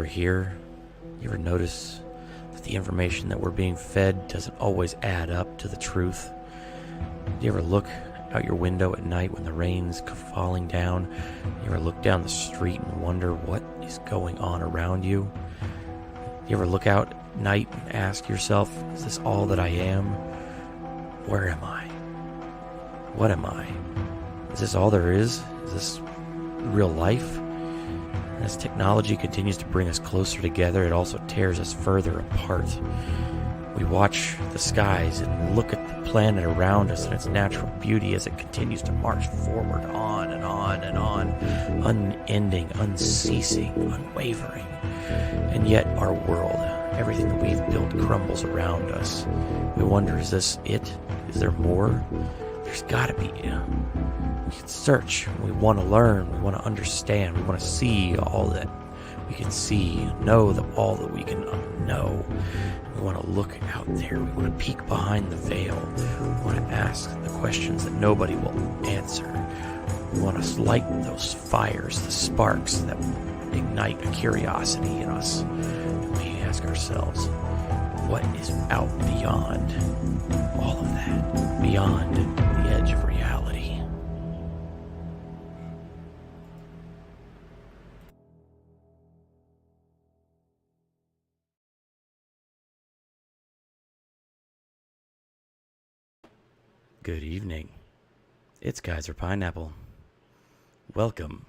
ever hear? You ever notice that the information that we're being fed doesn't always add up to the truth? Do you ever look out your window at night when the rain's falling down? You ever look down the street and wonder what is going on around you? You ever look out at night and ask yourself, is this all that I am? Where am I? What am I? Is this all there is? Is this real life? As technology continues to bring us closer together, it also tears us further apart. We watch the skies and look at the planet around us and its natural beauty as it continues to march forward on and on and on, unending, unceasing, unwavering. And yet our world, everything that we've built, crumbles around us. We wonder, is this it? Is there more? There's got to be. We can search. We want to learn. We want to understand. We want to see all that we can see, know all that we can know. We want to look out there. We want to peek behind the veil. We want to ask the questions that nobody will answer. We want to light those fires, the sparks that ignite a curiosity in us. And we ask ourselves, what is out beyond all of that? Beyond the edge of reality. Good evening. It's Kaiser Pineapple. Welcome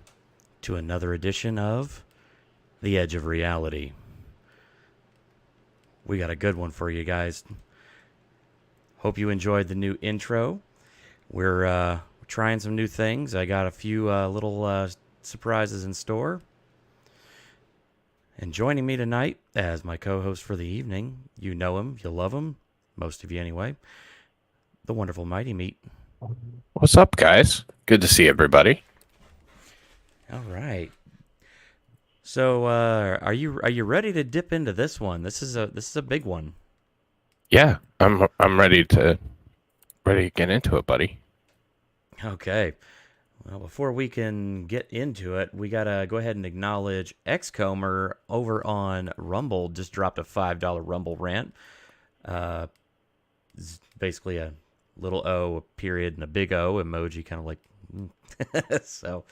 to another edition of The Edge of Reality. We got a good one for you guys. Hope you enjoyed the new intro. We're trying some new things. I got a few little surprises in store. And joining me tonight as my co-host for the evening, you know him, you love him, most of you anyway, the wonderful Mighty Meat. What's up, guys? Good to see everybody. All right. So, are you ready to dip into this one? This is a big one. Yeah, I'm ready to get into it, buddy. Okay. Well, before we can get into it, we gotta go ahead and acknowledge Xcomer over on Rumble just dropped a $5 Rumble rant. It's basically a little O, a period, and a big O emoji, kind of like. So,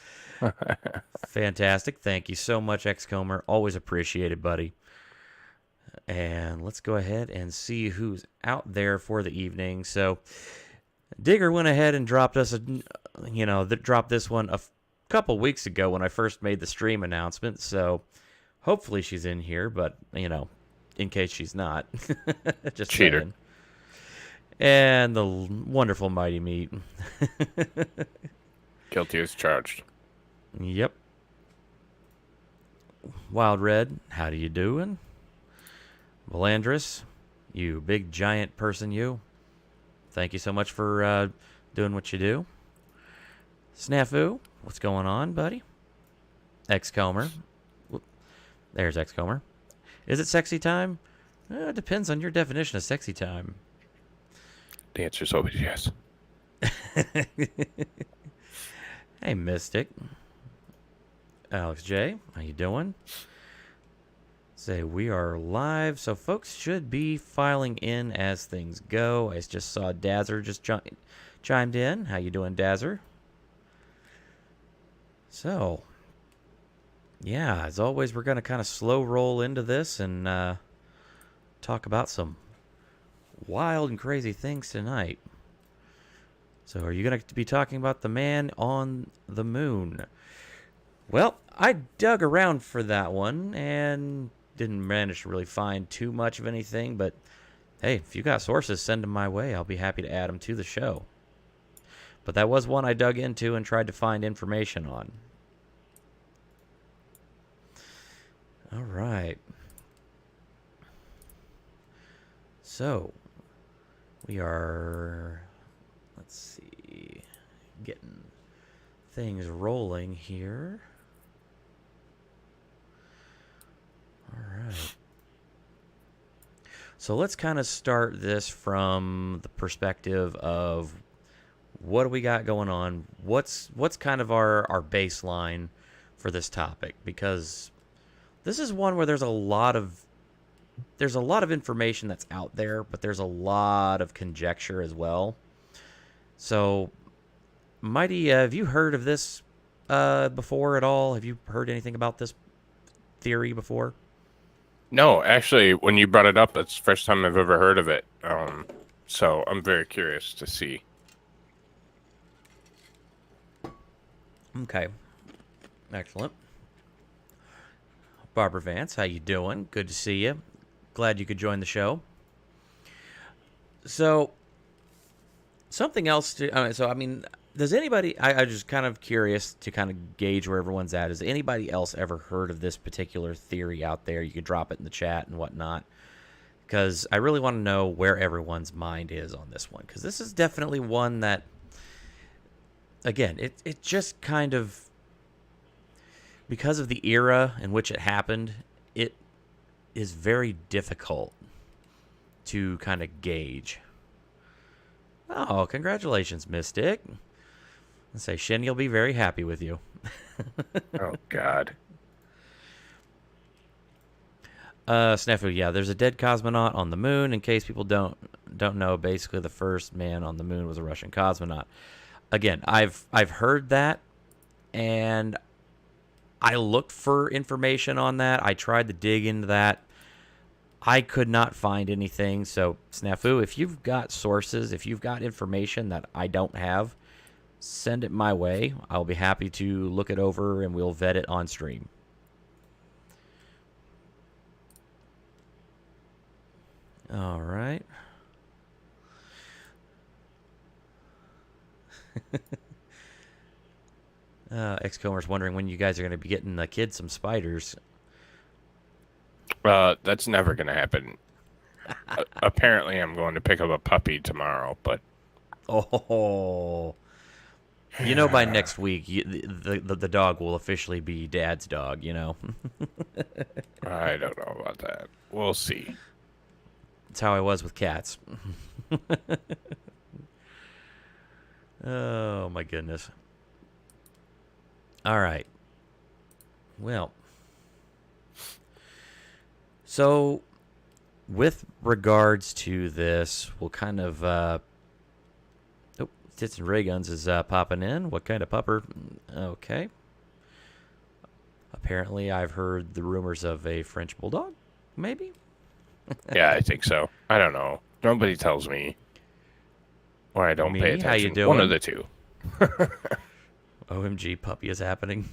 fantastic. Thank you so much, Xcomer. Always appreciated, buddy. And let's go ahead and see who's out there for the evening. So, Digger went ahead and dropped us dropped this one a couple weeks ago when I first made the stream announcement. So, hopefully she's in here, but, in case she's not. Just cheater. saying. And the wonderful Mighty Meat. Guilty as charged. Yep. Wild Red, how do you doing? Valandris, you big giant person, you. Thank you so much for doing what you do. Snafu, what's going on, buddy? Xcomer. There's Xcomer. Is it sexy time? It depends on your definition of sexy time. The answer is always yes. Hey, Mystic. Alex J, how you doing? Say we are live, so folks should be filing in as things go. I just saw Dazzer just chimed in. How you doing, Dazzer? So, yeah, as always, we're going to kind of slow roll into this and talk about some wild and crazy things tonight. So are you going to be talking about the man on the moon? Well, I dug around for that one and didn't manage to really find too much of anything, but hey, if you got sources, send them my way. I'll be happy to add them to the show. But that was one I dug into and tried to find information on. All right. So, we are, let's see, getting things rolling here. All right. So let's kind of start this from the perspective of what do we got going on? What's kind of our baseline for this topic? Because This is one where there's a lot of information that's out there, but there's a lot of conjecture as well. So, Mighty, have you heard of this before at all? Have you heard anything about this theory before? No, actually, when you brought it up, that's the first time I've ever heard of it. So I'm very curious to see. Okay. Excellent. Barbara Vance, how you doing? Good to see you. Glad you could join the show. So, something else to... does anybody... I'm just kind of curious to kind of gauge where everyone's at. Has anybody else ever heard of this particular theory out there? You could drop it in the chat and whatnot. Because I really want to know where everyone's mind is on this one. Because this is definitely one that... Again, it just kind of... Because of the era in which it happened, it is very difficult to kind of gauge. Oh, congratulations, Mystic. I say, Shin, you'll be very happy with you. Oh, God. Snafu, yeah, there's a dead cosmonaut on the moon. In case people don't know, basically the first man on the moon was a Russian cosmonaut. Again, I've heard that, and I looked for information on that. I tried to dig into that. I could not find anything. So, Snafu, if you've got sources, if you've got information that I don't have, send it my way. I'll be happy to look it over, and we'll vet it on stream. All right. Xcomer's wondering when you guys are going to be getting the kids some spiders. That's never going to happen. Apparently, I'm going to pick up a puppy tomorrow, but... Oh... by next week, the dog will officially be Dad's dog, I don't know about that. We'll see. That's how I was with cats. Oh, my goodness. All right. Well. So, with regards to this, we'll kind of... Tits and Ray Guns is popping in. What kind of pupper? Okay. Apparently, I've heard the rumors of a French bulldog, maybe? Yeah, I think so. I don't know. Nobody tells me. Or I don't pay attention. How you doing? One of the two. OMG, puppy is happening.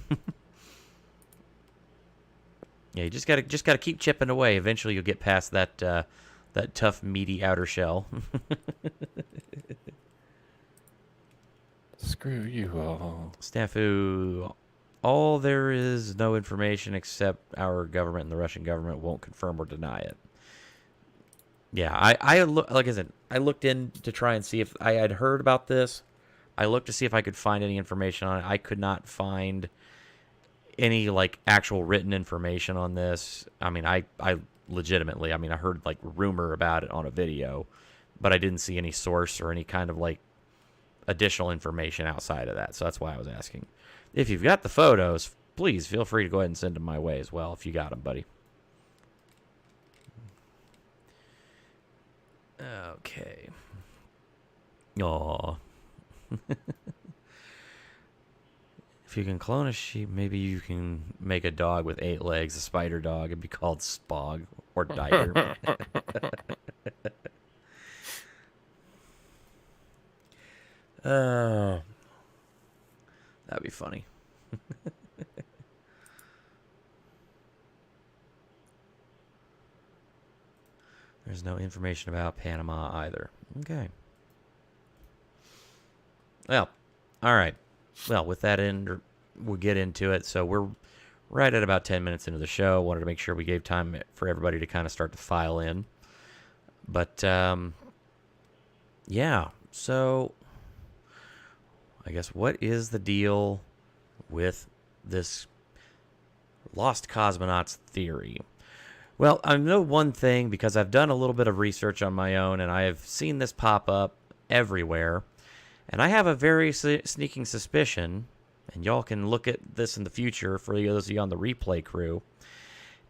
Yeah, you just gotta keep chipping away. Eventually, you'll get past that tough, meaty outer shell. Screw you all. Snafu, all there is no information except our government and the Russian government won't confirm or deny it. Yeah, like I said, I looked in to try and see if I had heard about this. I looked to see if I could find any information on it. I could not find any actual written information on this. I legitimately, I heard rumor about it on a video, but I didn't see any source or any kind of additional information outside of that. So that's why I was asking. If you've got the photos, please feel free to go ahead and send them my way as well if you got them, buddy. Okay. Aw. If you can clone a sheep, maybe you can make a dog with 8 legs, a spider dog. It'd be called Spog or Diger. That'd be funny. There's no information about Panama either. Okay. Well, all right. Well, with that in, we'll get into it. So we're right at about 10 minutes into the show. Wanted to make sure we gave time for everybody to kind of start to file in. But, yeah. So, I guess what is the deal with this lost cosmonauts theory? Well, I know one thing because I've done a little bit of research on my own, and I have seen this pop up everywhere. And I have a very sneaking suspicion, and y'all can look at this in the future for those of you on the replay crew.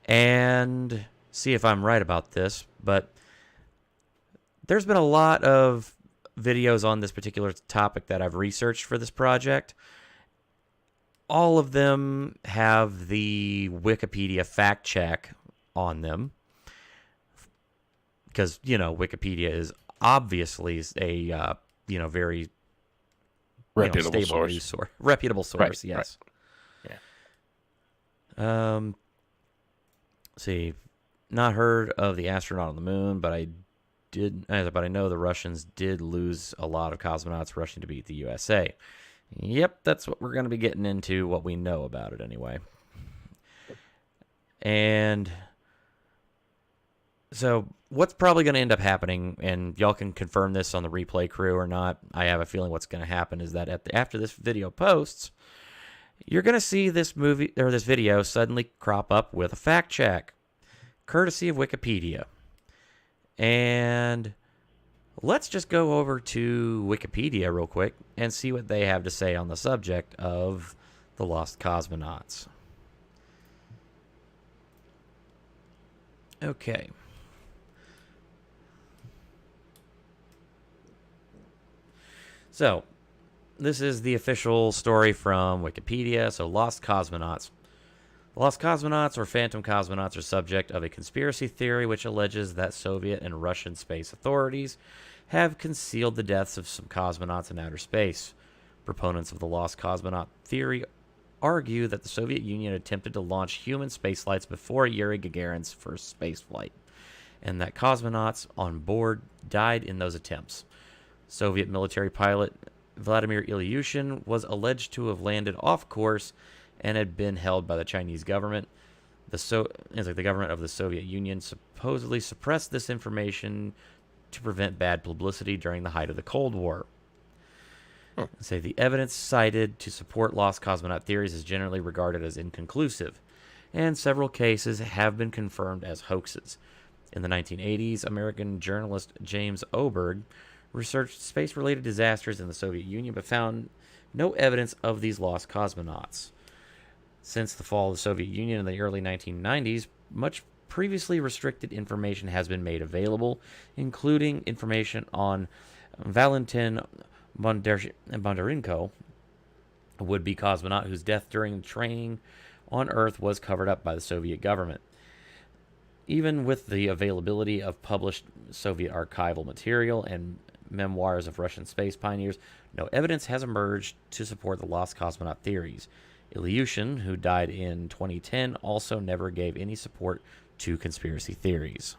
and see if I'm right about this, but there's been a lot of videos on this particular topic that I've researched for this project. All of them have the Wikipedia fact check on them because, Wikipedia is obviously a, very Reputable stable source. news source. Reputable source, Right, yes. right. Yeah. See, not heard of the astronaut on the moon, but I know the Russians did lose a lot of cosmonauts rushing to beat the USA. Yep, that's what we're going to be getting into, what we know about it anyway. And so what's probably going to end up happening, and y'all can confirm this on the replay crew or not, I have a feeling what's going to happen is that after this video posts, you're going to see this video suddenly crop up with a fact check, courtesy of Wikipedia. And let's just go over to Wikipedia real quick and see what they have to say on the subject of the lost cosmonauts. Okay. So, this is the official story from Wikipedia. So, lost cosmonauts. The lost cosmonauts, or phantom cosmonauts, are subject of a conspiracy theory which alleges that Soviet and Russian space authorities have concealed the deaths of some cosmonauts in outer space. Proponents of the lost cosmonaut theory argue that the Soviet Union attempted to launch human spaceflights before Yuri Gagarin's first spaceflight, and that cosmonauts on board died in those attempts. Soviet military pilot Vladimir Ilyushin was alleged to have landed off course and had been held by the Chinese government. The government of the Soviet Union supposedly suppressed this information to prevent bad publicity during the height of the Cold War. The evidence cited to support lost cosmonaut theories is generally regarded as inconclusive, and several cases have been confirmed as hoaxes. In the 1980s, American journalist James Oberg researched space-related disasters in the Soviet Union but found no evidence of these lost cosmonauts. Since the fall of the Soviet Union in the early 1990s, much previously restricted information has been made available, including information on Valentin Bondarenko, a would-be cosmonaut whose death during training on Earth was covered up by the Soviet government. Even with the availability of published Soviet archival material and memoirs of Russian space pioneers, no evidence has emerged to support the lost cosmonaut theories. Ilyushin, who died in 2010, also never gave any support to conspiracy theories.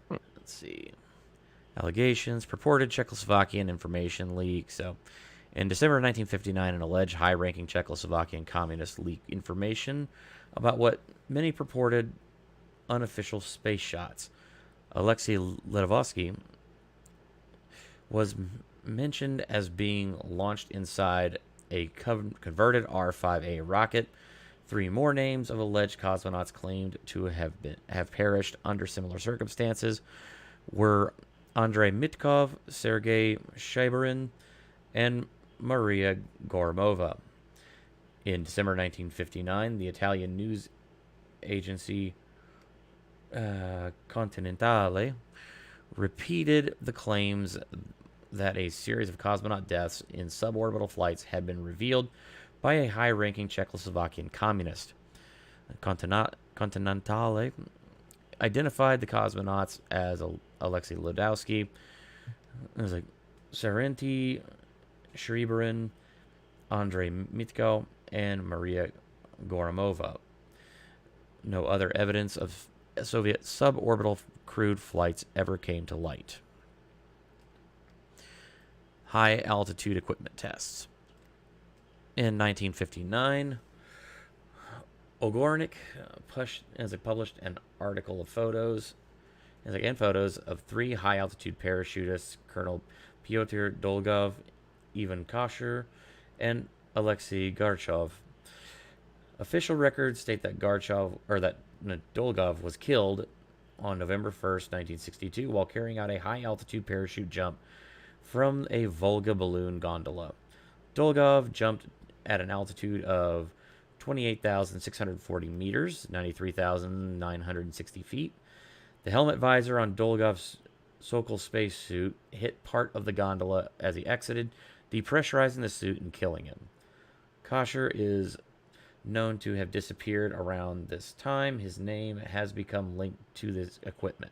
Let's see. Allegations, purported Czechoslovakian information leak. So, in December 1959, an alleged high-ranking Czechoslovakian communist leaked information about what many purported unofficial space shots. Alexei Ledovsky was mentioned as being launched inside a converted R-5A rocket. 3 more names of alleged cosmonauts claimed to have perished under similar circumstances were Andrei Mitkov, Sergei Shaibarin, and Maria Gormova. In December 1959, the Italian news agency Continentale repeated the claims that a series of cosmonaut deaths in suborbital flights had been revealed by a high-ranking Czechoslovakian communist. Continentale identified the cosmonauts as Alexei Ledovsky, Serenti Shribarin, Andrei Mitko, and Maria Goromova. No other evidence of Soviet suborbital crewed flights ever came to light. High-altitude equipment tests. In 1959, Ogornik published an article of photos of 3 high-altitude parachutists, Colonel Pyotr Dolgov, Ivan Kosher, and Alexei Garchov. Official records state that Dolgov was killed on November 1st, 1962, while carrying out a high-altitude parachute jump from a Volga balloon gondola. Dolgov jumped at an altitude of 28,640 meters, 93,960 feet. The helmet visor on Dologov's Sokol spacesuit hit part of the gondola as he exited, depressurizing the suit and killing him. Kosher is known to have disappeared around this time. His name has become linked to this equipment.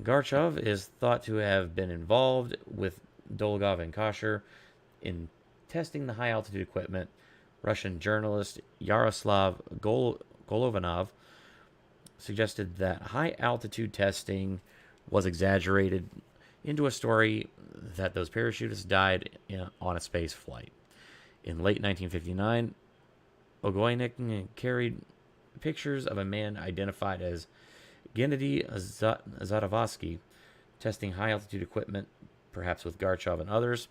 Garchov is thought to have been involved with Dolgov and Kosher in testing the high-altitude equipment. Russian journalist Yaroslav Golovanov suggested that high-altitude testing was exaggerated into a story that those parachutists died on a space flight. In late 1959, Ogoynik carried pictures of a man identified as Gennady Zadovsky testing high-altitude equipment, perhaps with Garchov and others.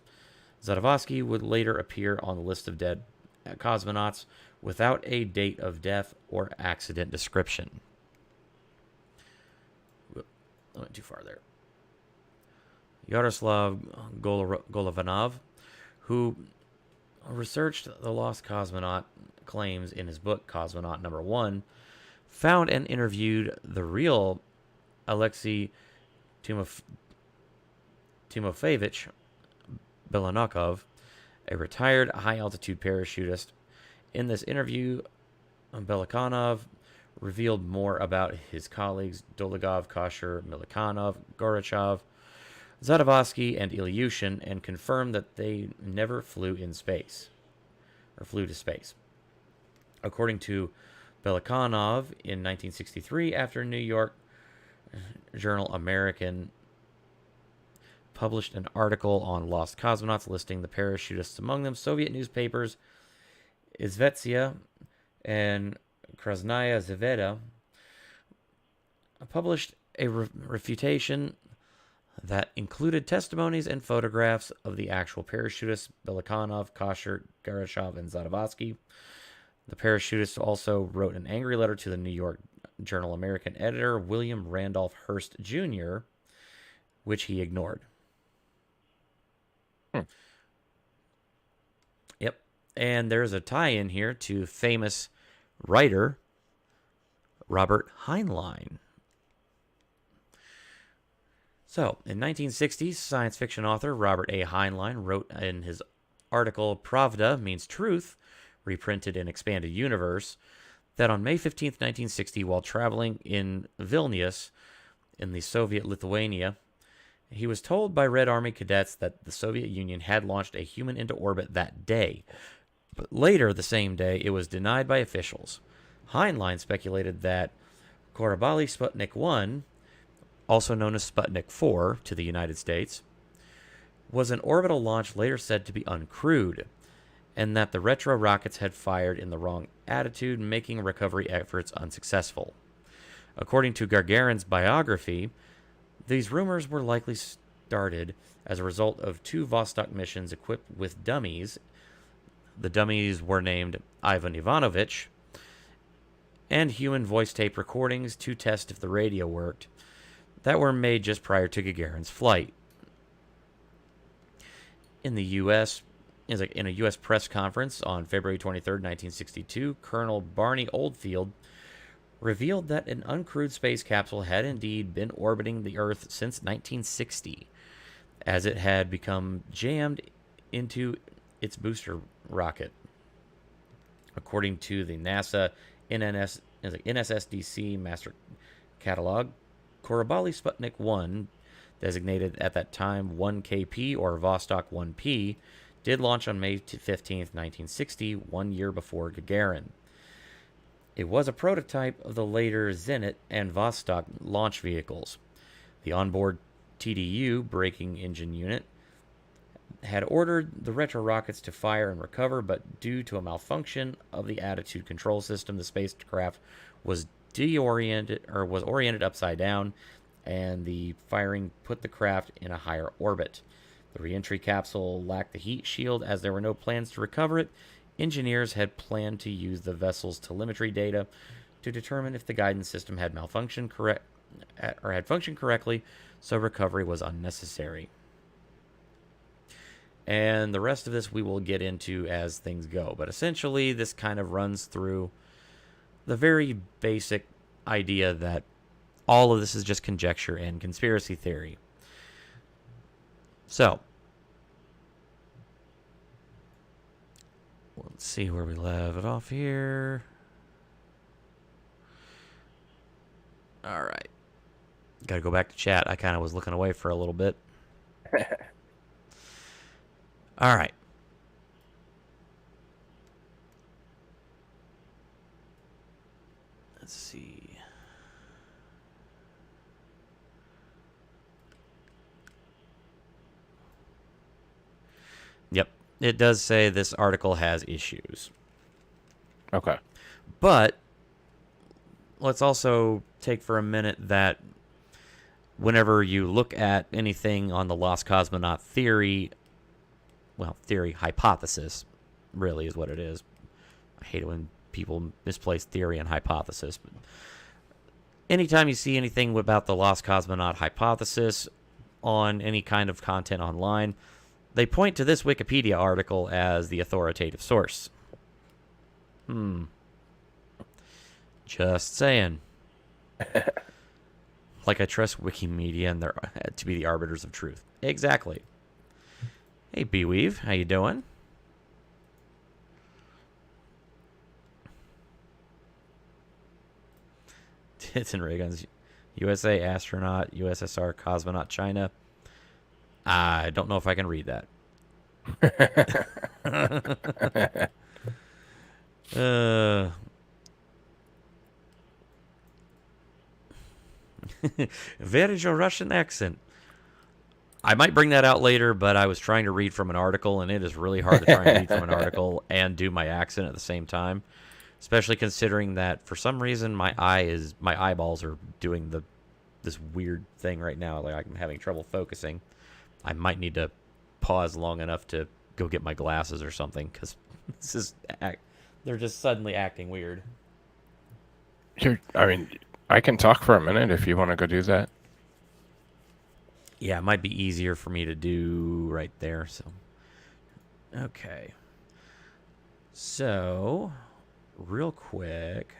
Zadovsky would later appear on the list of dead cosmonauts without a date of death or accident description. I went too far there. Yaroslav Golovanov, who researched the lost cosmonaut claims in his book Cosmonaut Number 1, found and interviewed the real Alexei Timofeyevich Belanokov, a retired high-altitude parachutist. In this interview, Belakonov revealed more about his colleagues Dologov, Kosher, Milikhanov, Gorachov, Zadovsky, and Ilyushin, and confirmed that they never flew to space. According to Belakonov, in 1963, after New York journal American published an article on lost cosmonauts listing the parachutists, among them Soviet newspapers Izvestia and Krasnaya Zvezda published a refutation that included testimonies and photographs of the actual parachutists Belakonov, Kosher, Garashov, and Zadovsky. The parachutists also wrote an angry letter to the New York Journal American editor William Randolph Hearst Jr., which he ignored. Yep. And there's a tie-in here to famous writer Robert Heinlein. So, in 1960, science fiction author Robert A. Heinlein wrote in his article Pravda Means Truth, reprinted in Expanded Universe, that on May 15, 1960, while traveling in Vilnius in the Soviet Lithuania, he was told by Red Army cadets that the Soviet Union had launched a human into orbit that day. But later the same day, it was denied by officials. Heinlein speculated that Korabali Sputnik 1, also known as Sputnik 4 to the United States, was an orbital launch later said to be uncrewed, and that the retro rockets had fired in the wrong attitude, making recovery efforts unsuccessful. According to Gagarin's biography, these rumors were likely started as a result of two Vostok missions equipped with dummies. The dummies were named Ivan Ivanovich, and human voice tape recordings to test if the radio worked, that were made just prior to Gagarin's flight. In the U.S., in a U.S. press conference on February 23, 1962, Colonel Barney Oldfield revealed that an uncrewed space capsule had indeed been orbiting the Earth since 1960, as it had become jammed into its booster rocket. According to the NASA NSSDC Master Catalog, Korabali Sputnik 1, designated at that time 1KP or Vostok 1P, did launch on May 15, 1960, 1 year before Gagarin. It was a prototype of the later Zenit and Vostok launch vehicles. The onboard TDU braking engine unit had ordered the retro rockets to fire and recover, but due to a malfunction of the attitude control system, the spacecraft was oriented upside down, and the firing put the craft in a higher orbit. The reentry capsule lacked the heat shield as there were no plans to recover it. Engineers had planned to use the vessel's telemetry data to determine if the guidance system had functioned correctly, so recovery was unnecessary. And the rest of this we will get into as things go. But essentially, this kind of runs through the very basic idea that all of this is just conjecture and conspiracy theory. So, let's see where we left it off here. All right. Got to go back to chat. I kind of was looking away for a little bit. All right. Let's see. Yep. It does say this article has issues. Okay. But let's also take for a minute that whenever you look at anything on the lost cosmonaut theory, well, theory, hypothesis, really is what it is. I hate it when people misplace theory and hypothesis. But anytime you see anything about the lost cosmonaut hypothesis on any kind of content online, they point to this Wikipedia article as the authoritative source. Just saying. Like I trust Wikimedia and their to be the arbiters of truth. Exactly. Hey, B-Weave, how you doing? Tits and ray guns. USA astronaut, USSR cosmonaut, China. I don't know if I can read that. Where is your Russian accent? I might bring that out later, but I was trying to read from an article, and it is really hard to try and read from an article and do my accent at the same time. Especially considering that for some reason my eyeballs are doing this weird thing right now. Like I'm having trouble focusing. I might need to pause long enough to go get my glasses or something because they're just suddenly acting weird. I can talk for a minute if you want to go do that. Yeah, it might be easier for me to do right there. So, okay. So, real quick,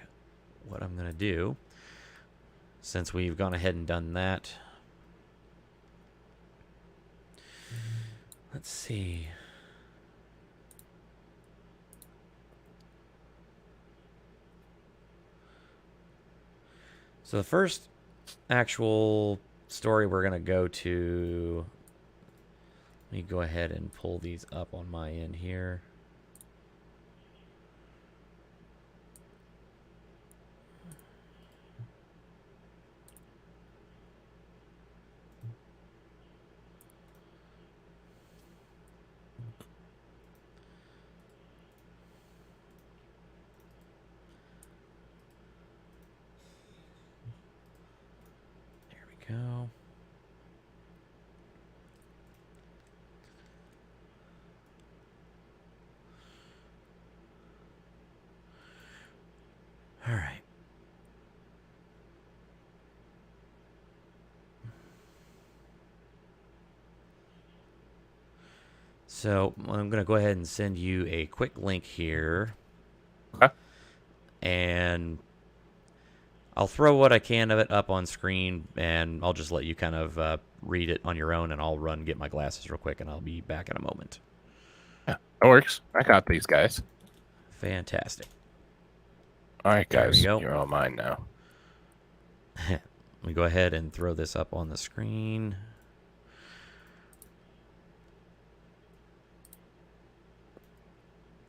what I'm going to do, since we've gone ahead and done that, let's see. So the first actual story we're going to go to, let me go ahead and pull these up on my end here. Go. All right. So I'm going to go ahead and send you a quick link here. Okay. And I'll throw what I can of it up on screen, and I'll just let you kind of read it on your own, and I'll run get my glasses real quick, and I'll be back in a moment. Yeah, that works. I got these guys. Fantastic. All right, guys. There we go. You're all mine now. Let me go ahead and throw this up on the screen.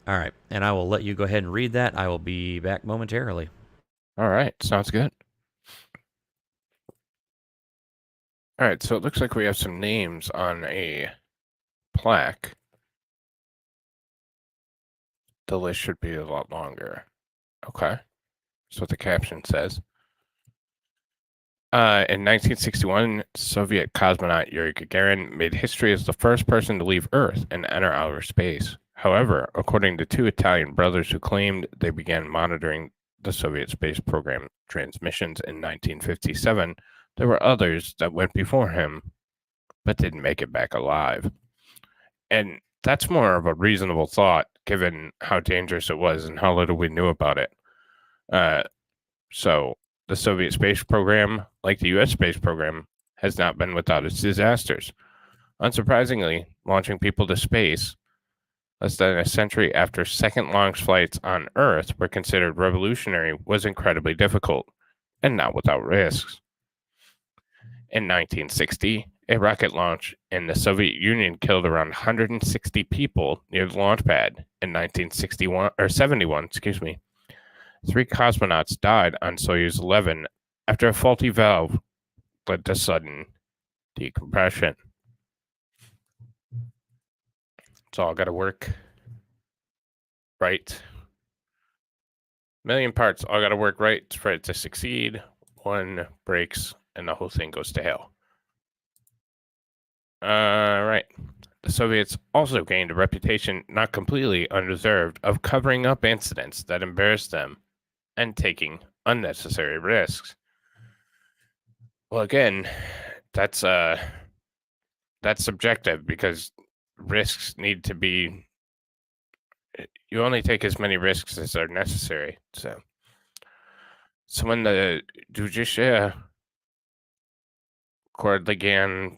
All right, and I will let you go ahead and read that. I will be back momentarily. All right, sounds good. All right, so it looks like we have some names on a plaque. The list should be a lot longer. Okay, that's what the caption says. In 1961, Soviet cosmonaut Yuri Gagarin made history as the first person to leave Earth and enter outer space. However, according to two Italian brothers who claimed they began monitoring the Soviet space program transmissions in 1957, there were others that went before him, but didn't make it back alive. And that's more of a reasonable thought, given how dangerous it was and how little we knew about it. So the Soviet space program, like the U.S. space program, has not been without its disasters. Unsurprisingly, launching people to space less than a century after second launch flights on Earth were considered revolutionary was incredibly difficult, and not without risks. In 1960, a rocket launch in the Soviet Union killed around 160 people near the launch pad. In 1971, 3 cosmonauts died on Soyuz 11 after a faulty valve led to sudden decompression. It's all got to work right. Million parts all got to work right for it to succeed. One breaks and the whole thing goes to hell. Right. The Soviets also gained a reputation, not completely undeserved, of covering up incidents that embarrassed them and taking unnecessary risks. Well, again, that's subjective, because risks need to be. You only take as many risks as are necessary. So when the Judica Cordiglia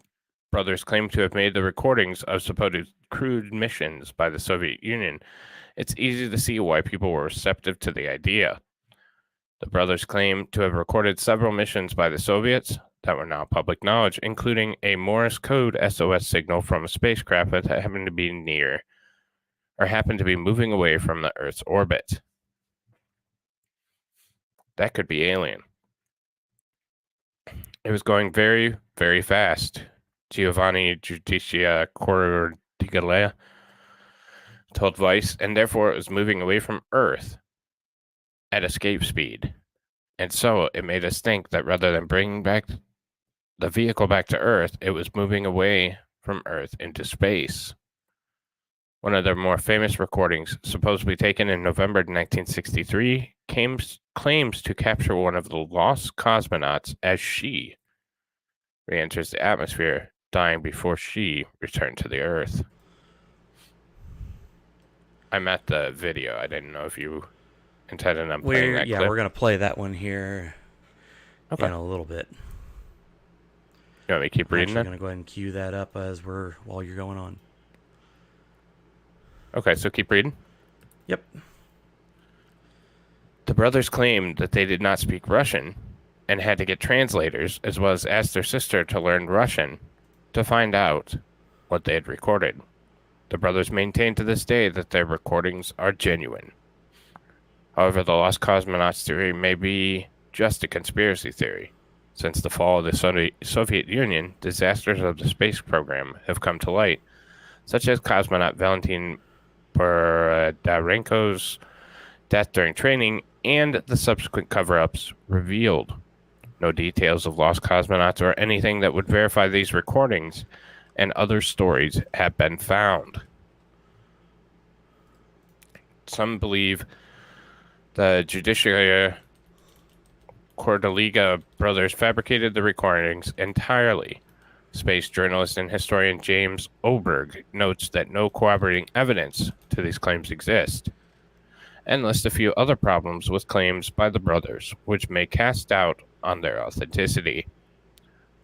brothers claim to have made the recordings of supposed crewed missions by the Soviet Union, it's easy to see why people were receptive to the idea. The brothers claim to have recorded several missions by the Soviets that were now public knowledge, including a Morse code SOS signal from a spacecraft that happened to be moving away from the Earth's orbit. That could be alien. It was going very, very fast. Giovanni Judica Cordiglia told Vice, and therefore it was moving away from Earth at escape speed. And so it made us think that rather than bringing back the vehicle back to Earth, it was moving away from Earth into space. One of their more famous recordings, supposedly taken in November 1963, claims to capture one of the lost cosmonauts as she re-enters the atmosphere, dying before she returned to the Earth. I'm at the video. I didn't know if you intended on playing that clip. Yeah, we're going to play that one here in a little bit. You want me to keep reading that? I'm going to go ahead and cue that up while you're going on. Okay, so keep reading. Yep. The brothers claimed that they did not speak Russian and had to get translators, as well as ask their sister to learn Russian to find out what they had recorded. The brothers maintain to this day that their recordings are genuine. However, the lost cosmonauts theory may be just a conspiracy theory. Since the fall of the Soviet Union, disasters of the space program have come to light, such as cosmonaut Valentin Burdarenko's death during training, and the subsequent cover-ups revealed no details of lost cosmonauts or anything that would verify these recordings, and other stories have been found. Some believe the Judica Cordiglia brothers fabricated the recordings entirely. Space journalist and historian James Oberg notes that no corroborating evidence to these claims exist, and lists a few other problems with claims by the brothers, which may cast doubt on their authenticity.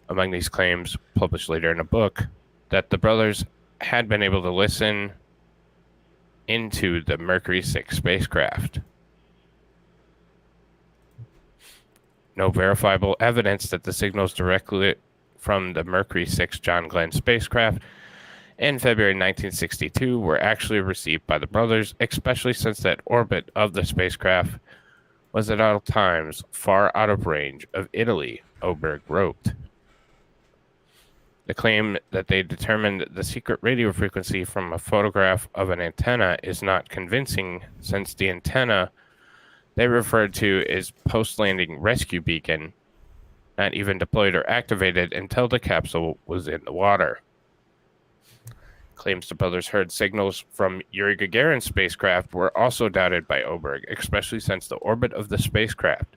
Among these claims, published later in a book, that the brothers had been able to listen into the Mercury 6 spacecraft. No verifiable evidence that the signals directly from the Mercury 6 John Glenn spacecraft in February 1962 were actually received by the brothers, especially since that orbit of the spacecraft was at all times far out of range of Italy, Oberg wrote. The claim that they determined the secret radio frequency from a photograph of an antenna is not convincing, since the antenna they referred to is post-landing rescue beacon, not even deployed or activated until the capsule was in the water. Claims the brothers heard signals from Yuri Gagarin's spacecraft were also doubted by Oberg, especially since the orbit of the spacecraft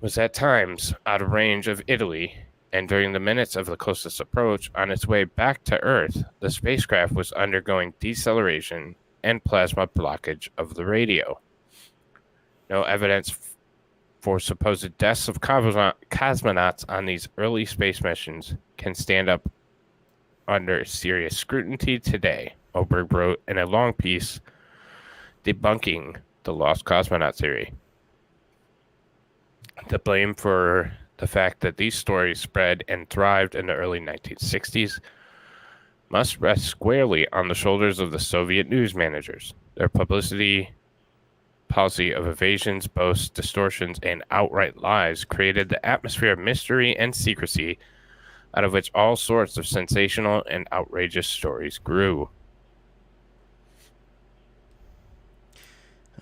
was at times out of range of Italy And during the minutes of the closest approach, on its way back to Earth, the spacecraft was undergoing deceleration and plasma blockage of the radio. No evidence for supposed deaths of cosmonauts on these early space missions can stand up under serious scrutiny today, Oberg wrote in a long piece debunking the lost cosmonaut theory. The blame for the fact that these stories spread and thrived in the early 1960s must rest squarely on the shoulders of the Soviet news managers. Their publicity policy of evasions, boasts, distortions, and outright lies created the atmosphere of mystery and secrecy out of which all sorts of sensational and outrageous stories grew.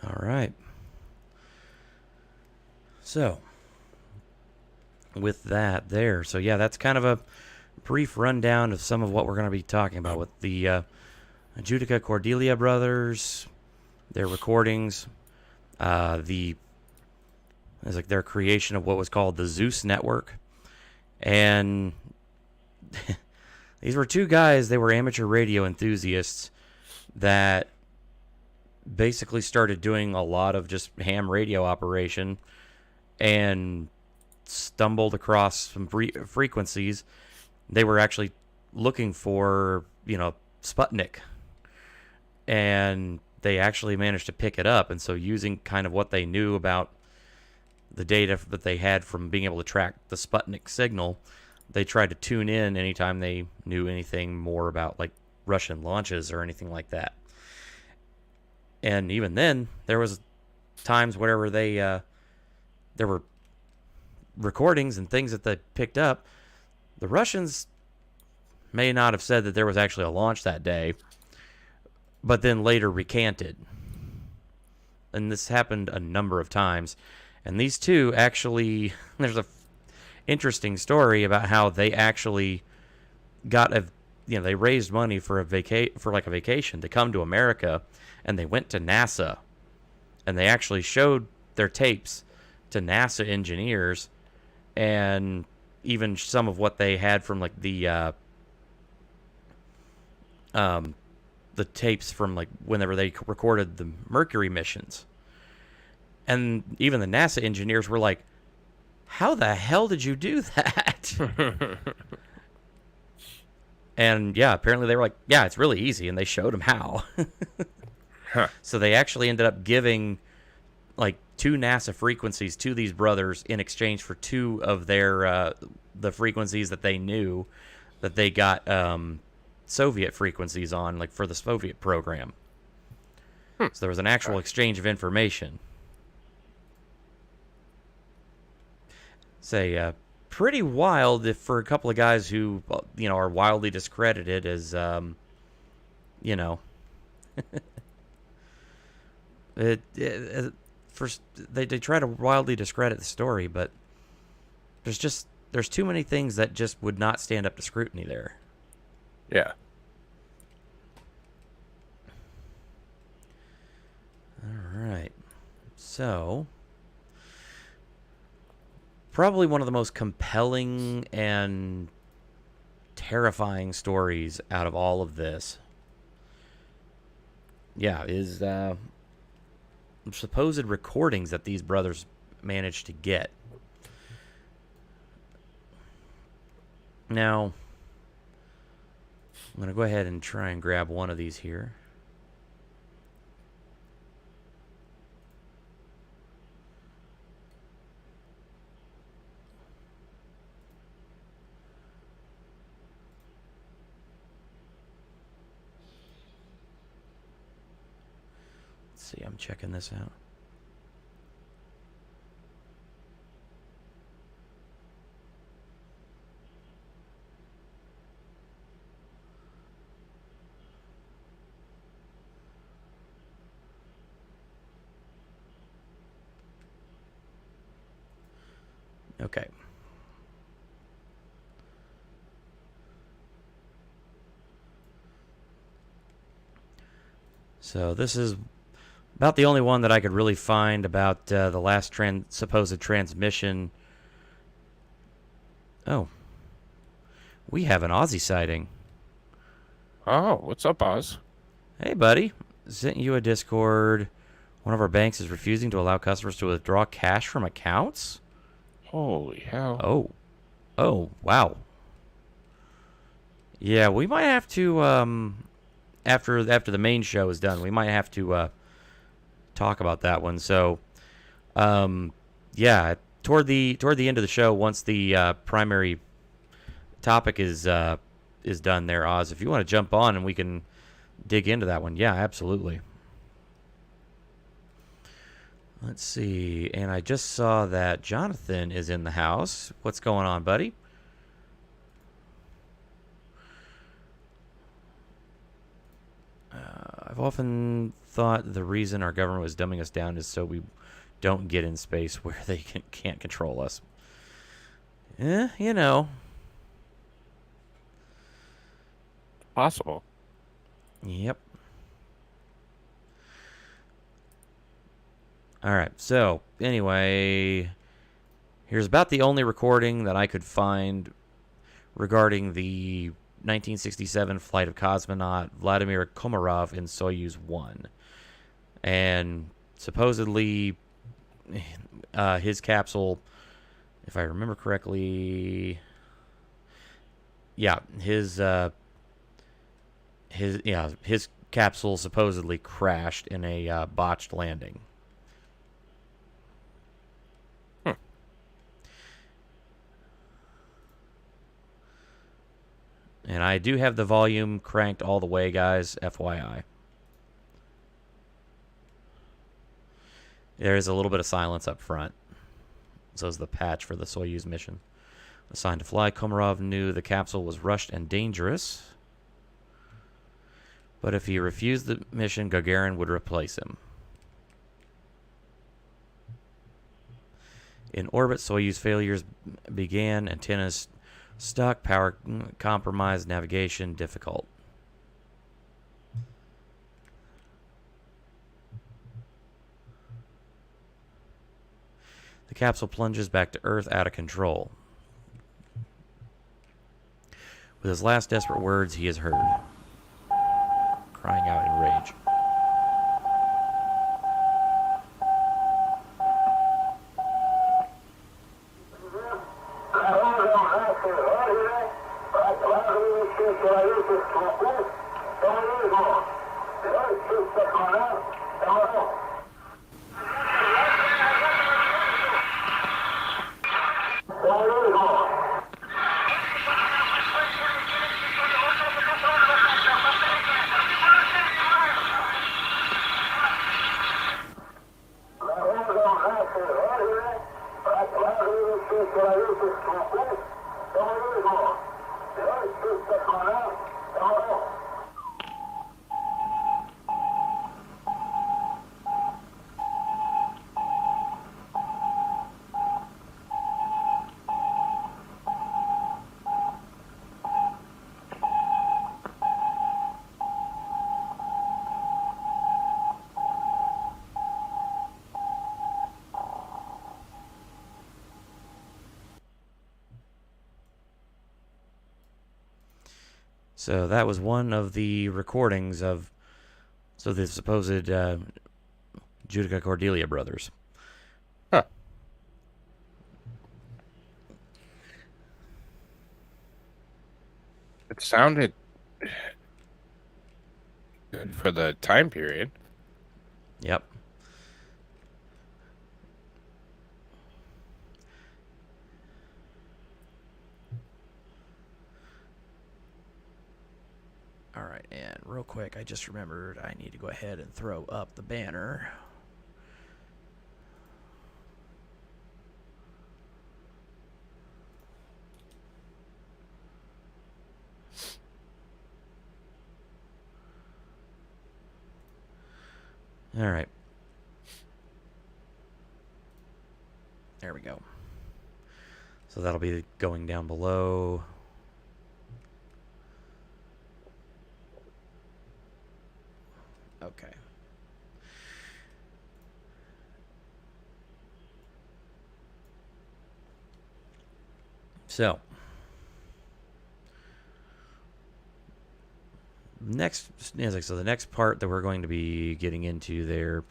All right. So, with that there, so yeah, that's kind of a brief rundown of some of what we're going to be talking about with the Judica Cordiglia brothers, their recordings, their creation of what was called the Zeus Network, and these were two guys. They were amateur radio enthusiasts that basically started doing a lot of just ham radio operation and stumbled across some frequencies. They were actually looking for, Sputnik, and they actually managed to pick it up. And so using kind of what they knew about the data that they had from being able to track the Sputnik signal, they tried to tune in anytime they knew anything more about like Russian launches or anything like that. And even then, there was times whenever there were recordings and things that they picked up. The Russians may not have said that there was actually a launch that day, but then later recanted. And this happened a number of times. And these two actually, there's a interesting story about how they actually got they raised money for a vacation to come to America, and they went to NASA, and they actually showed their tapes to NASA engineers, and even some of what they had from like the tapes from like whenever they recorded the Mercury missions. And even the NASA engineers were like, how the hell did you do that? And yeah, apparently they were like, yeah, it's really easy. And they showed them how. Huh. So they actually ended up giving like 2 NASA frequencies to these brothers in exchange for 2 of their the frequencies that they knew that they got Soviet frequencies on, like for the Soviet program. So there was an actual exchange of information. Say, pretty wild if for a couple of guys who, are wildly discredited as, first they try to wildly discredit the story, but there's too many things that just would not stand up to scrutiny there. Yeah. All right. So, probably one of the most compelling and terrifying stories out of all of this, is supposed recordings that these brothers managed to get. Now, I'm going to go ahead and try and grab one of these here. See, I'm checking this out. Okay. So this is about the only one that I could really find about the last supposed transmission. Oh, We have an Aussie sighting. Oh, what's up, Oz? Hey, buddy. Sent you a Discord. One of our banks is refusing to allow customers to withdraw cash from accounts. Holy hell. Oh. Oh, wow. Yeah, we might have to, after the main show is done, we might have to talk about that one. So, yeah, toward the end of the show, once the primary topic is done there, Oz, if you want to jump on and we can dig into that one. Yeah, absolutely. Let's see. And I just saw that Jonathan is in the house. What's going on, buddy? I've often thought the reason our government was dumbing us down is so we don't get in space where they can't control us. You know. Possible. Yep. All right. So, anyway, here's about the only recording that I could find regarding the 1967 flight of cosmonaut Vladimir Komarov in Soyuz 1. And supposedly, his capsule, if I remember correctly, yeah, his capsule supposedly crashed in a botched landing. And I do have the volume cranked all the way, guys, FYI. There is a little bit of silence up front. So is the patch for the Soyuz mission. Assigned to fly, Komarov knew the capsule was rushed and dangerous. But if he refused the mission, Gagarin would replace him. In orbit, Soyuz failures began. Antennas stuck, power compromised, navigation difficult. The capsule plunges back to Earth out of control. With his last desperate words, he is heard, crying out in rage. So that was one of the recordings of the supposed Judica Cordiglia brothers. Huh. It sounded good for the time period. Yep. All right, and real quick, I just remembered I need to go ahead and throw up the banner. All right. There we go. So that'll be going down below. Okay. So, Next, so the next part that we're going to be getting into there.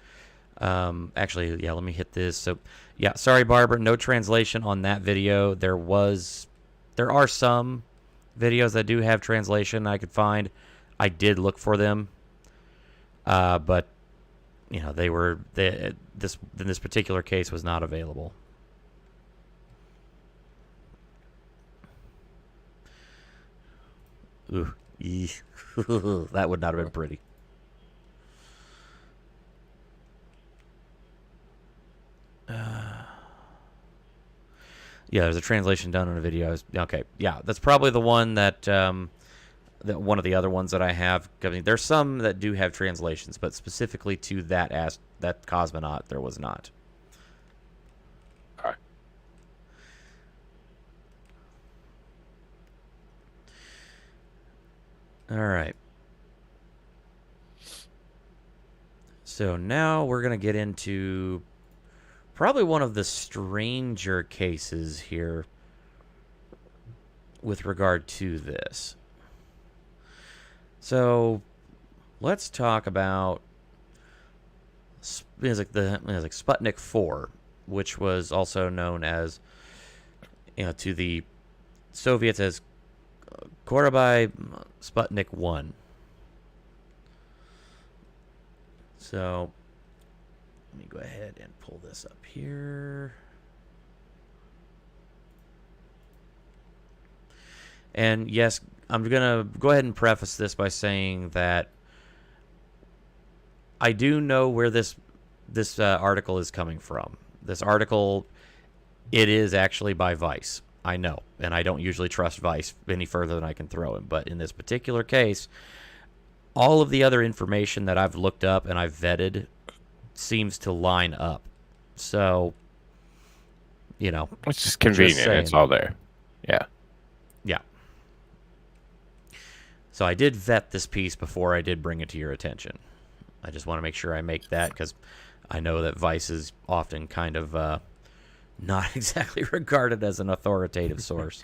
Actually, yeah, let me hit this. So, yeah, sorry, Barbara, no translation on that video. There are some videos that do have translation I could find. I did look for them, but you know this particular case was not available. Ooh, that would not have been pretty. Yeah, there's a translation done on a video. Okay, yeah, that's probably the one that one of the other ones that I have. I mean, there's some that do have translations, but specifically to that cosmonaut, there was not. Okay. All right. So now we're going to get into probably one of the stranger cases here with regard to this. So let's talk about Sputnik 4, which was also known as, to the Soviets as Korabye Sputnik 1. So let me go ahead and pull this up here. And yes, I'm going to go ahead and preface this by saying that I do know where this article is coming from. This article, it is actually by Vice. I know, and I don't usually trust Vice any further than I can throw him. But in this particular case, all of the other information that I've looked up and I've vetted seems to line up. So, it's just convenient. It's all there. Yeah. Yeah. So I did vet this piece before I did bring it to your attention. I just want to make sure I make that because I know that Vice is often kind of not exactly regarded as an authoritative source.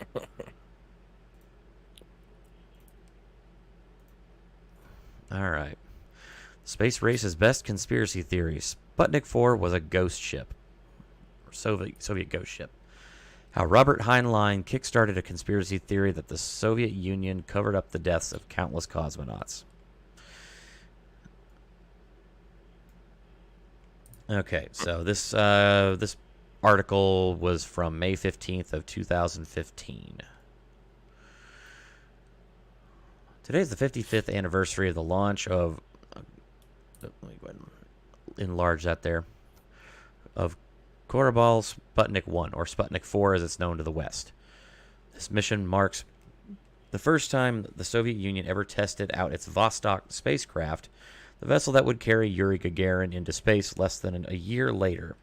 All right. Space Race's best conspiracy theories. Sputnik 4 was a ghost ship. Or Soviet ghost ship. How Robert Heinlein kickstarted a conspiracy theory that the Soviet Union covered up the deaths of countless cosmonauts. Okay, so this article was from May 15th of 2015. Today is the 55th anniversary of the launch of, let me go ahead and enlarge that there, of Korabye Sputnik 1, or Sputnik 4 as it's known to the West. This mission marks the first time the Soviet Union ever tested out its Vostok spacecraft, the vessel that would carry Yuri Gagarin into space less than a year later,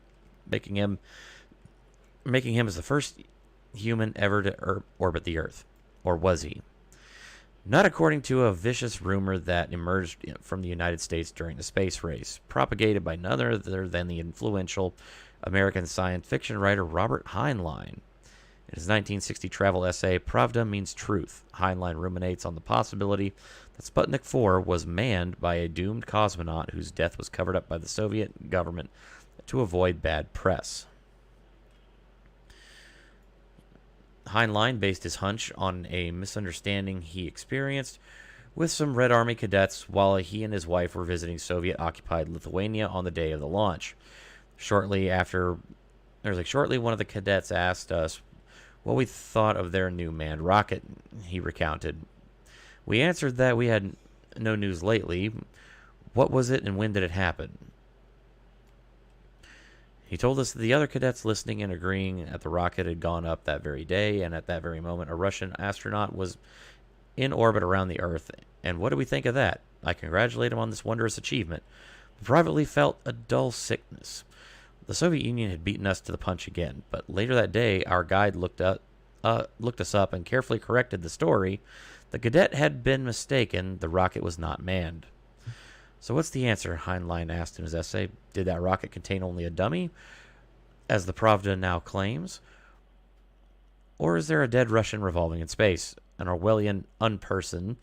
making him as the first human ever to orbit the Earth. Or was he? Not according to a vicious rumor that emerged from the United States during the space race, propagated by none other than the influential American science fiction writer Robert Heinlein. In his 1960 travel essay, Pravda Means Truth, Heinlein ruminates on the possibility that Sputnik 4 was manned by a doomed cosmonaut whose death was covered up by the Soviet government to avoid bad press. Heinlein based his hunch on a misunderstanding he experienced with some Red Army cadets while he and his wife were visiting Soviet-occupied Lithuania on the day of the launch. Shortly, one of the cadets asked us what we thought of their new manned rocket, he recounted. We answered that we had no news lately. What was it and when did it happen? He told us that the other cadets listening and agreeing that the rocket had gone up that very day, and at that very moment, a Russian astronaut was in orbit around the Earth. And what do we think of that? I congratulate him on this wondrous achievement, but privately felt a dull sickness. The Soviet Union had beaten us to the punch again, but later that day, our guide looked us up and carefully corrected the story. The cadet had been mistaken. The rocket was not manned. So what's the answer? Heinlein asked in his essay. Did that rocket contain only a dummy, as the Pravda now claims? Or is there a dead Russian revolving in space, an Orwellian unperson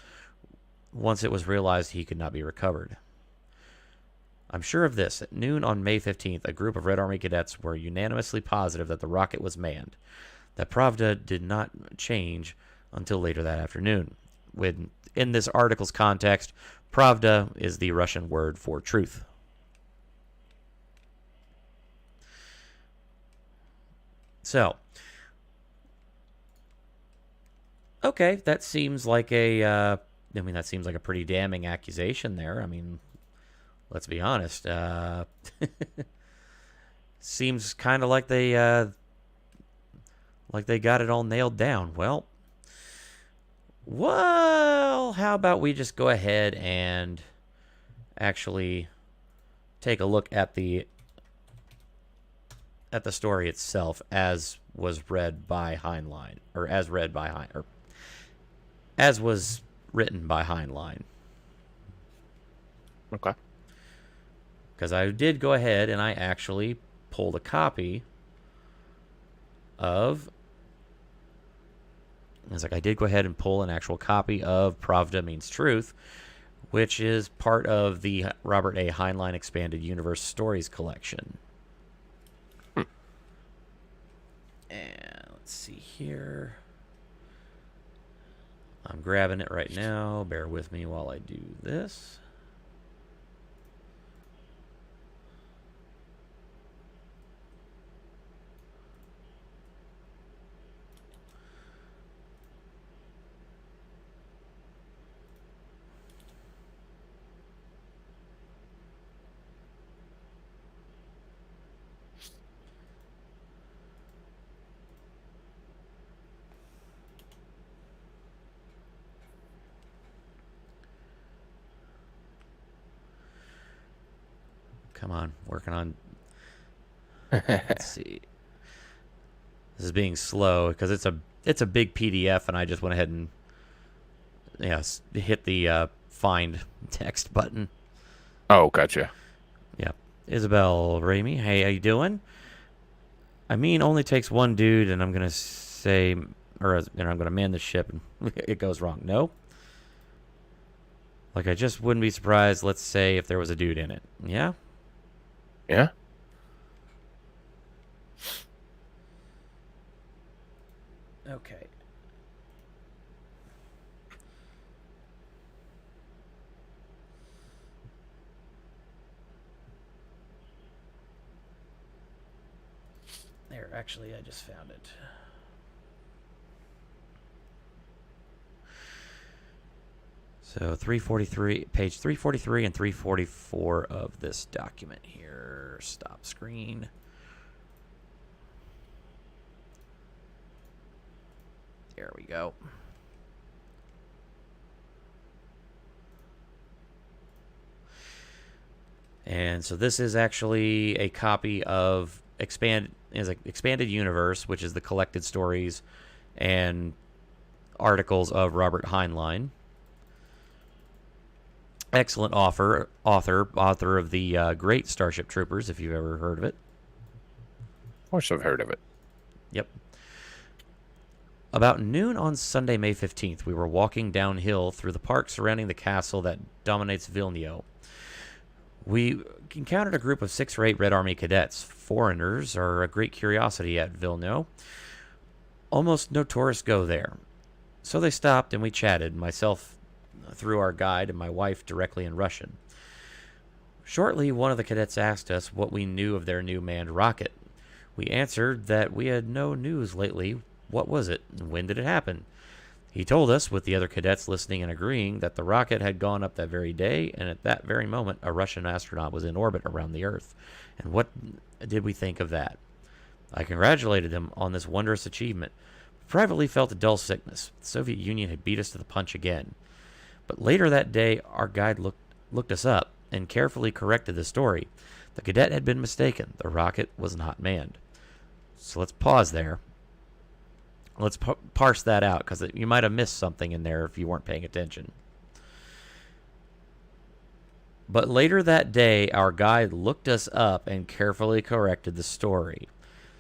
once it was realized he could not be recovered. I'm sure of this. At noon on May 15th, a group of Red Army cadets were unanimously positive that the rocket was manned. That Pravda did not change until later that afternoon. In this article's context, Pravda is the Russian word for truth. So, okay, that seems like that seems like a pretty damning accusation there. I mean, let's be honest. Seems kind of like they got it all nailed down. Well, how about we just go ahead and actually take a look at the story itself as was read by Heinlein, or as was written by Heinlein. Okay. Because I did go ahead and I actually pulled a copy of. I did go ahead and pull an actual copy of Pravda Means Truth, which is part of the Robert A. Heinlein Expanded Universe Stories collection. And let's see here. I'm grabbing it right now. Bear with me while I do this. Come on, working on. Let's see. This is being slow because it's a big PDF, and I just went ahead and hit the find text button. Oh, gotcha. Yeah, Isabel Ramey. Hey, how you doing? I mean, only takes one dude, and I'm gonna say, I'm gonna man the ship, and it goes wrong. No. Like, I just wouldn't be surprised. Let's say if there was a dude in it. Yeah. Yeah. Okay. There, actually, I just found it. So 343, page 343 and 344 of this document here. Stop screen. There we go. And so this is actually a copy of Expanded Universe, which is the collected stories and articles of Robert Heinlein. Excellent author of the Great Starship Troopers, if you've ever heard of it. Of course I've heard of it. Yep. About noon on Sunday, May 15th, we were walking downhill through the park surrounding the castle that dominates Vilnius. We encountered a group of 6 or 8 Red Army cadets. Foreigners are a great curiosity at Vilnius. Almost no tourists go there. So they stopped and we chatted, myself through our guide and my wife directly in Russian. Shortly, one of the cadets asked us what we knew of their new manned rocket. We answered that we had no news lately. What was it? And when did it happen? He told us, with the other cadets listening and agreeing, that the rocket had gone up that very day, and at that very moment, a Russian astronaut was in orbit around the Earth. And what did we think of that? I congratulated him on this wondrous achievement, but privately felt a dull sickness. The Soviet Union had beat us to the punch again. But later that day, our guide looked us up and carefully corrected the story. The cadet had been mistaken. The rocket was not manned. So let's pause there. Let's parse that out, because you might have missed something in there if you weren't paying attention. But later that day, our guide looked us up and carefully corrected the story.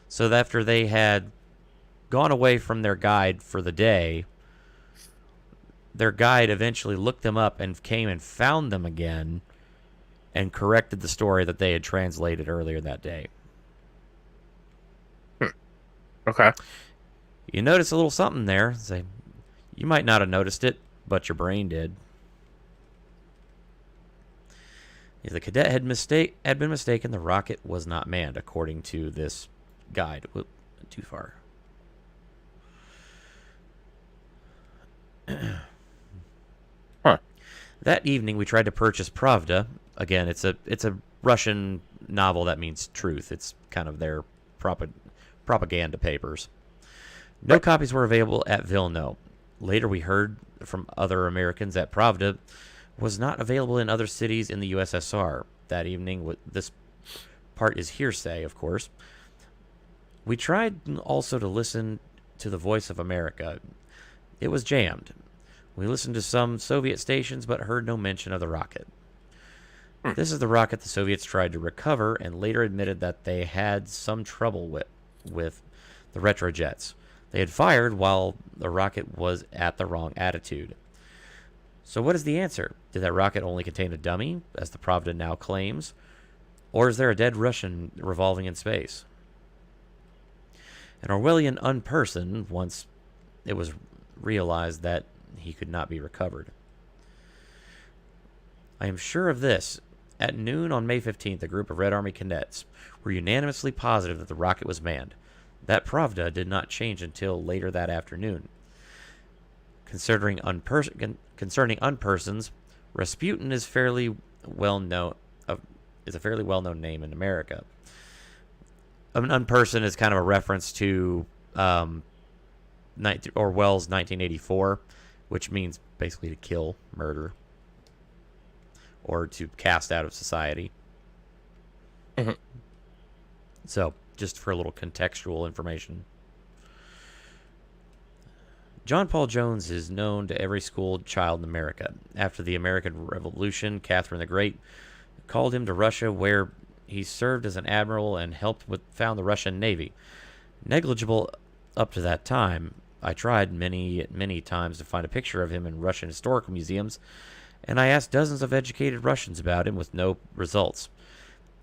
So that after they had gone away from their guide for the day, their guide eventually looked them up and came and found them again and corrected the story that they had translated earlier that day. Okay. You notice a little something there. Say, you might not have noticed it, but your brain did. The cadet had been mistaken. The rocket was not manned, according to this guide. Whoop, too far. Huh. That evening, we tried to purchase Pravda. Again, it's a Russian novel that means truth. It's kind of their propaganda papers. No copies were available at Vilno. Later, we heard from other Americans that Pravda was not available in other cities in the USSR. That evening, this part is hearsay, of course. We tried also to listen to the Voice of America. It was jammed. We listened to some Soviet stations but heard no mention of the rocket. This is the rocket the Soviets tried to recover and later admitted that they had some trouble with the retrojets. They had fired while the rocket was at the wrong attitude. So what is the answer? Did that rocket only contain a dummy, as the Pravda now claims? Or is there a dead Russian revolving in space? An Orwellian unperson once it was realized that he could not be recovered. I am sure of this. At noon on May 15th, a group of Red Army cadets were unanimously positive that the rocket was manned. That Pravda did not change until later that afternoon. Concerning unpersons, Rasputin is fairly well known. Is a fairly well-known name in America. An unperson is kind of a reference to Orwell's 1984, which means basically to kill, murder, or to cast out of society. Mm-hmm. So, just for a little contextual information. John Paul Jones is known to every schooled child in America. After the American Revolution, Catherine the Great called him to Russia, where he served as an admiral and helped found the Russian Navy. Negligible up to that time, I tried many times to find a picture of him in Russian historical museums, and I asked dozens of educated Russians about him with no results.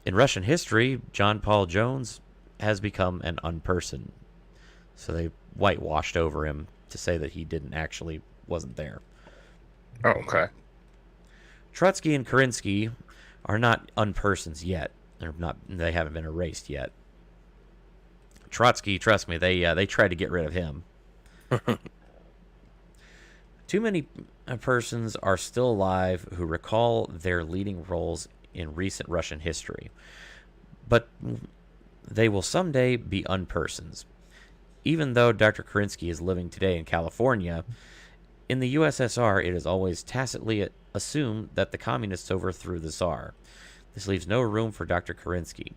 In Russian history, John Paul Jones has become an unperson. So they whitewashed over him to say that he wasn't there. Oh, okay. Trotsky and Kerensky are not unpersons yet. They haven't been erased yet. Trotsky, trust me, they tried to get rid of him. Too many persons are still alive who recall their leading roles in recent Russian history, but they will someday be unpersons. Even though Dr. Kerensky is living today in California, in the USSR it is always tacitly assumed that the communists overthrew the Tsar. This leaves no room for Dr. Kerensky.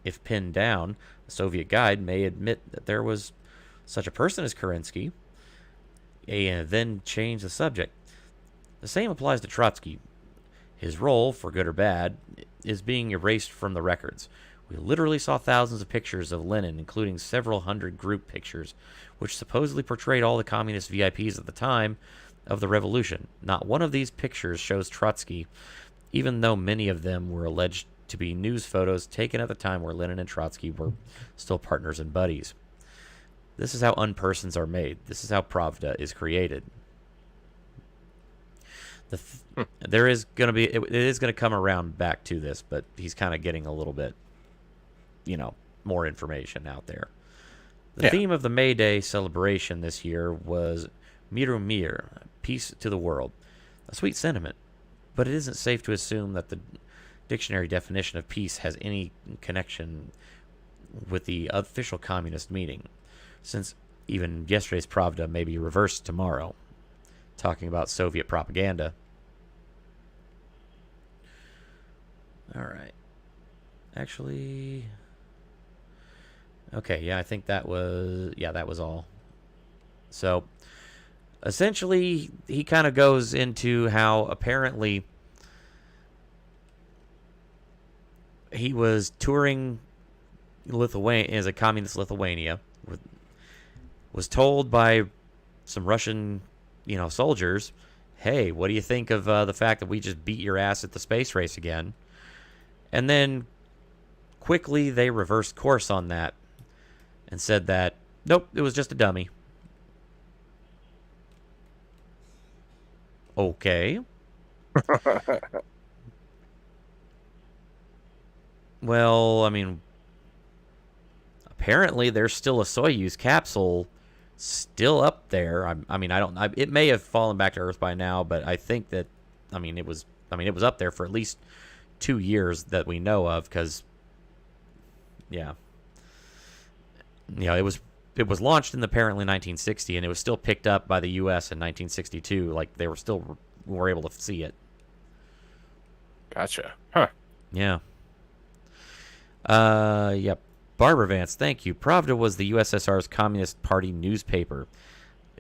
If pinned down, a Soviet guide may admit that there was such a person as Kerensky, and then change the subject. The same applies to Trotsky. His role, for good or bad, is being erased from the records. We literally saw thousands of pictures of Lenin, including several hundred group pictures, which supposedly portrayed all the communist VIPs at the time of the revolution. Not one of these pictures shows Trotsky, even though many of them were alleged to be news photos taken at the time where Lenin and Trotsky were still partners and buddies. This is how unpersons are made. This is how Pravda is created. There is going to be, it is going to come around back to this, but he's kind of getting a little bit, more information out there. The theme of the May Day celebration this year was Miru Mir, peace to the world. A sweet sentiment, but it isn't safe to assume that the dictionary definition of peace has any connection with the official communist meaning, since even yesterday's Pravda may be reversed tomorrow, talking about Soviet propaganda. All right. Actually, okay, I think that was all. So, essentially, he kind of goes into how apparently he was touring Lithuania as a communist Lithuania, was told by some Russian, soldiers, hey, what do you think of the fact that we just beat your ass at the space race again? And then quickly they reversed course on that and said that, nope, it was just a dummy. Okay. Well, I mean, apparently there's still a Soyuz capsule still up there. I don't. It may have fallen back to Earth by now, but I think that, it was. It was up there for at least 2 years that we know of. Because, yeah, it was. It was launched in apparently 1960, and it was still picked up by the U.S. in 1962. Like they were able to see it. Gotcha. Huh. Yeah. Yep. Barbara Vance, thank you. Pravda was the USSR's Communist Party newspaper.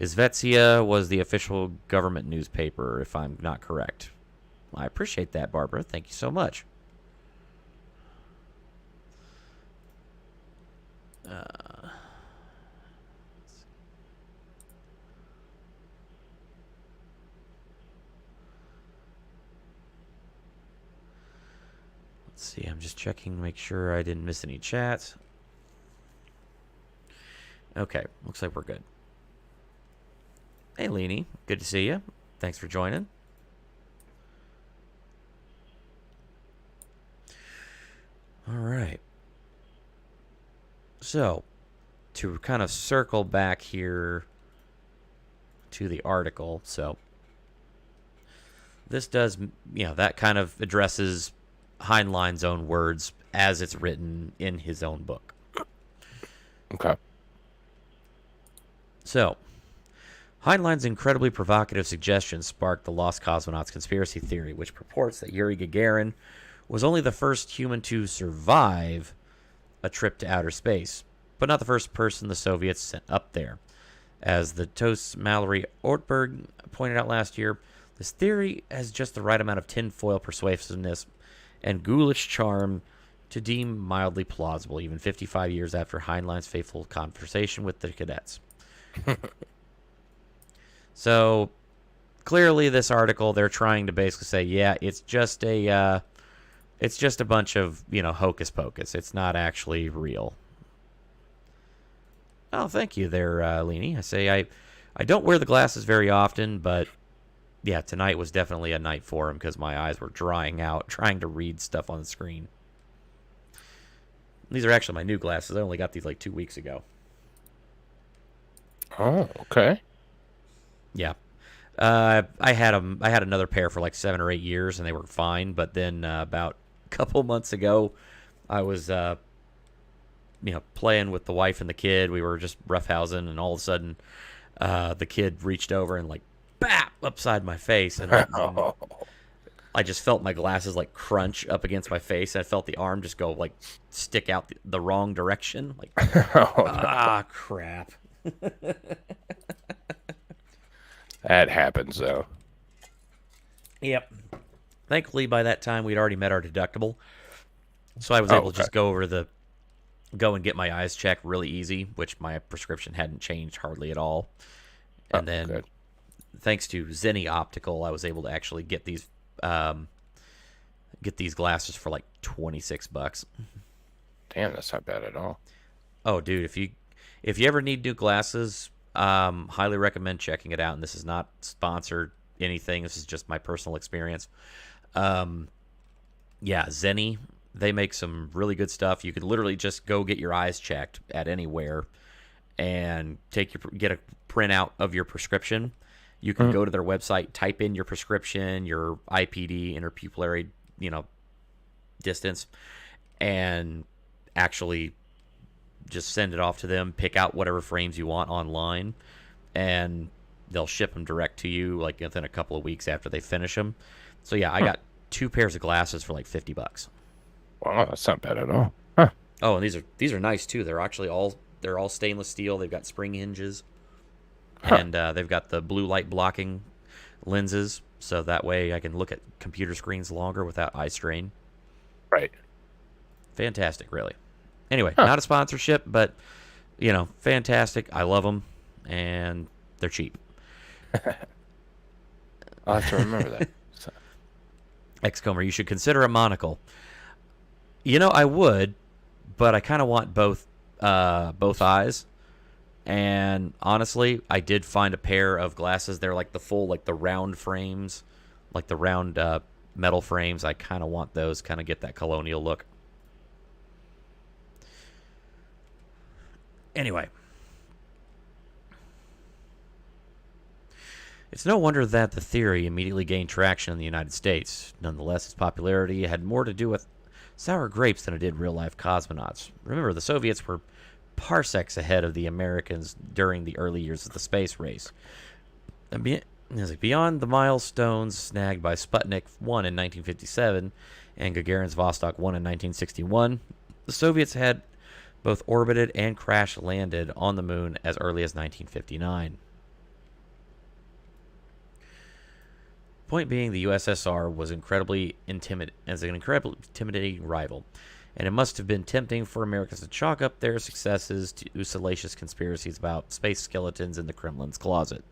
Izvestia was the official government newspaper, if I'm not correct. I appreciate that, Barbara. Thank you so much. Let's see. I'm just checking to make sure I didn't miss any chats. Okay. Looks like we're good. Hey, Leanie. Good to see you. Thanks for joining. All right. So, to kind of circle back here to the article. So, this does, that kind of addresses Heinlein's own words as it's written in his own book. Okay. So, Heinlein's incredibly provocative suggestion sparked the Lost Cosmonauts conspiracy theory, which purports that Yuri Gagarin was only the first human to survive a trip to outer space, but not the first person the Soviets sent up there. As the TOS Mallory Ortberg pointed out last year, this theory has just the right amount of tinfoil persuasiveness and ghoulish charm to deem mildly plausible, even 55 years after Heinlein's fateful conversation with the cadets. So, clearly this article, they're trying to basically say, yeah, it's just a bunch of, hocus pocus. It's not actually real. Oh, thank you there, Leanie. I say I don't wear the glasses very often, but yeah, tonight was definitely a night for him because my eyes were drying out trying to read stuff on the screen. These are actually my new glasses. I only got these like 2 weeks ago. Oh, okay. Yeah. I had another pair for like 7 or 8 years, and they were fine. But then about a couple months ago, I was playing with the wife and the kid. We were just roughhousing, and all of a sudden, the kid reached over and like, bap, upside my face, and I just felt my glasses like crunch up against my face, and I felt the arm just go like stick out the wrong direction. Like, crap. That happens, though. Yep. Thankfully, by that time, we'd already met our deductible, so I was able to just go and get my eyes checked really easy, which my prescription hadn't changed hardly at all. And then, good. Thanks to Zenny Optical, I was able to actually get these glasses for like $26. Damn, that's not bad at all. Oh, dude, if you ever need new glasses, highly recommend checking it out. And this is not sponsored anything. This is just my personal experience. Yeah, Zenny, they make some really good stuff. You could literally just go get your eyes checked at anywhere and get a printout of your prescription. You can go to their website, type in your prescription, your IPD, interpupillary, distance, and actually just send it off to them, pick out whatever frames you want online, and they'll ship them direct to you like within a couple of weeks after they finish them. So yeah, I got 2 pairs of glasses for like $50. Wow, that's not bad at all. Huh. Oh, and these are nice too. They're actually all stainless steel. They've got spring hinges, and they've got the blue light blocking lenses, so that way I can look at computer screens longer without eye strain. Right. Fantastic, really. Anyway, not a sponsorship, but fantastic. I love them, and they're cheap. I'll have to remember that. So, Excomber, you should consider a monocle. I would, but I kind of want both eyes. And honestly, I did find a pair of glasses. They're like the full, like the round frames, like the round metal frames. I kind of want those, kind of get that colonial look. Anyway, it's no wonder that the theory immediately gained traction in the United States. Nonetheless, its popularity had more to do with sour grapes than it did real-life cosmonauts. Remember, the Soviets were parsecs ahead of the Americans during the early years of the space race. Beyond the milestones snagged by Sputnik 1 in 1957 and Gagarin's Vostok 1 in 1961, the Soviets had both orbited and crash-landed on the moon as early as 1959. Point being, the USSR was an incredibly intimidating rival, and it must have been tempting for Americans to chalk up their successes to salacious conspiracies about space skeletons in the Kremlin's closet.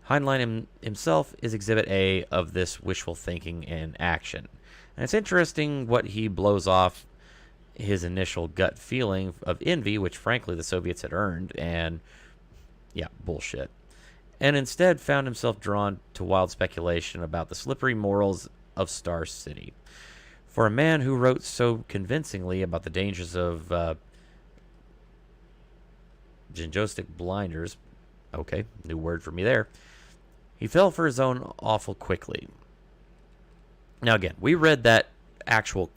Heinlein himself is Exhibit A of this wishful thinking in action. And it's interesting what he blows off his initial gut feeling of envy, which frankly the Soviets had earned, and yeah, bullshit. And instead found himself drawn to wild speculation about the slippery morals of Star City. For a man who wrote so convincingly about the dangers of gingostic blinders, okay, new word for me there, he fell for his own awful quickly. Now again, we read that actual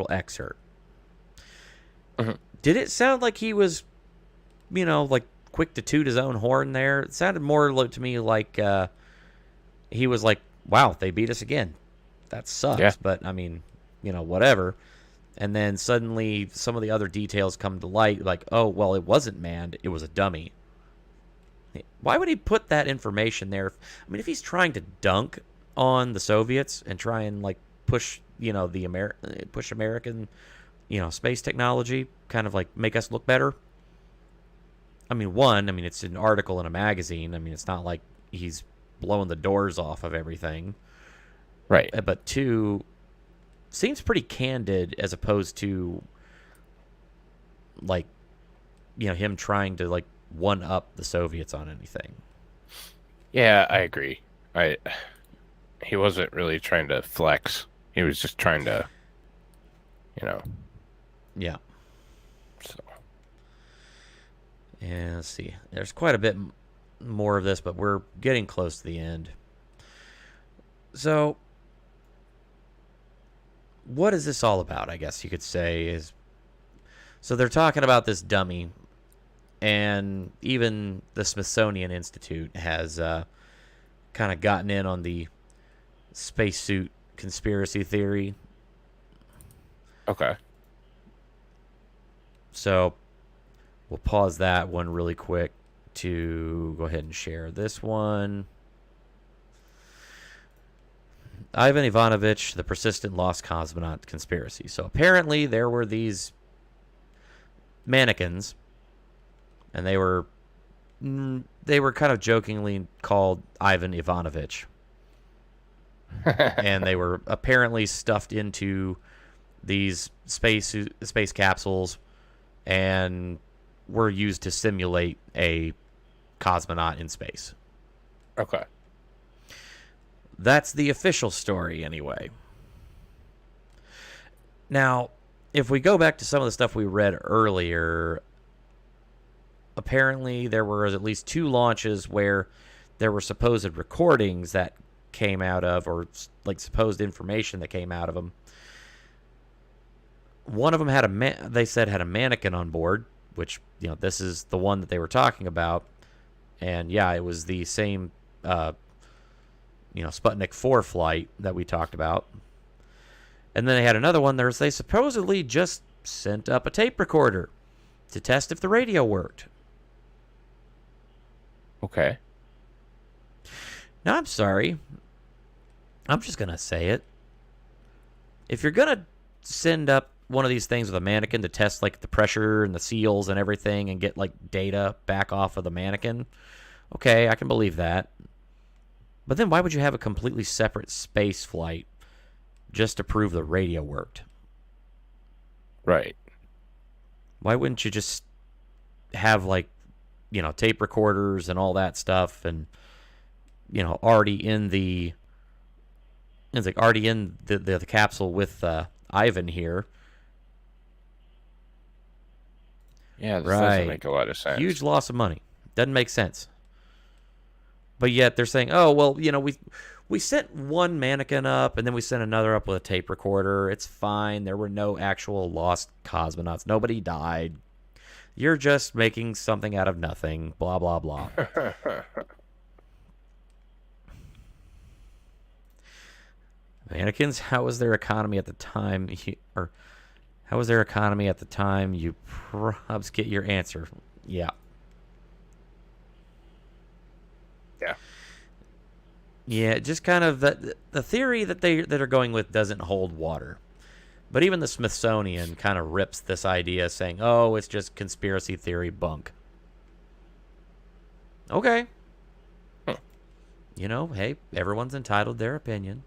excerpt. mm-hmm. Did it sound like he was, like quick to toot his own horn there? It sounded more to me like he was like, wow, they beat us again. That sucks. Yeah. But, I mean, whatever. And then suddenly some of the other details come to light, like, oh, well, it wasn't manned. It was a dummy. Why would he put that information there? I mean, if he's trying to dunk on the Soviets and try and, like, push, push American, space technology, kind of, like, make us look better. I mean, it's an article in a magazine. I mean, it's not like he's blowing the doors off of everything. Right. But two, seems pretty candid as opposed to, like, him trying to, like, one-up the Soviets on anything. Yeah, I agree. He wasn't really trying to flex. He was just trying to, Yeah. So. And let's see. There's quite a bit more of this, but we're getting close to the end. So, what is this all about, I guess you could say, so they're talking about this dummy, and even the Smithsonian Institute has kind of gotten in on the spacesuit conspiracy theory. Okay. So, we'll pause that one really quick to go ahead and share this one. Ivan Ivanovich, the persistent lost cosmonaut conspiracy. So apparently there were these mannequins, and they were kind of jokingly called Ivan Ivanovich. And they were apparently stuffed into these space capsules and were used to simulate a cosmonaut in space. Okay. That's the official story, anyway. Now, if we go back to some of the stuff we read earlier, apparently there were at least 2 launches where there were supposed recordings that came out of, or like supposed information that came out of them. One of them had they said had a mannequin on board, which, this is the one that they were talking about. And yeah, it was the same Sputnik 4 flight that we talked about. And then they had another one. They supposedly just sent up a tape recorder to test if the radio worked. Okay. Now, I'm sorry. I'm just going to say it. If you're going to send up one of these things with a mannequin to test, like, the pressure and the seals and everything and get, like, data back off of the mannequin, Okay, I can believe that. But then why would you have a completely separate space flight just to prove the radio worked? Right. Why wouldn't you just have, like, tape recorders and all that stuff, and already in the it's like already in the capsule with Ivan here. Yeah, this doesn't Right. make a lot of sense. Huge loss of money. Doesn't make sense. But yet they're saying, oh, well, we sent one mannequin up and then we sent another up with a tape recorder. It's fine. There were no actual lost cosmonauts. Nobody died. You're just making something out of nothing. Blah, blah, blah. Mannequins, how was their economy at the time? How was their economy at the time? You probs get your answer. Yeah. Yeah. Yeah, just kind of the theory that are going with doesn't hold water. But even the Smithsonian kind of rips this idea, saying, "Oh, it's just conspiracy theory bunk." Okay. Hey, everyone's entitled their opinion.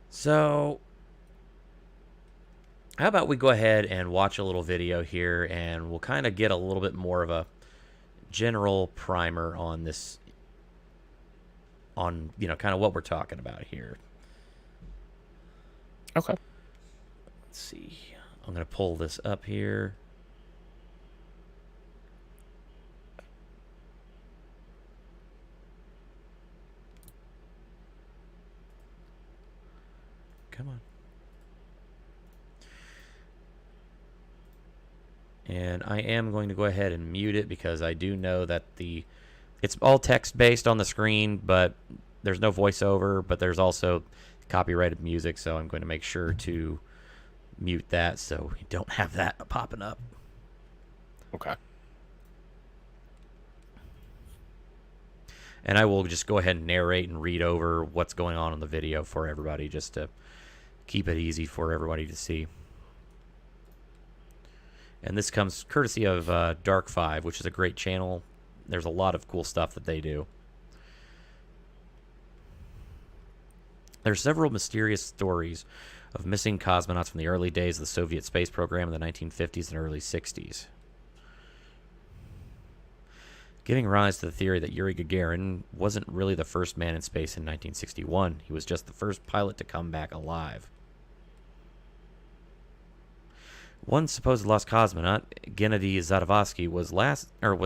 So, how about we go ahead and watch a little video here, and we'll kind of get a little bit more of a general primer on this, on, kind of what we're talking about here. Okay. Let's see. I'm going to pull this up here. Come on. And I am going to go ahead and mute it because I do know that it's all text based on the screen, but there's no voiceover, but there's also copyrighted music, so I'm going to make sure to mute that so we don't have that popping up. Okay. And I will just go ahead and narrate and read over what's going on in the video for everybody, just to keep it easy for everybody to see. And this comes courtesy of Dark 5, which is a great channel. There's a lot of cool stuff that they do. There are several mysterious stories of missing cosmonauts from the early days of the Soviet space program in the 1950s and early 60s, giving rise to the theory that Yuri Gagarin wasn't really the first man in space in 1961. He was just the first pilot to come back alive. One supposed lost cosmonaut, Gennady Zadovsky, was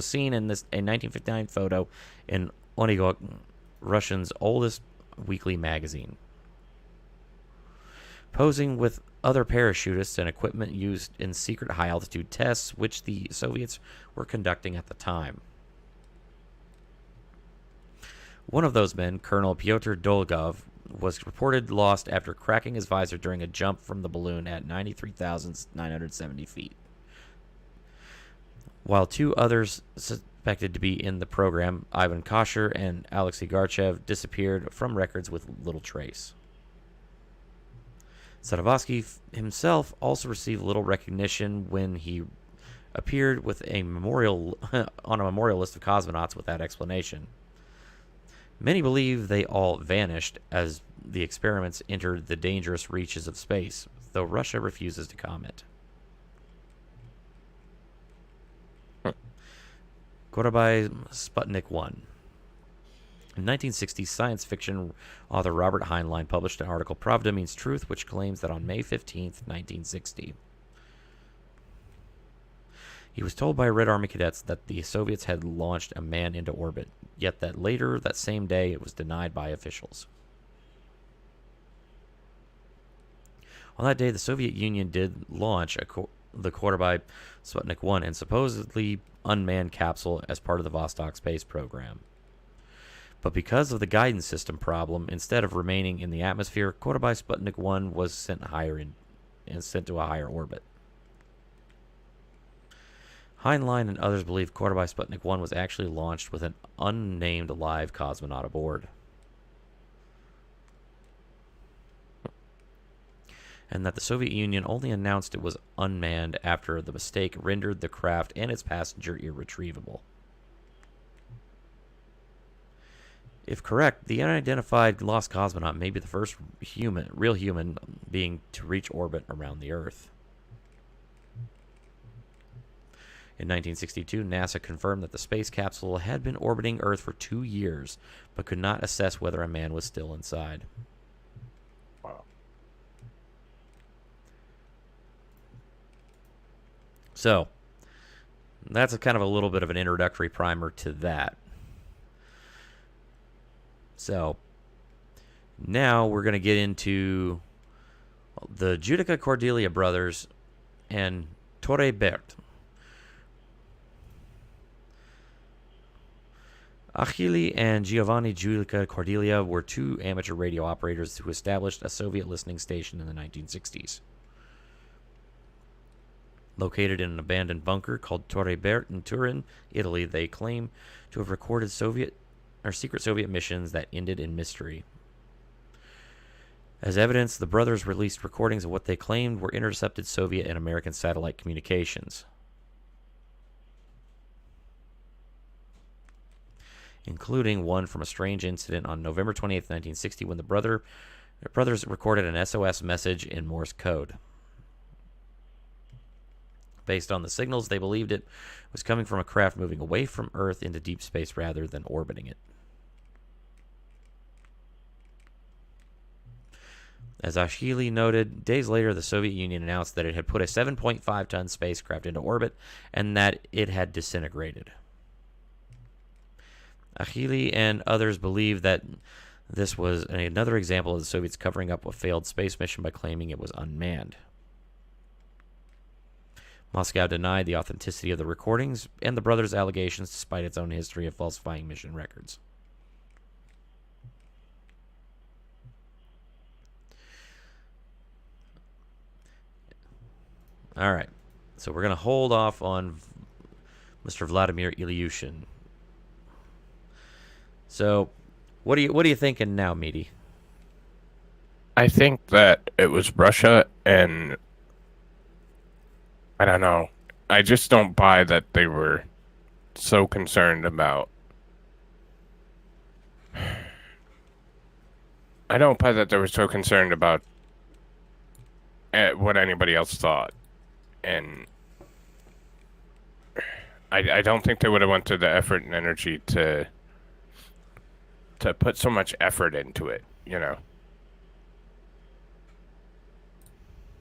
seen in this 1959 photo in Onegok, Russia's oldest weekly magazine, posing with other parachutists and equipment used in secret high-altitude tests, which the Soviets were conducting at the time. One of those men, Colonel Pyotr Dolgov, was reported lost after cracking his visor during a jump from the balloon at 93,970 feet. While two others suspected to be in the program, Ivan Kosher and Alexei Garchev, disappeared from records with little trace. Sadovsky himself also received little recognition when he appeared with a memorial on a memorial list of cosmonauts without explanation. Many believe they all vanished as the experiments entered the dangerous reaches of space, though Russia refuses to comment. Gorabai Sputnik 1. In 1960, science fiction author Robert Heinlein published an article, Pravda Means Truth, which claims that on May 15th, 1960, he was told by Red Army cadets that the Soviets had launched a man into orbit, yet that later that same day it was denied by officials. On that day, the Soviet Union did launch the Gorabai Sputnik 1 and supposedly unmanned capsule as part of the Vostok space program. But because of the guidance system problem, instead of remaining in the atmosphere, Gorabai Sputnik 1 was sent to a higher orbit. Heinlein and others believe Gorabai Sputnik 1 was actually launched with an unnamed live cosmonaut aboard, and that the Soviet Union only announced it was unmanned after the mistake rendered the craft and its passenger irretrievable. If correct, the unidentified lost cosmonaut may be the first real human being to reach orbit around the Earth. In 1962, NASA confirmed that the space capsule had been orbiting Earth for 2 years, but could not assess whether a man was still inside. Wow. So, that's a kind of a little bit of an introductory primer to that. So, now we're going to get into the Judica Cordiglia brothers and Torre Bert. Achille and Giovanni Judica Cordiglia were two amateur radio operators who established a Soviet listening station in the 1960s. Located in an abandoned bunker called Torre Bert in Turin, Italy, they claim to have recorded secret Soviet missions that ended in mystery. As evidence, the brothers released recordings of what they claimed were intercepted Soviet and American satellite communications, including one from a strange incident on November 28, 1960, when the brothers recorded an SOS message in Morse code. Based on the signals, they believed it was coming from a craft moving away from Earth into deep space rather than orbiting it. As Achille noted, days later, the Soviet Union announced that it had put a 7.5-ton spacecraft into orbit and that it had disintegrated. Achille and others believe that this was another example of the Soviets covering up a failed space mission by claiming it was unmanned. Moscow denied the authenticity of the recordings and the brothers' allegations despite its own history of falsifying mission records. All right, so we're going to hold off on Mr. Vladimir Ilyushin. So, what are you thinking now, Meaty? I think that it was Russia, and I don't know. I just don't buy that they were so concerned about. I don't buy that they were so concerned about what anybody else thought, and I don't think they would have went to the effort and energy to put so much effort into it. You know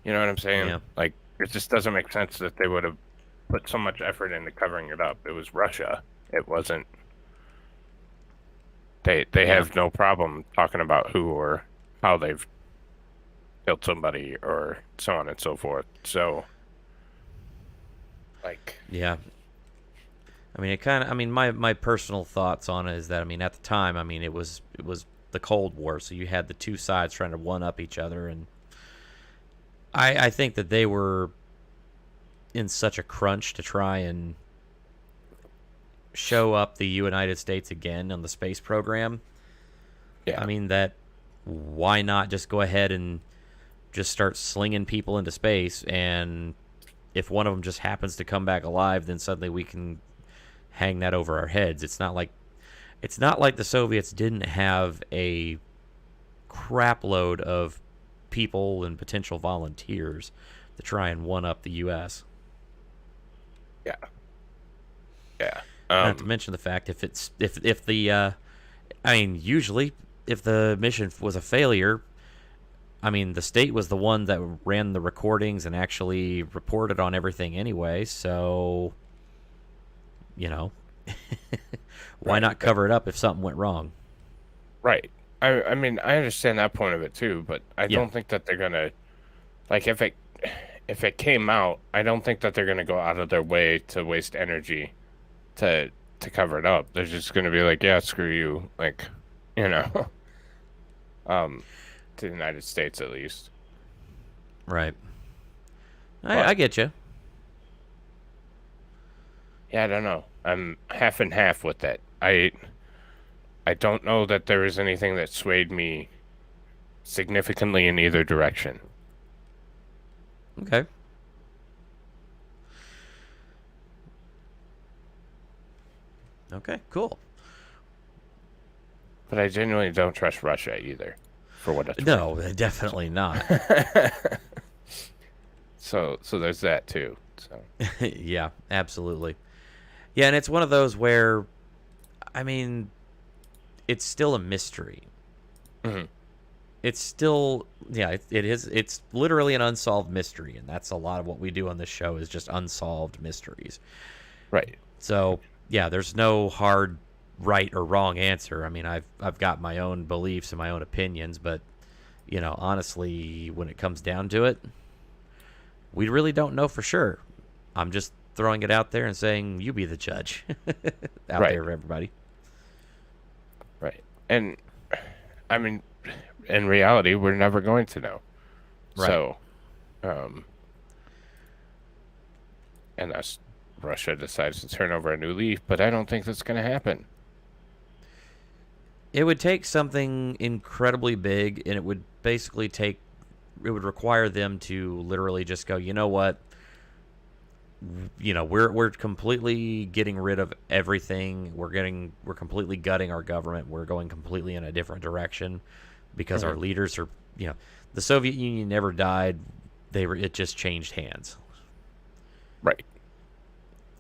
what I'm saying? Yeah. Like, it just doesn't make sense that they would have put so much effort into covering it up. It was Russia. It wasn't. They have no problem talking about who or how they've killed somebody or so on and so forth. So, like, yeah. I mean, my personal thoughts on it is that, I mean, at the time, I mean, it was the Cold War, so you had the two sides trying to one up each other, and I think that they were in such a crunch to try and show up the United States again on the space program. yeah. I mean, that why not just go ahead and just start slinging people into space, and if one of them just happens to come back alive, then suddenly we can hang that over our heads. It's not like the Soviets didn't have a crap load of people and potential volunteers to try and one up the U.S. Yeah. Yeah. Not to mention the fact if usually if the mission was a failure, I mean, the state was the one that ran the recordings and actually reported on everything anyway, so, why not cover it up if something went wrong? Right. I mean, I understand that point of it too, but I don't think that they're gonna, like, if it came out, I don't think that they're gonna go out of their way to waste energy to cover it up. They're just gonna be like, yeah, screw you, like, to the United States at least. Right. I get you. Yeah, I don't know. I'm half and half with that. I don't know that there is anything that swayed me significantly in either direction. Okay. Okay, cool. But I genuinely don't trust Russia either, for what it's No, worth. definitely not. So there's that too. So Yeah, absolutely. Yeah, and it's one of those where, I mean, it's still a mystery. mhm. It's still, yeah, it is. It's literally an unsolved mystery, and that's a lot of what we do on this show is just unsolved mysteries. Right. So, yeah, there's no hard right or wrong answer. I mean, I've got my own beliefs and my own opinions, but honestly, when it comes down to it, we really don't know for sure. I'm just throwing it out there and saying you be the judge out Right. there for everybody. Right. And I mean, in reality, we're never going to know. Right. So, um, unless Russia decides to turn over a new leaf, but I don't think that's going to happen. It would take something incredibly big, and it would basically it would require them to literally just go, you know what? We're completely getting rid of everything. We're completely gutting our government. We're going completely in a different direction because our Mhm. leaders are, the Soviet Union never died. It just changed hands. Right.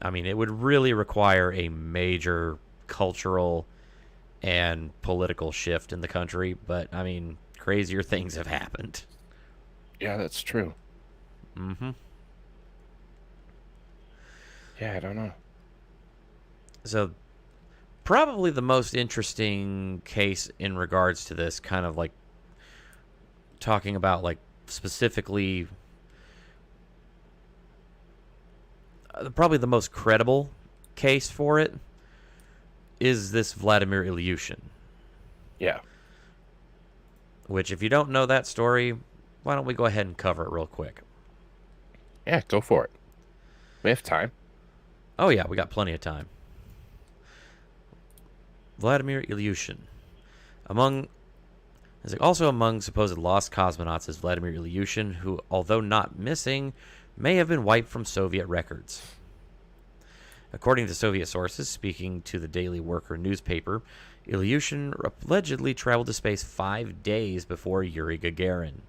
I mean, it would really require a major cultural and political shift in the country, but I mean, crazier things have happened. Yeah, that's true. Mm-hmm. Yeah, I don't know. So, probably the most interesting case in regards to this, kind of like talking about like specifically, probably the most credible case for it is this Vladimir Ilyushin. Yeah. Which, if you don't know that story, why don't we go ahead and cover it real quick? Yeah, go for it. We have time. Oh yeah, we got plenty of time. Vladimir Ilyushin. Also among supposed lost cosmonauts is Vladimir Ilyushin, who, although not missing, may have been wiped from Soviet records. According to Soviet sources, speaking to the Daily Worker newspaper, Ilyushin allegedly traveled to space 5 days before Yuri Gagarin.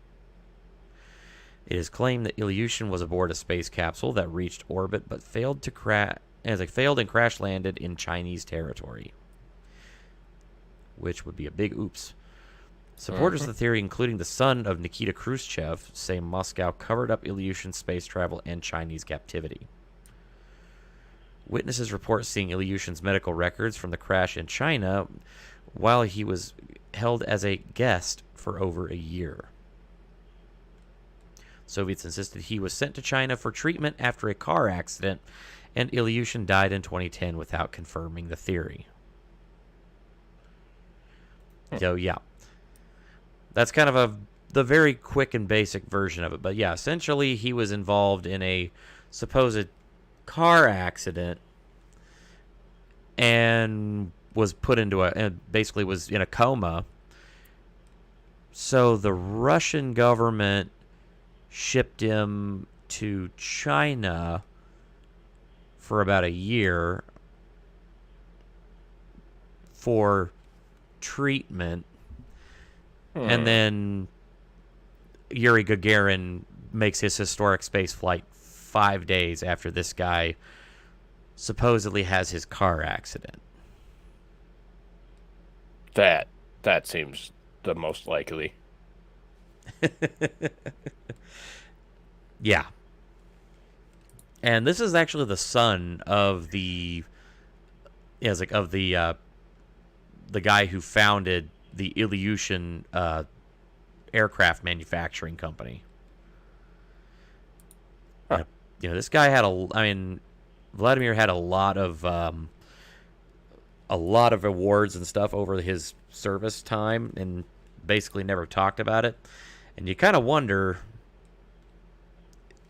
It is claimed that Ilyushin was aboard a space capsule that reached orbit but failed and crash landed in Chinese territory, which would be a big oops. Supporters of the theory, including the son of Nikita Khrushchev, say Moscow covered up Ilyushin's space travel and Chinese captivity. Witnesses report seeing Ilyushin's medical records from the crash in China while he was held as a guest for over a year. Soviets insisted he was sent to China for treatment after a car accident, and Ilyushin died in 2010 without confirming the theory. So, yeah. That's kind of the very quick and basic version of it. But, yeah, essentially he was involved in a supposed car accident and was put into basically was in a coma. So the Russian government shipped him to China for about a year for treatment. And then Yuri Gagarin makes his historic space flight 5 days after this guy supposedly has his car accident. That seems the most likely. Yeah. And this is actually the son of the the guy who founded the Ilyushin aircraft manufacturing company. Huh. This guy had Vladimir had a lot of awards and stuff over his service time, and basically never talked about it. And you kind of wonder,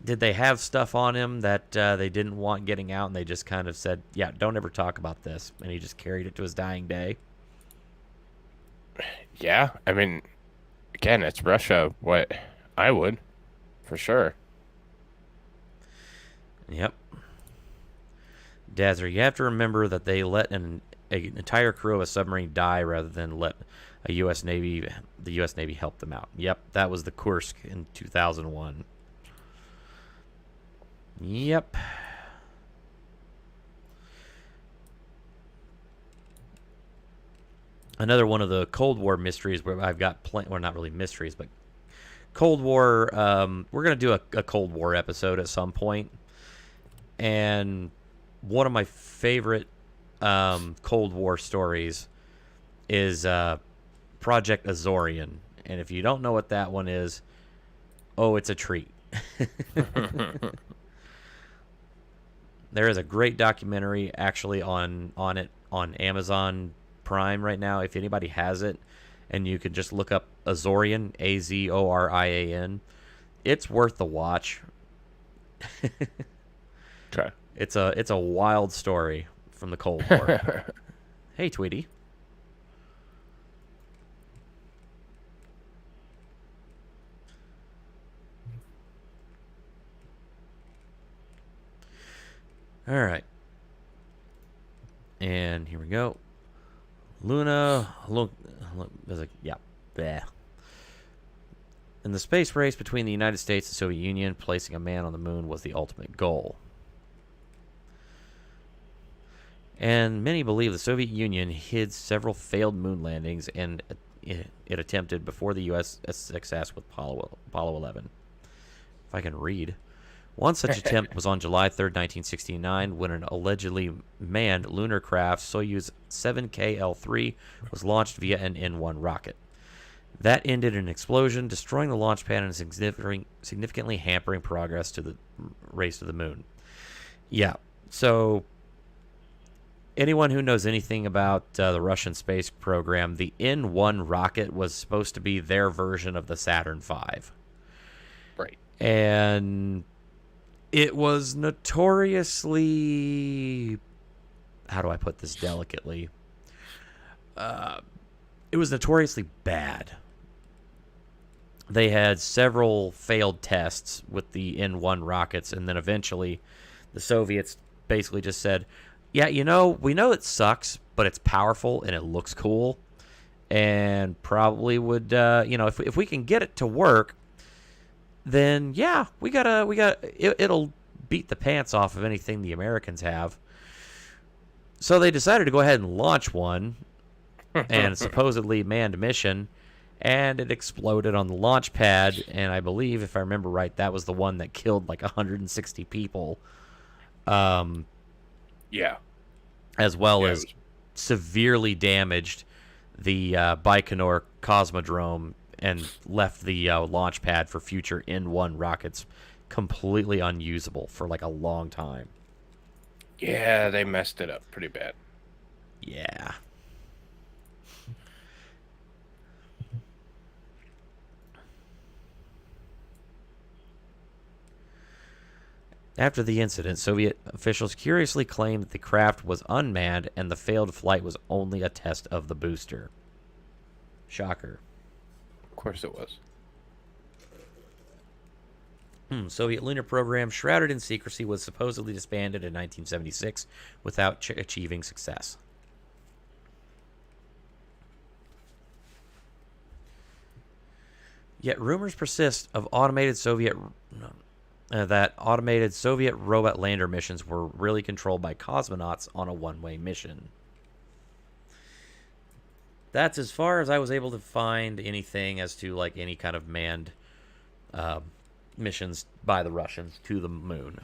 did they have stuff on him that they didn't want getting out, and they just kind of said, yeah, don't ever talk about this, and he just carried it to his dying day? Yeah, I mean, again, it's Russia. What I would, for sure. Yep. Dazzler, you have to remember that they let an an entire crew of a submarine die rather than let the U.S. Navy help them out. Yep, that was the Kursk in 2001. Yep. Another one of the Cold War mysteries where I've got well, not really mysteries, but Cold War. We're gonna do a Cold War episode at some point, and one of my favorite Cold War stories is Project Azorian. And if you don't know what that one is, oh, it's a treat. There is a great documentary actually on it on Amazon Prime right now. If anybody has it, and you can just look up Azorian, Azorian, it's worth the watch. Okay. It's a wild story from the Cold War. Hey, Tweety. All right. And here we go. Luna, look, there's a, yeah, bleh. In the space race between the United States and Soviet Union, placing a man on the moon was the ultimate goal. And many believe the Soviet Union hid several failed moon landings and it attempted before the U.S. success with Apollo 11. If I can read. One such attempt was on July 3rd, 1969, when an allegedly manned lunar craft Soyuz 7KL-3 was launched via an N-1 rocket. That ended in an explosion, destroying the launch pad and significantly hampering progress to the race to the moon. Yeah, so anyone who knows anything about the Russian space program, the N-1 rocket was supposed to be their version of the Saturn V. Right. And it was notoriously, how do I put this delicately? It was notoriously bad. They had several failed tests with the N-1 rockets, and then eventually the Soviets basically just said, yeah, we know it sucks, but it's powerful and it looks cool, and probably would, if we can get it to work, then yeah, it'll beat the pants off of anything the Americans have. So they decided to go ahead and launch one, and supposedly manned mission, and it exploded on the launch pad. And I believe, if I remember right, that was the one that killed like 160 people. Yeah. As well as severely damaged the Baikonur Cosmodrome and left the launch pad for future N-1 rockets completely unusable for like a long time. Yeah, they messed it up pretty bad. Yeah. After the incident, Soviet officials curiously claimed that the craft was unmanned and the failed flight was only a test of the booster. Shocker. Of course it was. Soviet lunar program, shrouded in secrecy, was supposedly disbanded in 1976 without achieving success. Yet rumors persist of that automated Soviet robot lander missions were really controlled by cosmonauts on a one-way mission. That's as far as I was able to find anything as to like any kind of manned missions by the Russians to the moon.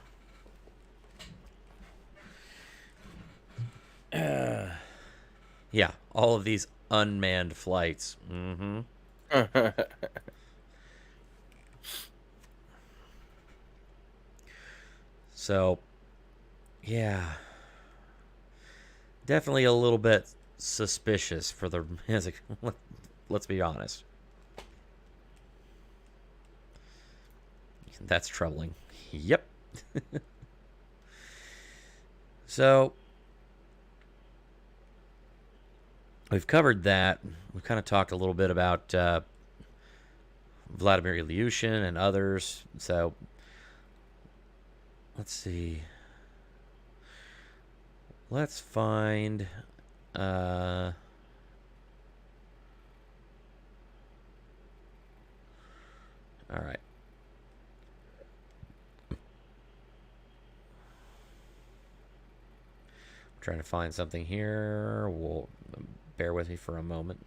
Yeah, all of these unmanned flights. So, yeah, definitely a little bit suspicious for the. Let's be honest. That's troubling. Yep. So, we've covered that. We've kind of talked a little bit about Vladimir Ilyushin and others. So, let's see. Let's find All right. I'm trying to find something here. We'll bear with me for a moment.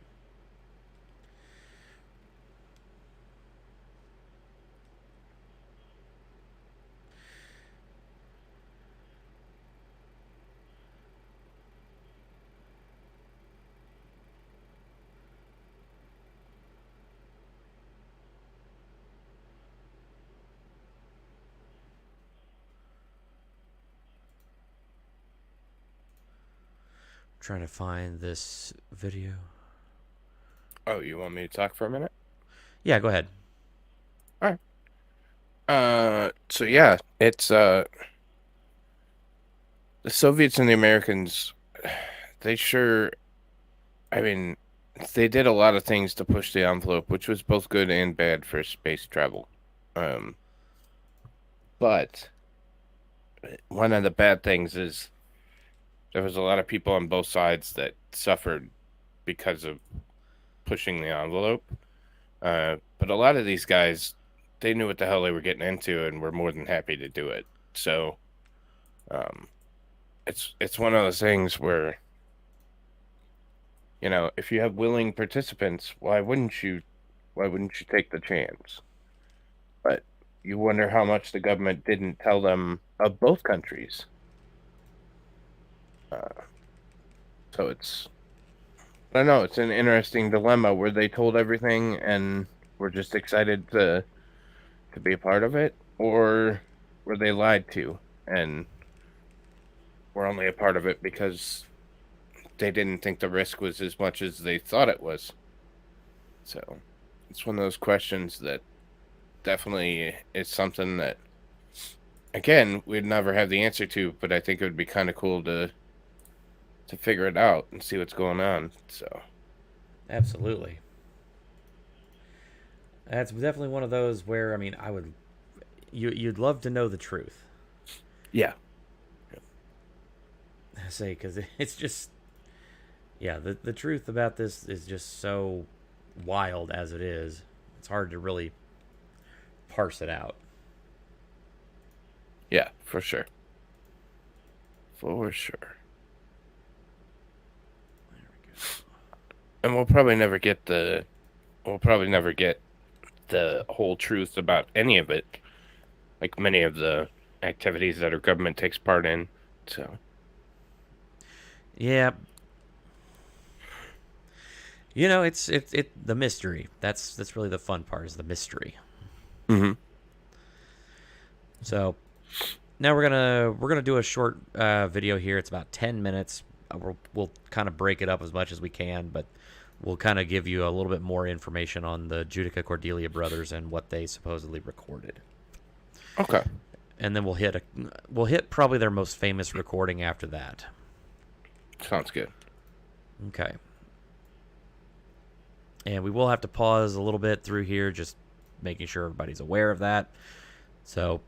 Trying to find this video. Oh, you want me to talk for a minute? Yeah, go ahead. All right. So yeah, it's the Soviets and the Americans, they sure, I mean, they did a lot of things to push the envelope, which was both good and bad for space travel. Um, but one of the bad things is there was a lot of people on both sides that suffered because of pushing the envelope. But a lot of these guys, they knew what the hell they were getting into and were more than happy to do it. So, um, it's one of those things where, you know, if you have willing participants, why wouldn't you take the chance? But you wonder how much the government didn't tell them of both countries. Uh, so I don't know, it's an interesting dilemma where they told everything and were just excited to be a part of it, or were they lied to and were only a part of it because they didn't think the risk was as much as they thought it was. So it's one of those questions that definitely is something that, again, we'd never have the answer to, but I think it would be kind of cool to figure it out and see what's going on. So Absolutely. That's definitely one of those where, I mean, you'd love to know the truth. yeah, I say, because it's just, yeah, the truth about this is just so wild as it is. It's hard to really parse it out. yeah, for sure, for sure. And we'll probably never get the whole truth about any of it, like many of the activities that our government takes part in. So Yeah, you know, it's the mystery. That's really the fun part, is the mystery. mm-hmm. So now we're gonna do a short video here. It's about 10 minutes. We'll kind of break it up as much as we can, but we'll kind of give you a little bit more information on the Judica Cordiglia brothers and what they supposedly recorded. Okay. And then we'll hit probably their most famous recording after that. Sounds good. Okay. And we will have to pause a little bit through here, just making sure everybody's aware of that. So,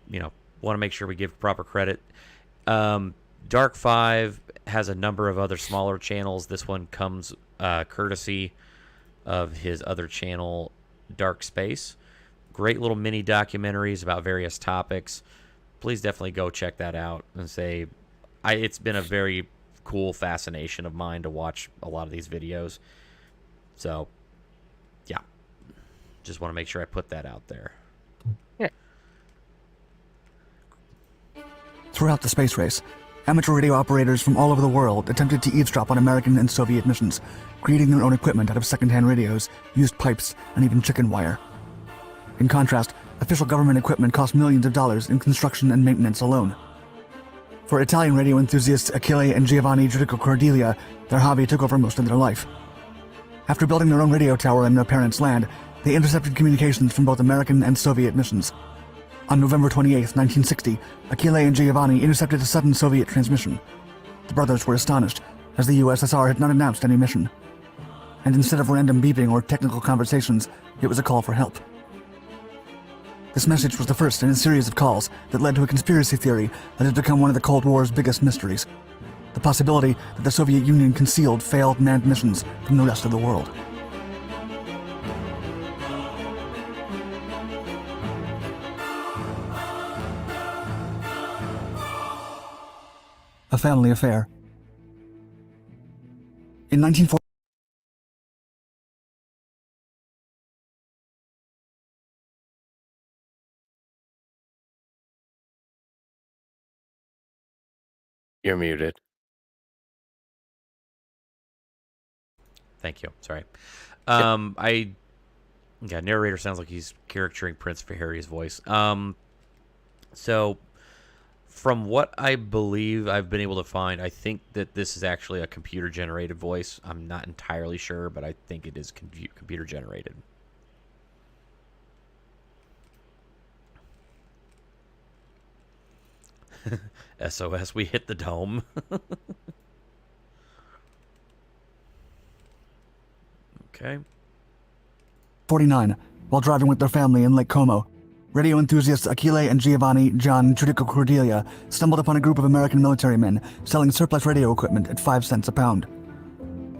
you know, want to make sure we give proper credit. Dark 5 has a number of other smaller channels. This one comes courtesy of his other channel, Dark Space. Great little mini documentaries about various topics. Please definitely go check that out and say, it's been a very cool fascination of mine to watch a lot of these videos. So, yeah, just want to make sure I put that out there. Yeah. Throughout the space race, amateur radio operators from all over the world attempted to eavesdrop on American and Soviet missions, creating their own equipment out of second-hand radios, used pipes, and even chicken wire. In contrast, official government equipment cost millions of dollars in construction and maintenance alone. For Italian radio enthusiasts Achille and Giovanni Judica Cordiglia, their hobby took over most of their life. After building their own radio tower in their parents' land, they intercepted communications from both American and Soviet missions. On November 28, 1960, Achille and Giovanni intercepted a sudden Soviet transmission. The brothers were astonished, as the USSR had not announced any mission. And instead of random beeping or technical conversations, it was a call for help. This message was the first in a series of calls that led to a conspiracy theory that has become one of the Cold War's biggest mysteries. the possibility that the Soviet Union concealed failed manned missions from the rest of the world. A family affair. In 1940, You're muted. Thank you. Sorry. Narrator sounds like he's caricaturing Prince Harry's voice. So, from what I believe I've been able to find, I think that this is actually a computer-generated voice. I'm not entirely sure, but I think it is computer-generated. SOS, we hit the dome. Okay. 49, while driving with their family in Lake Como, radio enthusiasts Achille and Giovanni John Judica Cordiglia stumbled upon a group of American military men selling surplus radio equipment at 5 cents a pound.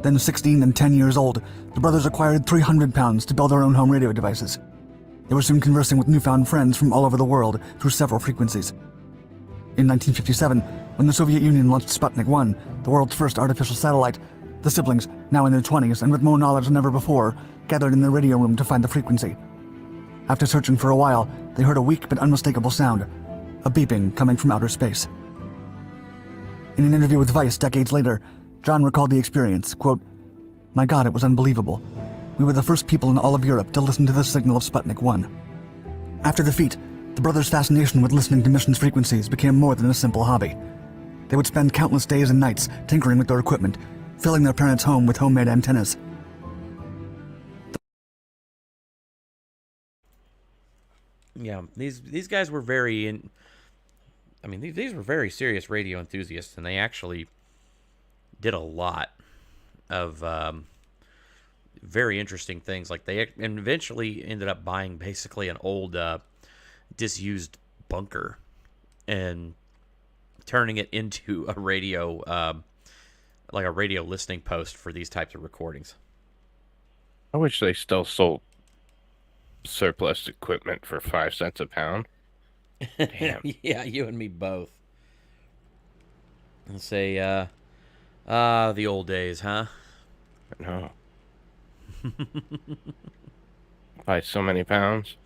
Then 16 and 10 years old, the brothers acquired 300 pounds to build their own home radio devices. They were soon conversing with newfound friends from all over the world through several frequencies. In 1957, when the Soviet Union launched Sputnik 1, the world's first artificial satellite, the siblings, now in their 20s and with more knowledge than ever before, gathered in their radio room to find the frequency. After searching for a while, they heard a weak but unmistakable sound, a beeping coming from outer space. In an interview with Vice decades later, John recalled the experience, quote, "My God, it was unbelievable. We were the first people in all of Europe to listen to the signal of Sputnik 1. After the feat, the brothers' fascination with listening to missions' frequencies became more than a simple hobby. They would spend countless days and nights tinkering with their equipment, filling their parents' home with homemade antennas. Yeah, these guys were these were very serious radio enthusiasts, and they actually did a lot of very interesting things. Like and eventually ended up buying basically an old disused bunker and turning it into a radio, like a radio listening post for these types of recordings. I wish they still sold surplus equipment for 5 cents a pound. Damn. Yeah, you and me both. Let's say, the old days, huh? No. By so many pounds.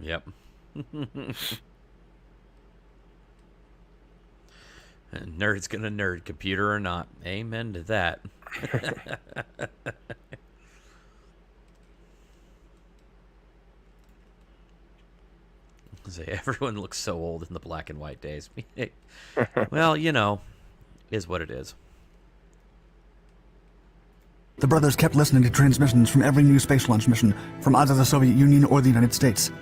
Yep. And nerd's gonna nerd, computer or not. Amen to that. Say everyone looks so old in the black and white days. Well, is what it is. The brothers kept listening to transmissions from every new space launch mission from either the Soviet Union or the United States.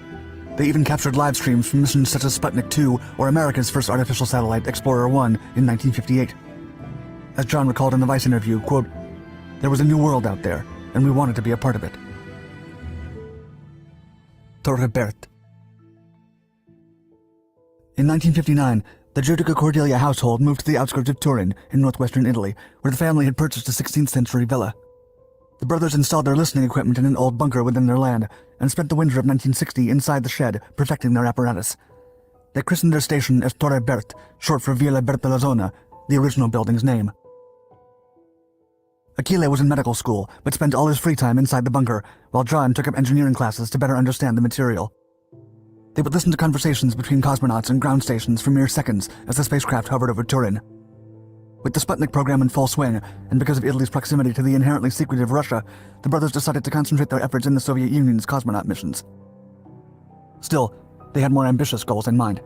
They even captured live streams from missions such as Sputnik 2 or America's first artificial satellite, Explorer 1, in 1958. As John recalled in the Vice interview, quote, "There was a new world out there, and we wanted to be a part of it." Torre Bert. In 1959, the Judica Cordiglia household moved to the outskirts of Turin in northwestern Italy, where the family had purchased a 16th century villa. The brothers installed their listening equipment in an old bunker within their land and spent the winter of 1960 inside the shed, perfecting their apparatus. They christened their station as Torre Bert, short for Villa Bertolazzona, the original building's name. Achille was in medical school, but spent all his free time inside the bunker, while John took up engineering classes to better understand the material. They would listen to conversations between cosmonauts and ground stations for mere seconds as the spacecraft hovered over Turin. With the Sputnik program in full swing, and because of Italy's proximity to the inherently secretive Russia, the brothers decided to concentrate their efforts in the Soviet Union's cosmonaut missions. Still, they had more ambitious goals in mind.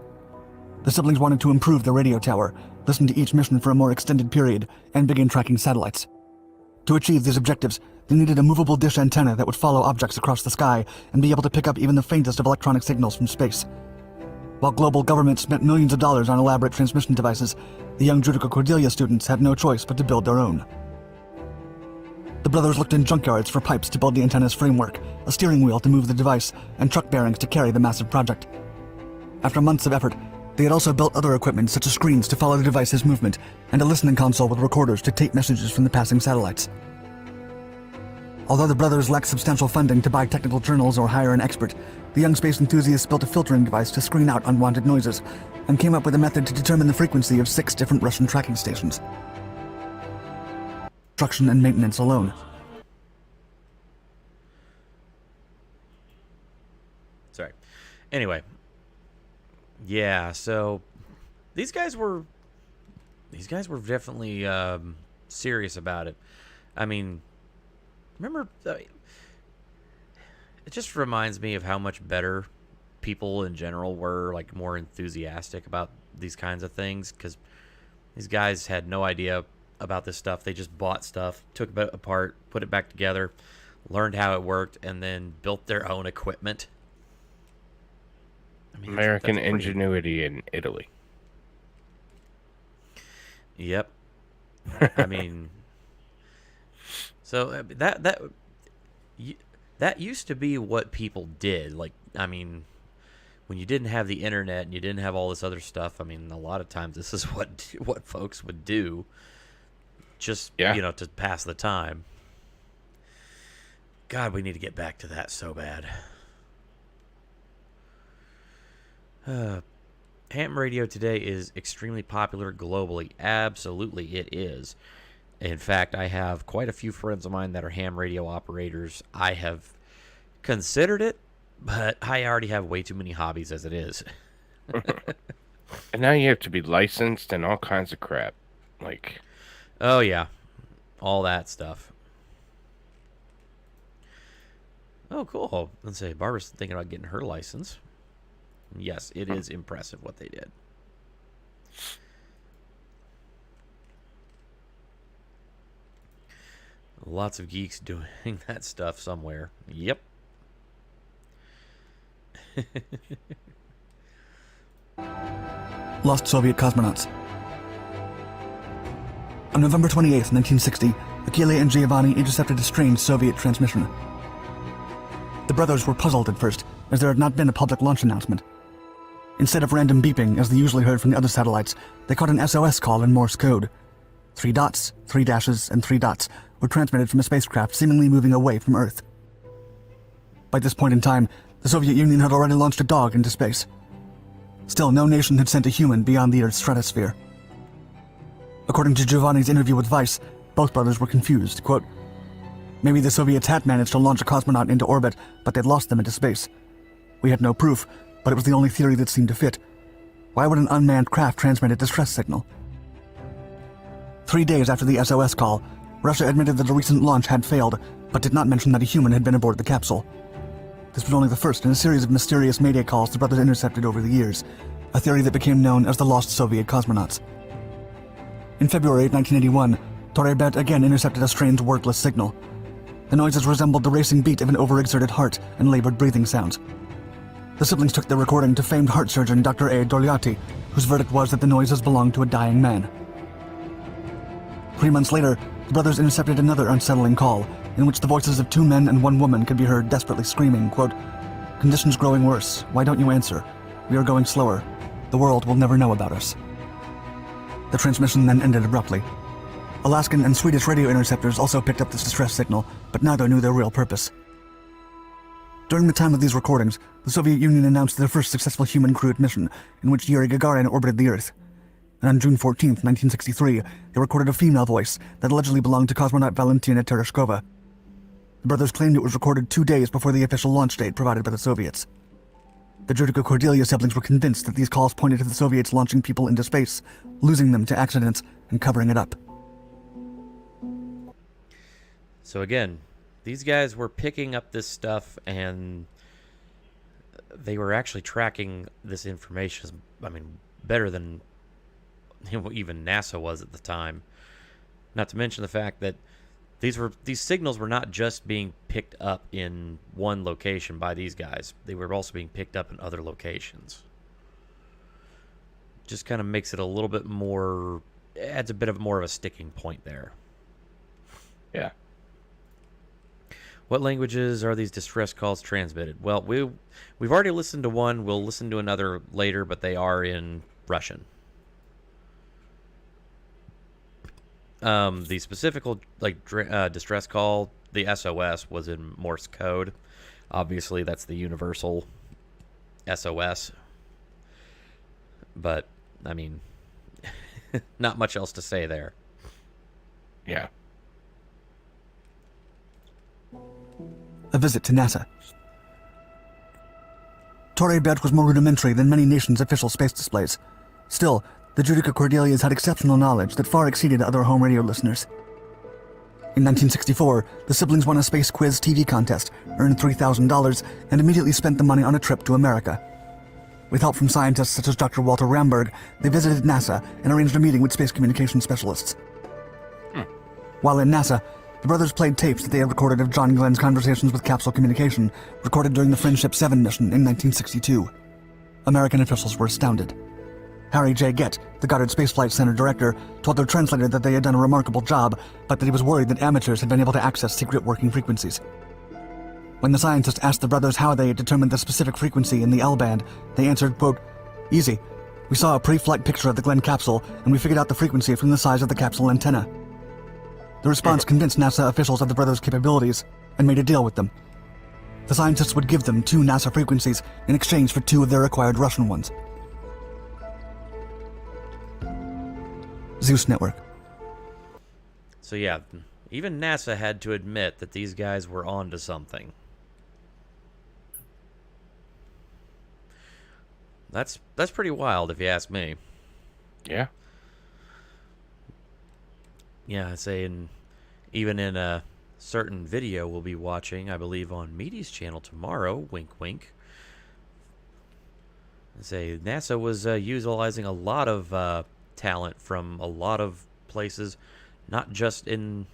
The siblings wanted to improve the radio tower, listen to each mission for a more extended period, and begin tracking satellites. To achieve these objectives, they needed a movable dish antenna that would follow objects across the sky and be able to pick up even the faintest of electronic signals from space. While global governments spent millions of dollars on elaborate transmission devices, the young Judica Cordiglia students had no choice but to build their own. The brothers looked in junkyards for pipes to build the antenna's framework, a steering wheel to move the device, and truck bearings to carry the massive project. After months of effort, They had also built other equipment such as screens to follow the device's movement and a listening console with recorders to tape messages from the passing satellites. Although the brothers lacked substantial funding to buy technical journals or hire an expert, the young space enthusiasts built a filtering device to screen out unwanted noises and came up with a method to determine the frequency of 6 different Russian tracking stations. Construction and maintenance alone. Sorry. Anyway. Yeah, so these guys were definitely serious about it. I mean, remember, it just reminds me of how much better people in general were, like, more enthusiastic about these kinds of things, because these guys had no idea about this stuff. They just bought stuff, took it apart, put it back together, learned how it worked, and then built their own equipment. I mean, American that's pretty... ingenuity in Italy. Yep. I mean, so that used to be what people did. Like, I mean, when you didn't have the internet and you didn't have all this other stuff, I mean, a lot of times this is what folks would do, just to pass the time. God, we need to get back to that so bad. Ham radio today is extremely popular globally. Absolutely, it is. In fact, I have quite a few friends of mine that are ham radio operators. I have considered it, but I already have way too many hobbies as it is. And now you have to be licensed and all kinds of crap. Like, oh yeah, all that stuff. Oh, cool. Let's say Barbara's thinking about getting her license. Yes, it is impressive what they did. Lots of geeks doing that stuff somewhere. Yep. Lost Soviet cosmonauts. On November 28, 1960, Achille and Giovanni intercepted a strange Soviet transmission. The brothers were puzzled at first, as there had not been a public launch announcement. Instead of random beeping, as they usually heard from the other satellites, they caught an SOS call in Morse code. 3 dots, 3 dashes, and 3 dots were transmitted from a spacecraft seemingly moving away from Earth. By this point in time, the Soviet Union had already launched a dog into space. Still, no nation had sent a human beyond the Earth's stratosphere. According to Giovanni's interview with Vice, both brothers were confused. Quote, "Maybe the Soviets had managed to launch a cosmonaut into orbit, but they'd lost them into space. We had no proof, but it was the only theory that seemed to fit. Why would an unmanned craft transmit a distress signal?" 3 days after the SOS call, Russia admitted that a recent launch had failed, but did not mention that a human had been aboard the capsule. This was only the first in a series of mysterious mayday calls the brothers intercepted over the years, a theory that became known as the Lost Soviet Cosmonauts. In February 1981, Torrebet again intercepted a strange wordless signal. The noises resembled the racing beat of an overexerted heart and labored breathing sounds. The siblings took their recording to famed heart surgeon Dr. A. Dorliati, whose verdict was that the noises belonged to a dying man. 3 months later, the brothers intercepted another unsettling call, in which the voices of 2 men and 1 woman could be heard desperately screaming, quote, "Conditions growing worse. Why don't you answer? We are going slower. The world will never know about us." The transmission then ended abruptly. Alaskan and Swedish radio interceptors also picked up this distress signal, but neither knew their real purpose. During the time of these recordings, the Soviet Union announced their first successful human-crewed mission, in which Yuri Gagarin orbited the Earth. And on June 14, 1963, they recorded a female voice that allegedly belonged to cosmonaut Valentina Tereshkova. The brothers claimed it was recorded 2 days before the official launch date provided by the Soviets. The Judica Cordiglia siblings were convinced that these calls pointed to the Soviets launching people into space, losing them to accidents, and covering it up. So again, these guys were picking up this stuff, and they were actually tracking this information, I mean, better than even NASA was at the time. Not to mention the fact that these signals were not just being picked up in one location by these guys. They were also being picked up in other locations. Just kind of makes it a little bit more, adds a bit of more of a sticking point there. Yeah. What languages are these distress calls transmitted? Well, we've already listened to one. We'll listen to another later, but they are in Russian. The specific distress call, the SOS, was in Morse code. Obviously, that's the universal SOS. But I mean, not much else to say there. Yeah. A visit to NASA. Torre Bert was more rudimentary than many nations' official space displays. Still, the Judica Cordiglias had exceptional knowledge that far exceeded other home radio listeners. In 1964, the siblings won a space quiz TV contest, earned $3,000, and immediately spent the money on a trip to America. With help from scientists such as Dr. Walter Ramberg, they visited NASA and arranged a meeting with space communication specialists. While in NASA, the brothers played tapes that they had recorded of John Glenn's conversations with capsule communication, recorded during the Friendship 7 mission in 1962. American officials were astounded. Harry J. Gett, the Goddard Space Flight Center director, told their translator that they had done a remarkable job, but that he was worried that amateurs had been able to access secret working frequencies. When the scientist asked the brothers how they had determined the specific frequency in the L-band, they answered, quote, "Easy. We saw a pre-flight picture of the Glenn capsule, and we figured out the frequency from the size of the capsule antenna." The response convinced NASA officials of the brothers' capabilities and made a deal with them. The scientists would give them 2 NASA frequencies in exchange for 2 of their acquired Russian ones. Zeus Network. So yeah, even NASA had to admit that these guys were onto something. That's pretty wild, if you ask me. Yeah. Yeah, I'd say even in a certain video we'll be watching, I believe on Meaty's channel tomorrow, wink wink, I'd say NASA was utilizing a lot of talent from a lot of places, not just in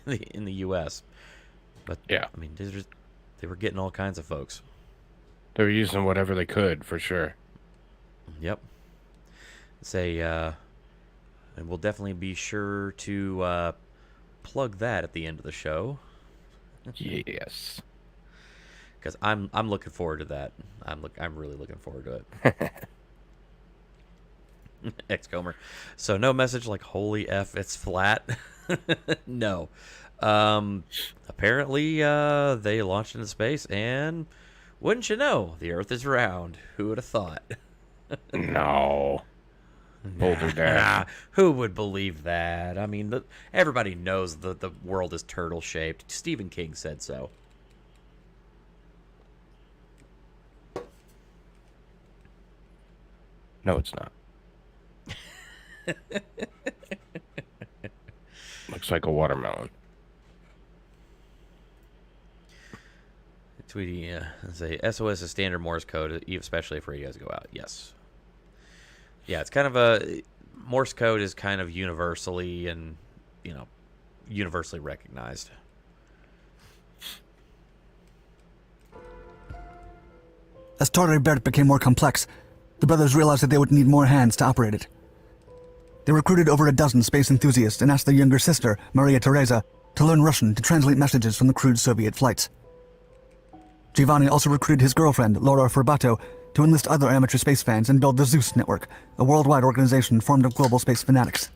the U.S., but yeah, I mean, they were getting all kinds of folks. They were using whatever they could, for sure. Yep. Say, and we'll definitely be sure to plug that at the end of the show. Yes. Because I'm looking forward to that. I'm really looking forward to it. Xcomer. So no message like "Holy F, it's flat." No. Apparently, they launched into space, and wouldn't you know, the Earth is round. Who would have thought? No. Boulder Dash. Who would believe that? I mean, everybody knows that the world is turtle-shaped. Stephen King said so. No, it's not. Looks like a watermelon. Tweety, say SOS is standard Morse code, especially if radios go out. Yes. Yeah, it's kind of Morse code is kind of universally and, universally recognized. As Torre Bert became more complex, the brothers realized that they would need more hands to operate it. They recruited over a dozen space enthusiasts and asked their younger sister, Maria Teresa, to learn Russian to translate messages from the crewed Soviet flights. Giovanni also recruited his girlfriend, Laura Furbato, to enlist other amateur space fans and build the Zeus Network, a worldwide organization formed of global space fanatics.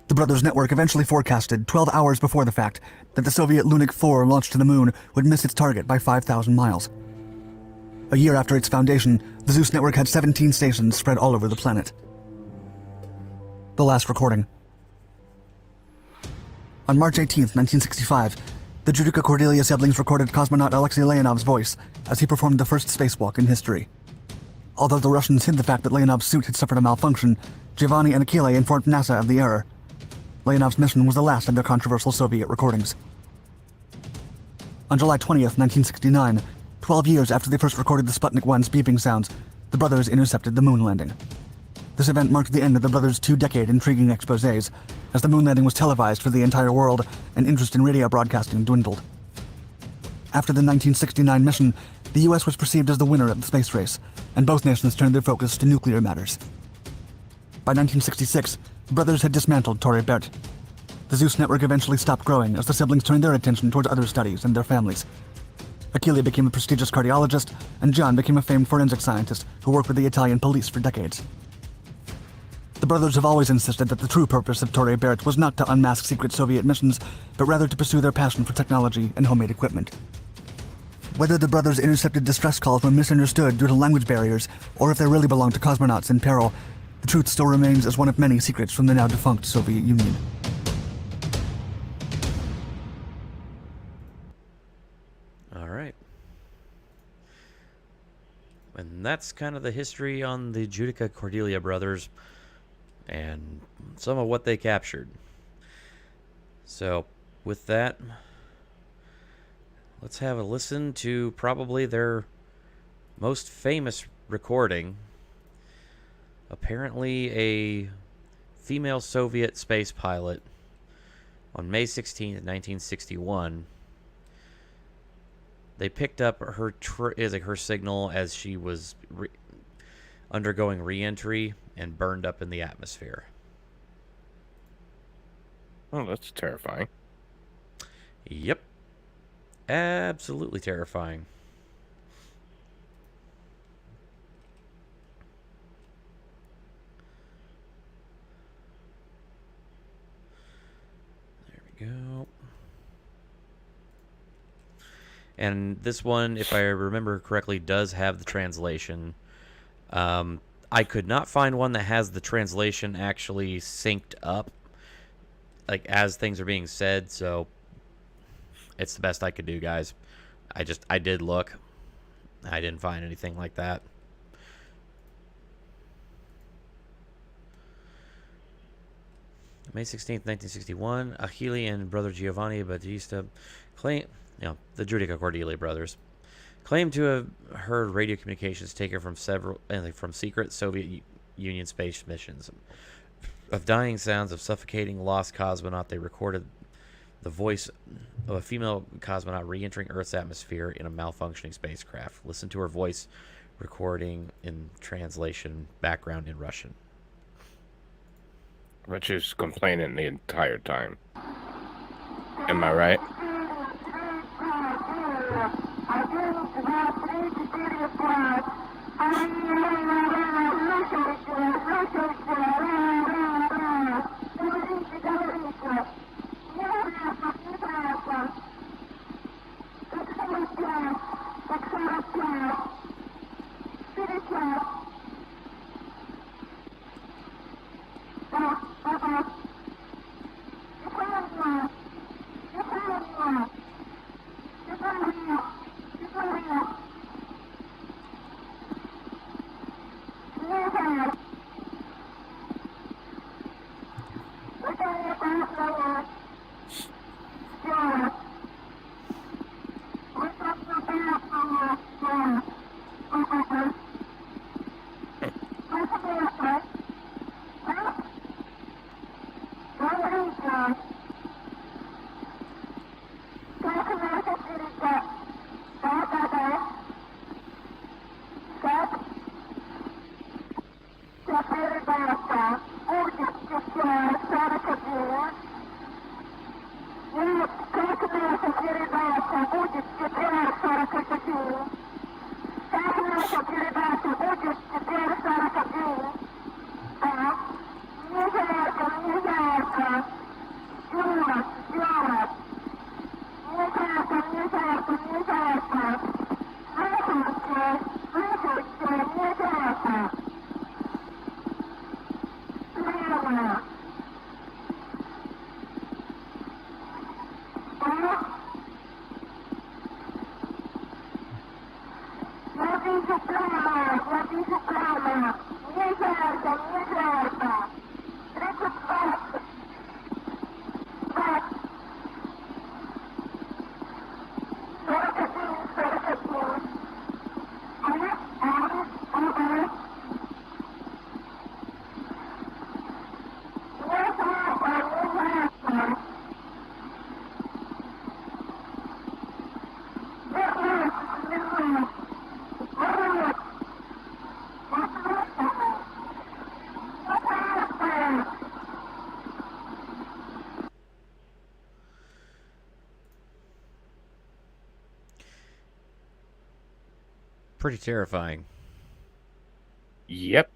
The brothers' network eventually forecasted, 12 hours before the fact, that the Soviet Lunik 4 launched to the moon would miss its target by 5,000 miles. A year after its foundation, the Zeus Network had 17 stations spread all over the planet. The last recording. On March 18, 1965, the Judica Cordiglia siblings recorded cosmonaut Alexei Leonov's voice as he performed the first spacewalk in history. Although the Russians hid the fact that Leonov's suit had suffered a malfunction, Giovanni and Achille informed NASA of the error. Leonov's mission was the last of their controversial Soviet recordings. On July 20th, 1969, 12 years after they first recorded the Sputnik 1's beeping sounds, the brothers intercepted the moon landing. This event marked the end of the brothers' 2-decade intriguing exposés, as the moon landing was televised for the entire world and interest in radio broadcasting dwindled. After the 1969 mission, the U.S. was perceived as the winner of the space race, and both nations turned their focus to nuclear matters. By 1966, the brothers had dismantled Torre Bert. The Zeus network eventually stopped growing as the siblings turned their attention towards other studies and their families. Achille became a prestigious cardiologist, and John became a famed forensic scientist who worked with the Italian police for decades. The brothers have always insisted that the true purpose of Torre Barrett was not to unmask secret Soviet missions, but rather to pursue their passion for technology and homemade equipment. Whether the brothers intercepted distress calls were misunderstood due to language barriers, or if they really belonged to cosmonauts in peril, the truth still remains as one of many secrets from the now defunct Soviet Union. All right. And that's kind of the history on the Judica Cordiglia brothers and some of what they captured. So, with that, let's have a listen to probably their most famous recording. Apparently a female Soviet space pilot on May 16th, 1961. They picked up her her signal as she was undergoing re-entry and burned up in the atmosphere. Oh, that's terrifying. Yep. Absolutely terrifying. There we go. And this one, if I remember correctly, does have the translation. I could not find one that has the translation actually synced up, like as things are being said, so it's the best I could do, guys. I did look. I didn't find anything like that. May 16th, 1961, Achille and brother Giovanni Battista claim, the Judica Cordiglia brothers, claimed to have heard radio communications taken from from secret Soviet Union space missions. Of dying sounds of suffocating lost cosmonaut, they recorded the voice of a female cosmonaut re-entering Earth's atmosphere in a malfunctioning spacecraft. Listen to her voice recording in translation, background in Russian. But she's complaining the entire time. Am I right? Pretty terrifying. Yep.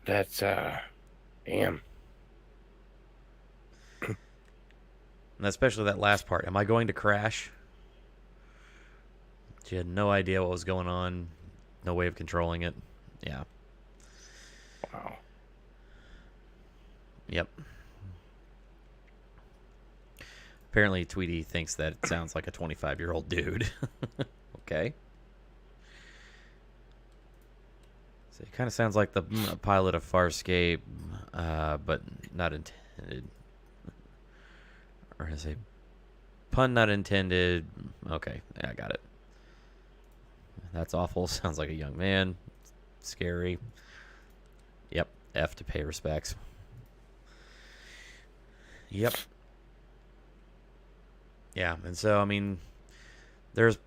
That's, damn. And especially that last part. Am I going to crash? She had no idea what was going on. No way of controlling it. Yeah. Wow. Yep. Apparently, Tweety thinks that it sounds like a 25-year-old dude. Okay. So it kind of sounds like the pilot of Farscape, but not intended. Or is a pun not intended? Okay, yeah, I got it. That's awful. Sounds like a young man. Scary. Yep, F to pay respects. Yep. Yeah, and so, I mean, there's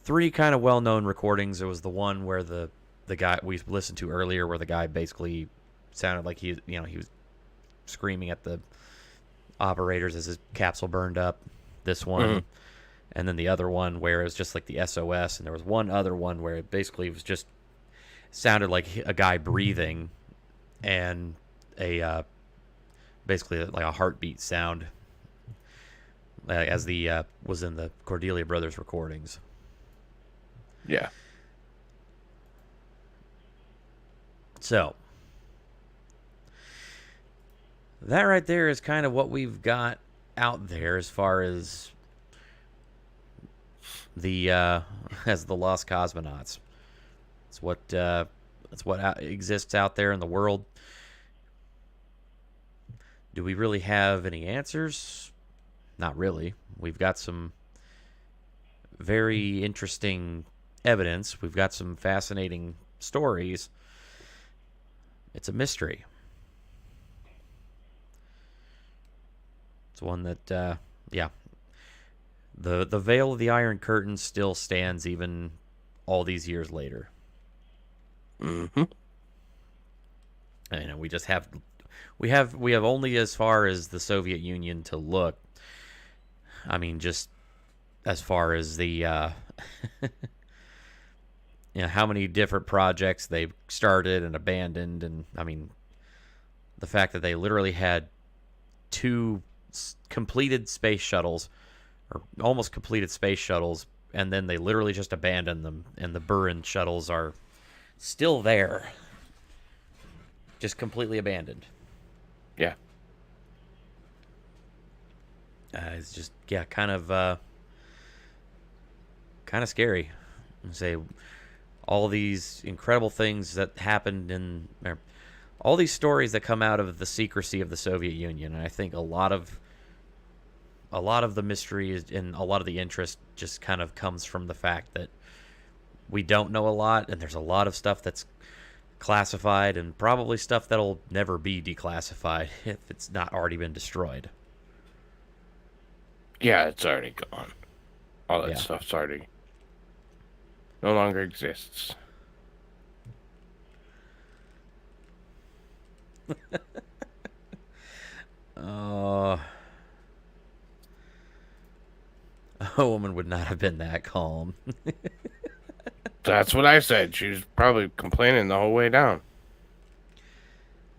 3 kind of well-known recordings. There was the one where the guy we listened to earlier, where the guy basically sounded like he was screaming at the operators as his capsule burned up. This one, and then the other one where it was just like the SOS, and there was one other one where it basically was just sounded like a guy breathing, and a basically like a heartbeat sound, as the was in the Cordiglia brothers recordings. Yeah. So that right there is kind of what we've got out there as far as the as the lost cosmonauts. It's what exists out there in the world. Do we really have any answers? Not really. We've got some very interesting evidence. We've got some fascinating stories. It's a mystery. It's one that, yeah. The veil of the Iron Curtain still stands even all these years later. Mm-hmm. And we just have only as far as the Soviet Union to look. I mean, just as far as the how many different projects they've started and abandoned, and I mean, the fact that they literally had 2 completed space shuttles, or almost completed space shuttles, and then they literally just abandoned them, and the Buran shuttles are still there, just completely abandoned. Yeah. It's just kind of scary. Say all these incredible things that happened all these stories that come out of the secrecy of the Soviet Union, and I think a lot of the mystery is, and a lot of the interest just kind of comes from the fact that we don't know a lot, and there's a lot of stuff that's classified, and probably stuff that'll never be declassified if it's not already been destroyed. Yeah, it's already gone. All that Yeah. stuff's already no longer exists. A woman would not have been that calm. That's what I said. She was probably complaining the whole way down.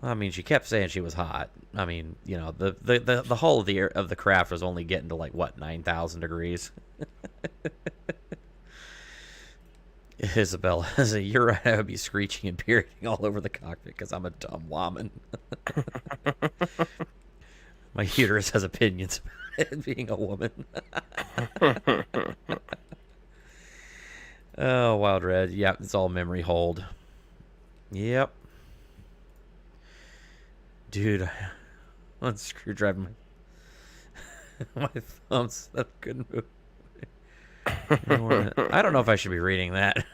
I mean, she kept saying she was hot. I mean, the hull of the craft was only getting to 9,000 degrees. Isabella, you're right. I would be screeching and peering all over the cockpit because I'm a dumb woman. My uterus has opinions about it being a woman. Oh, Wild Red. Yep, it's all memory hold. Yep. Dude, I'm screwdriving my thumbs. I couldn't move. I don't know if I should be reading that.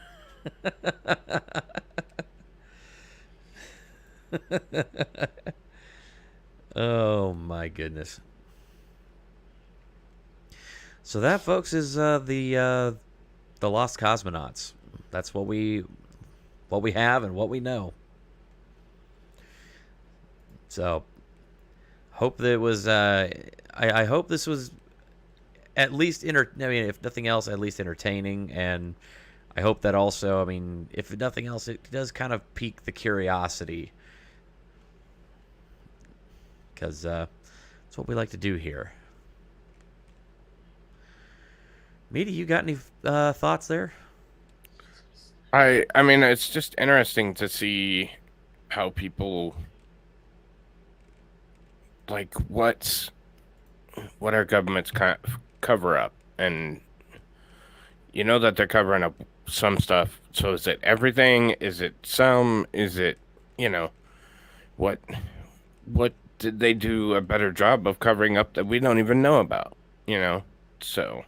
Oh my goodness. So that, folks, is the Lost Cosmonauts. That's what we have and what we know. So hope that it was I hope this was at least if nothing else, at least entertaining, and I hope that also, I mean, if nothing else, it does kind of pique the curiosity. Because that's what we like to do here. Meaty, you got any thoughts there? I mean, it's just interesting to see how people like what our governments cover up, and you know that they're covering up some stuff. So is it everything? Is it some? Is it, you know, what did they do a better job of covering up that we don't even know about? You know, so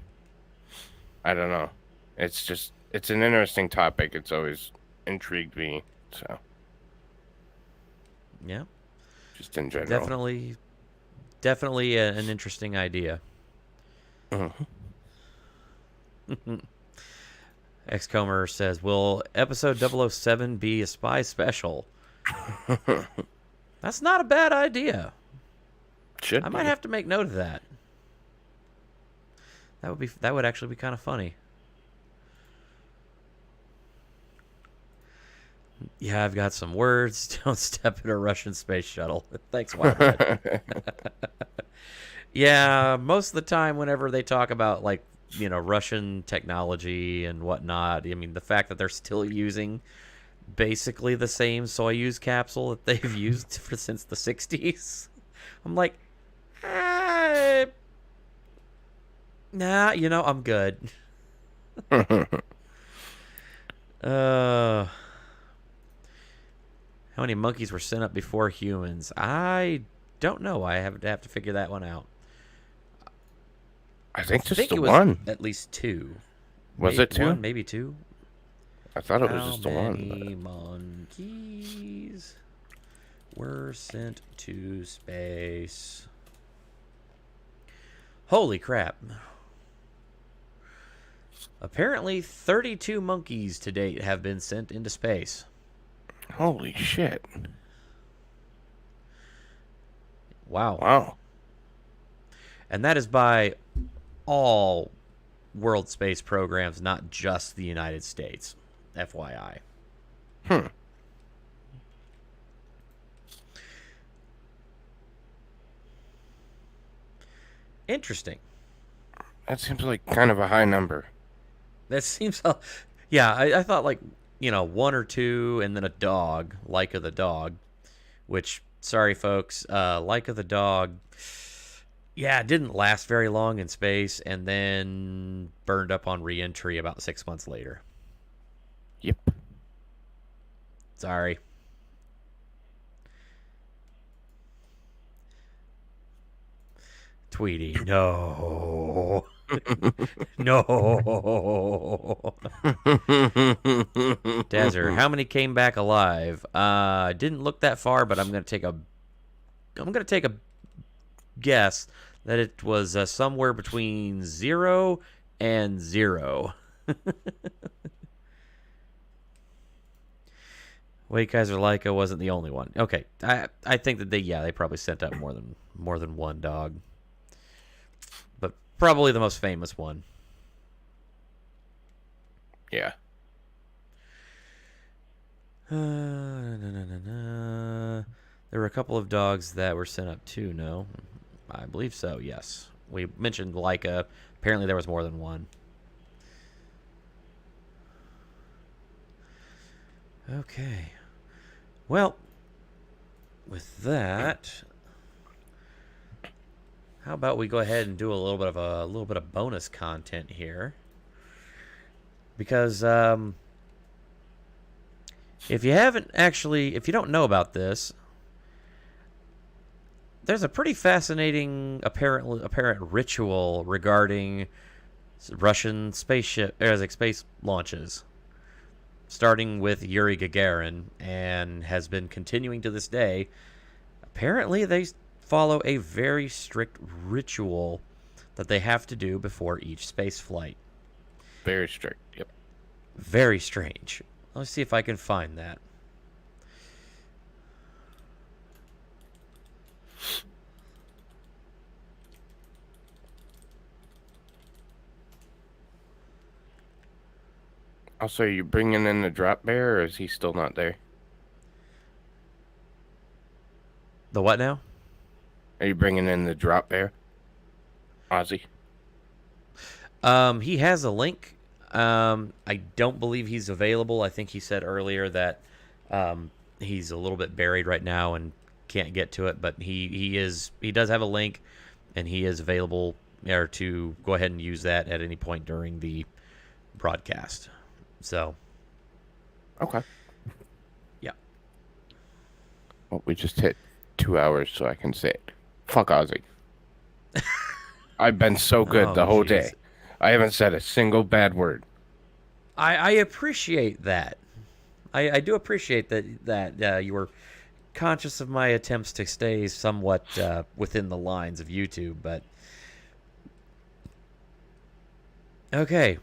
I don't know. It's an interesting topic. It's always intrigued me. So Yeah, just in general. definitely an interesting idea. Mhm. Xcomer says, will episode 007 be a spy special? That's not a bad idea. Should I might be. have to make note of that. That would actually be kind of funny. Yeah, I've got some words. Don't step in a Russian space shuttle. Thanks, Wildhead. Yeah, most of the time whenever they talk about, like, you know, Russian technology and whatnot, I mean, the fact that they're still using basically the same Soyuz capsule that they've used since the 60s. I'm like, nah, you know, I'm good. How many monkeys were sent up before humans? I don't know. I have to figure that one out. I think I just think the it was one. at least two. Was Maybe it two? one, maybe two. I thought it was How just the one. many monkeys were sent to space? Holy crap. Apparently 32 monkeys to date have been sent into space. Holy shit. Wow. Wow. And that is by all world space programs, not just the United States. FYI. Interesting. That seems like kind of a high number. That seems... Yeah, I thought, like, you know, one or two and then a dog, Laika the dog, which, sorry, folks, Laika the dog, yeah, it didn't last very long in space and then burned up on re-entry about 6 months later. Yep. Sorry. Tweety, no. No. Desert, how many came back alive? Didn't look that far, but I'm gonna take a guess that it was somewhere between 0 and 0. Wait, Kaiser Laika wasn't the only one. Okay, I think that they probably sent up more than one dog, but probably the most famous one. Yeah. There were a couple of dogs that were sent up too. No, I believe so. Yes, we mentioned Laika. Apparently, there was more than one. Okay. Well, with that, how about we go ahead and do a little bit of bonus content here, because if you don't know about this, there's a pretty fascinating apparent ritual regarding Russian space launches, starting with Yuri Gagarin, and has been continuing to this day. Apparently, they follow a very strict ritual that they have to do before each space flight. Very strict. Yep. Very strange. Let's see if I can find that. Also, are you bringing in the drop bear, or is he still not there? The what now? Are you bringing in the drop bear, Ozzy? He has a link. I don't believe he's available. I think he said earlier that he's a little bit buried right now and can't get to it. But he does have a link, and he is available there to go ahead and use that at any point during the broadcast. So, Okay. yeah. Well, we just hit 2 hours, so I can say it. Fuck Ozzy. I've been so good the whole day. I haven't said a single bad word. I appreciate that. I do appreciate that you were conscious of my attempts to stay somewhat within the lines of YouTube, but okay.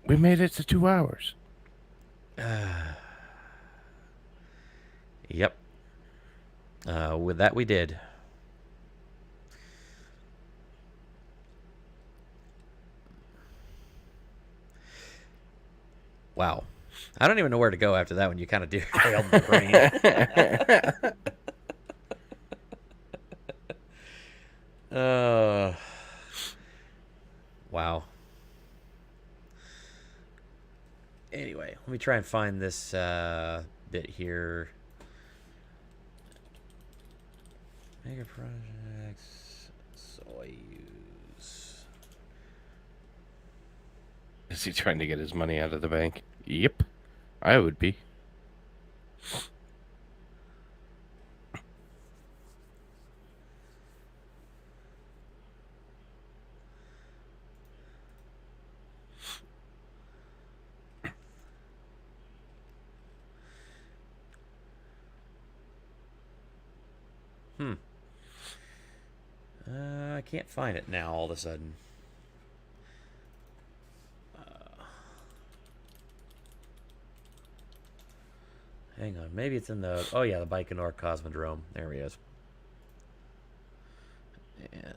We made it to 2 hours. Yep. With that, we did. Wow. I don't even know where to go after that when you kind of derailed my brain. Wow. Anyway, let me try and find this bit here. Mega projects, Soyuz. Is he trying to get his money out of the bank? Yep. I would be. I can't find it now all of a sudden. Hang on, maybe it's in the... Oh yeah, the Baikonur Cosmodrome. There he is. And...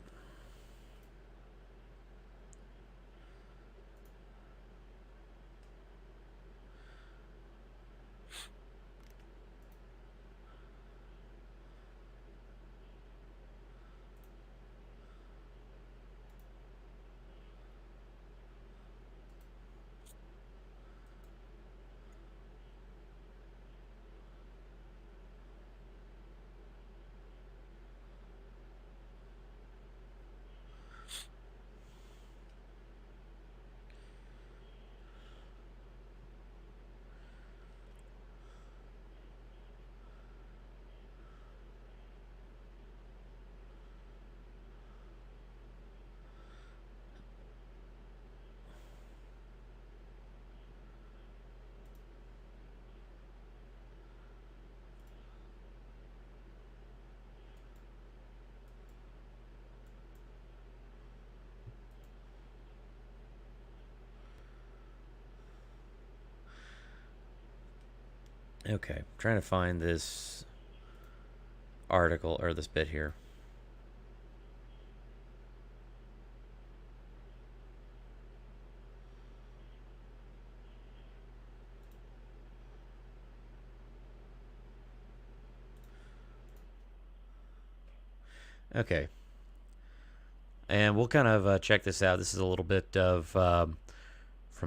Okay, trying to find this article, or this bit here. Okay. And we'll kind of check this out. This is a little bit of from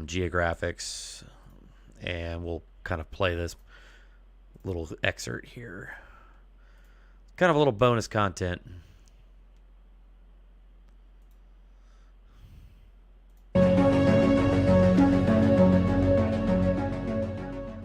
Geographics, and we'll kind of play this little excerpt here. Kind of a little bonus content.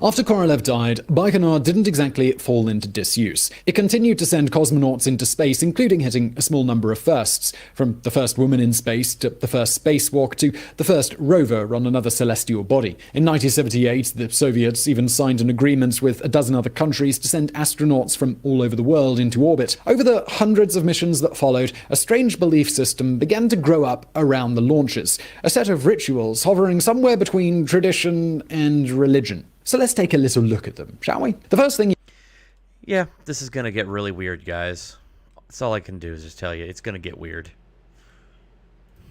After Korolev died, Baikonur didn't exactly fall into disuse. It continued to send cosmonauts into space, including hitting a small number of firsts, from the first woman in space to the first spacewalk to the first rover on another celestial body. In 1978, the Soviets even signed an agreement with a dozen other countries to send astronauts from all over the world into orbit. Over the hundreds of missions that followed, a strange belief system began to grow up around the launches, a set of rituals hovering somewhere between tradition and religion. So let's take a little look at them, shall we? The first thing... Yeah, this is going to get really weird, guys. That's all I can do is just tell you. It's going to get weird.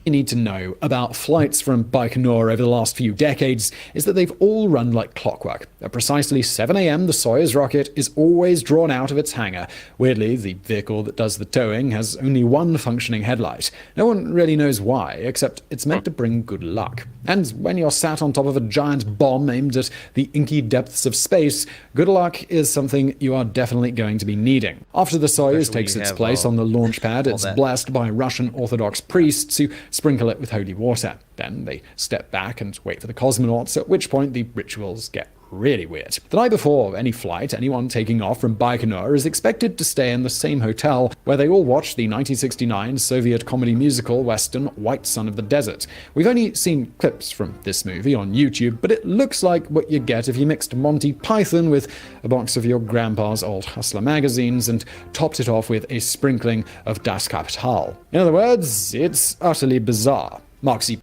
You need to know about flights from Baikonur over the last few decades is that they've all run like clockwork. At precisely 7 a.m., the Soyuz rocket is always drawn out of its hangar. Weirdly, the vehicle that does the towing has only one functioning headlight. No one really knows why, except it's meant to bring good luck. And when you're sat on top of a giant bomb aimed at the inky depths of space, good luck is something you are definitely going to be needing. After the Soyuz Especially takes when you its have place on the launch pad, all it's that. blessed by Russian Orthodox priests who sprinkle it with holy water. Then they step back and wait for the cosmonauts, at which point the rituals get really weird. The night before any flight, anyone taking off from Baikonur is expected to stay in the same hotel where they all watch the 1969 Soviet comedy musical western White Son of the Desert. We've only seen clips from this movie on YouTube, but it looks like what you get if you mixed Monty Python with a box of your grandpa's old Hustler magazines and topped it off with a sprinkling of Das Kapital. In other words, it's utterly bizarre. Moxie.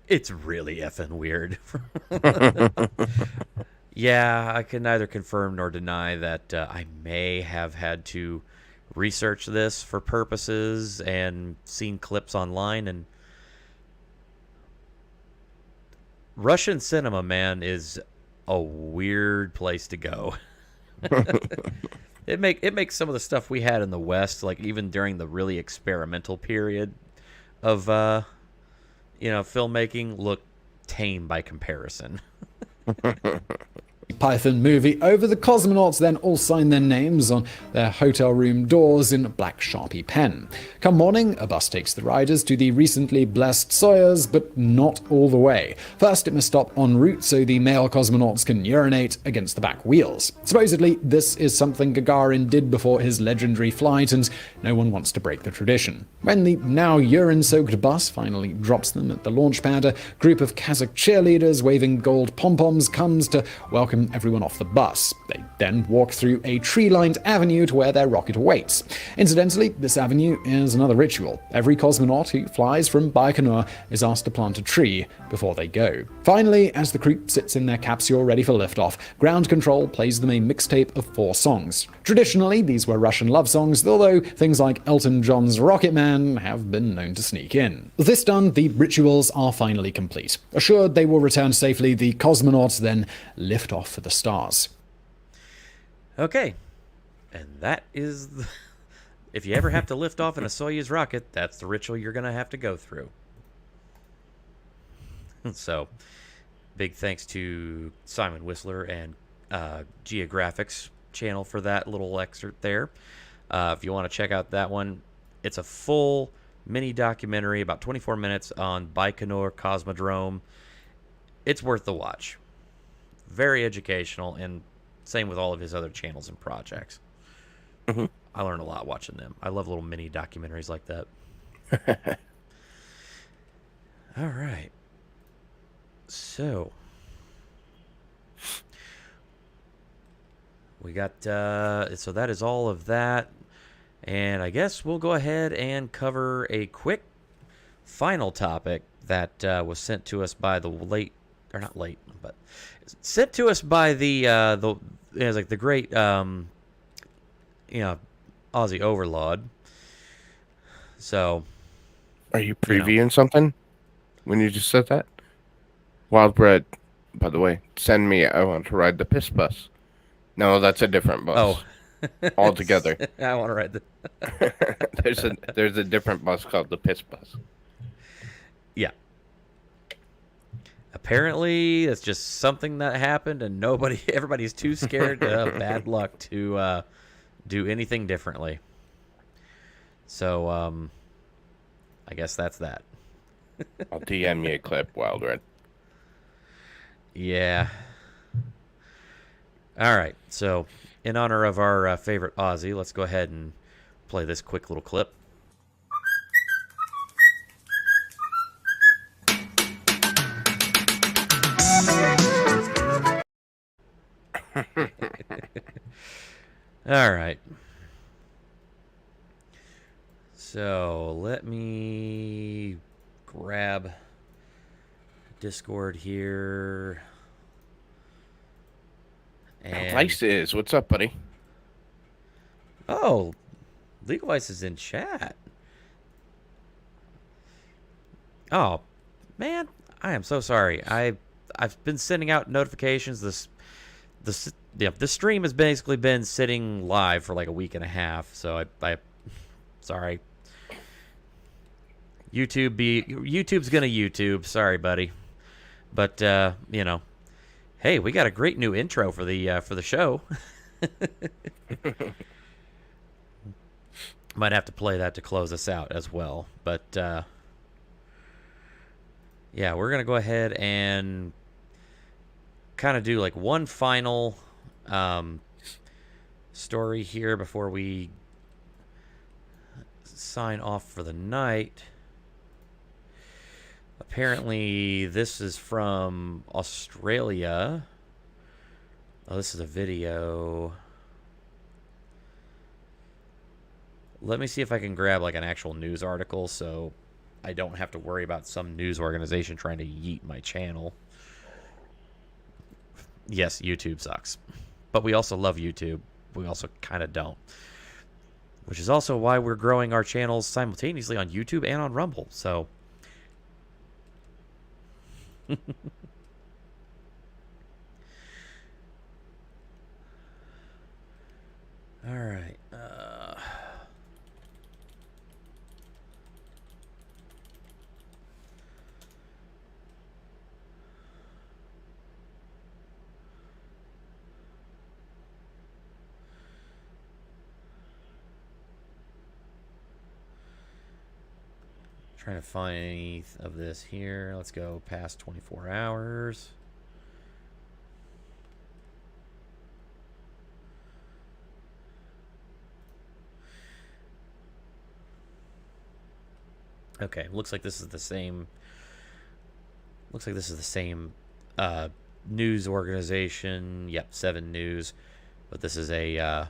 It's really effing weird. Yeah, I can neither confirm nor deny that I may have had to research this for purposes and seen clips online. And Russian cinema, man, is a weird place to go. It makes some of the stuff we had in the West, like even during the really experimental period of filmmaking, look tame by comparison. Python movie over, the cosmonauts then all sign their names on their hotel room doors in black Sharpie pen. Come morning, a bus takes the riders to the recently blessed Soyuz, but not all the way. First, it must stop en route so the male cosmonauts can urinate against the back wheels. Supposedly, this is something Gagarin did before his legendary flight, and no one wants to break the tradition. When the now urine-soaked bus finally drops them at the launch pad, a group of Kazakh cheerleaders waving gold pom-poms comes to welcome everyone off the bus. They then walk through a tree-lined avenue to where their rocket awaits. Incidentally, this avenue is another ritual. Every cosmonaut who flies from Baikonur is asked to plant a tree before they go. Finally, as the crew sits in their capsule ready for liftoff, ground control plays them a mixtape of 4 songs. Traditionally, these were Russian love songs, although things like Elton John's Rocket Man have been known to sneak in. With this done, the rituals are finally complete. Assured they will return safely, the cosmonauts then lift off for the stars. Okay, and that is if you ever have to lift off in a Soyuz rocket, that's the ritual you're going to have to go through. So, big thanks to Simon Whistler and Geographics channel for that little excerpt there. If you want to check out that one, it's a full mini documentary, about 24 minutes, on Baikonur Cosmodrome. It's worth the watch. Very educational, and same with all of his other channels and projects. Mm-hmm. I learn a lot watching them. I love little mini documentaries like that. All right. So, we got, so that is all of that. And I guess we'll go ahead and cover a quick final topic that was sent to us by the sent to us by the it was like the great Aussie overlord. So, Are you previewing something when you just said that? Wild Bread, by the way, send me. I want to ride the piss bus. No, that's a different bus. oh, Altogether. I want to ride the. there's a different bus called the piss bus. Yeah. Apparently, it's just something that happened, and everybody's too scared of bad luck to do anything differently. So, I guess that's that. I'll DM you a clip, Wild Red. Yeah. All right. So, in honor of our favorite Aussie, let's go ahead and play this quick little clip. All right. So let me grab Discord here. And Vice is. What's up, buddy? oh, Legal Vice is in chat. Oh, man, I am so sorry. I've been sending out notifications. This stream has basically been sitting live for like a week and a half. So I sorry. YouTube's gonna YouTube. Sorry, buddy. But hey, we got a great new intro for the show. Might have to play that to close us out as well. But yeah, we're gonna go ahead and kind of do like one final story here before we sign off for the night. Apparently, this is from Australia. Oh, this is a video. Let me see if I can grab like an actual news article so I don't have to worry about some news organization trying to yeet my channel. Yes, YouTube sucks. But we also love YouTube. We also kind of don't. Which is also why we're growing our channels simultaneously on YouTube and on Rumble. So, all right. Trying to find any of this here. Let's go past 24 hours. Okay, looks like this is the same. Looks like this is the same news organization. Yep, 7 News, but this is a an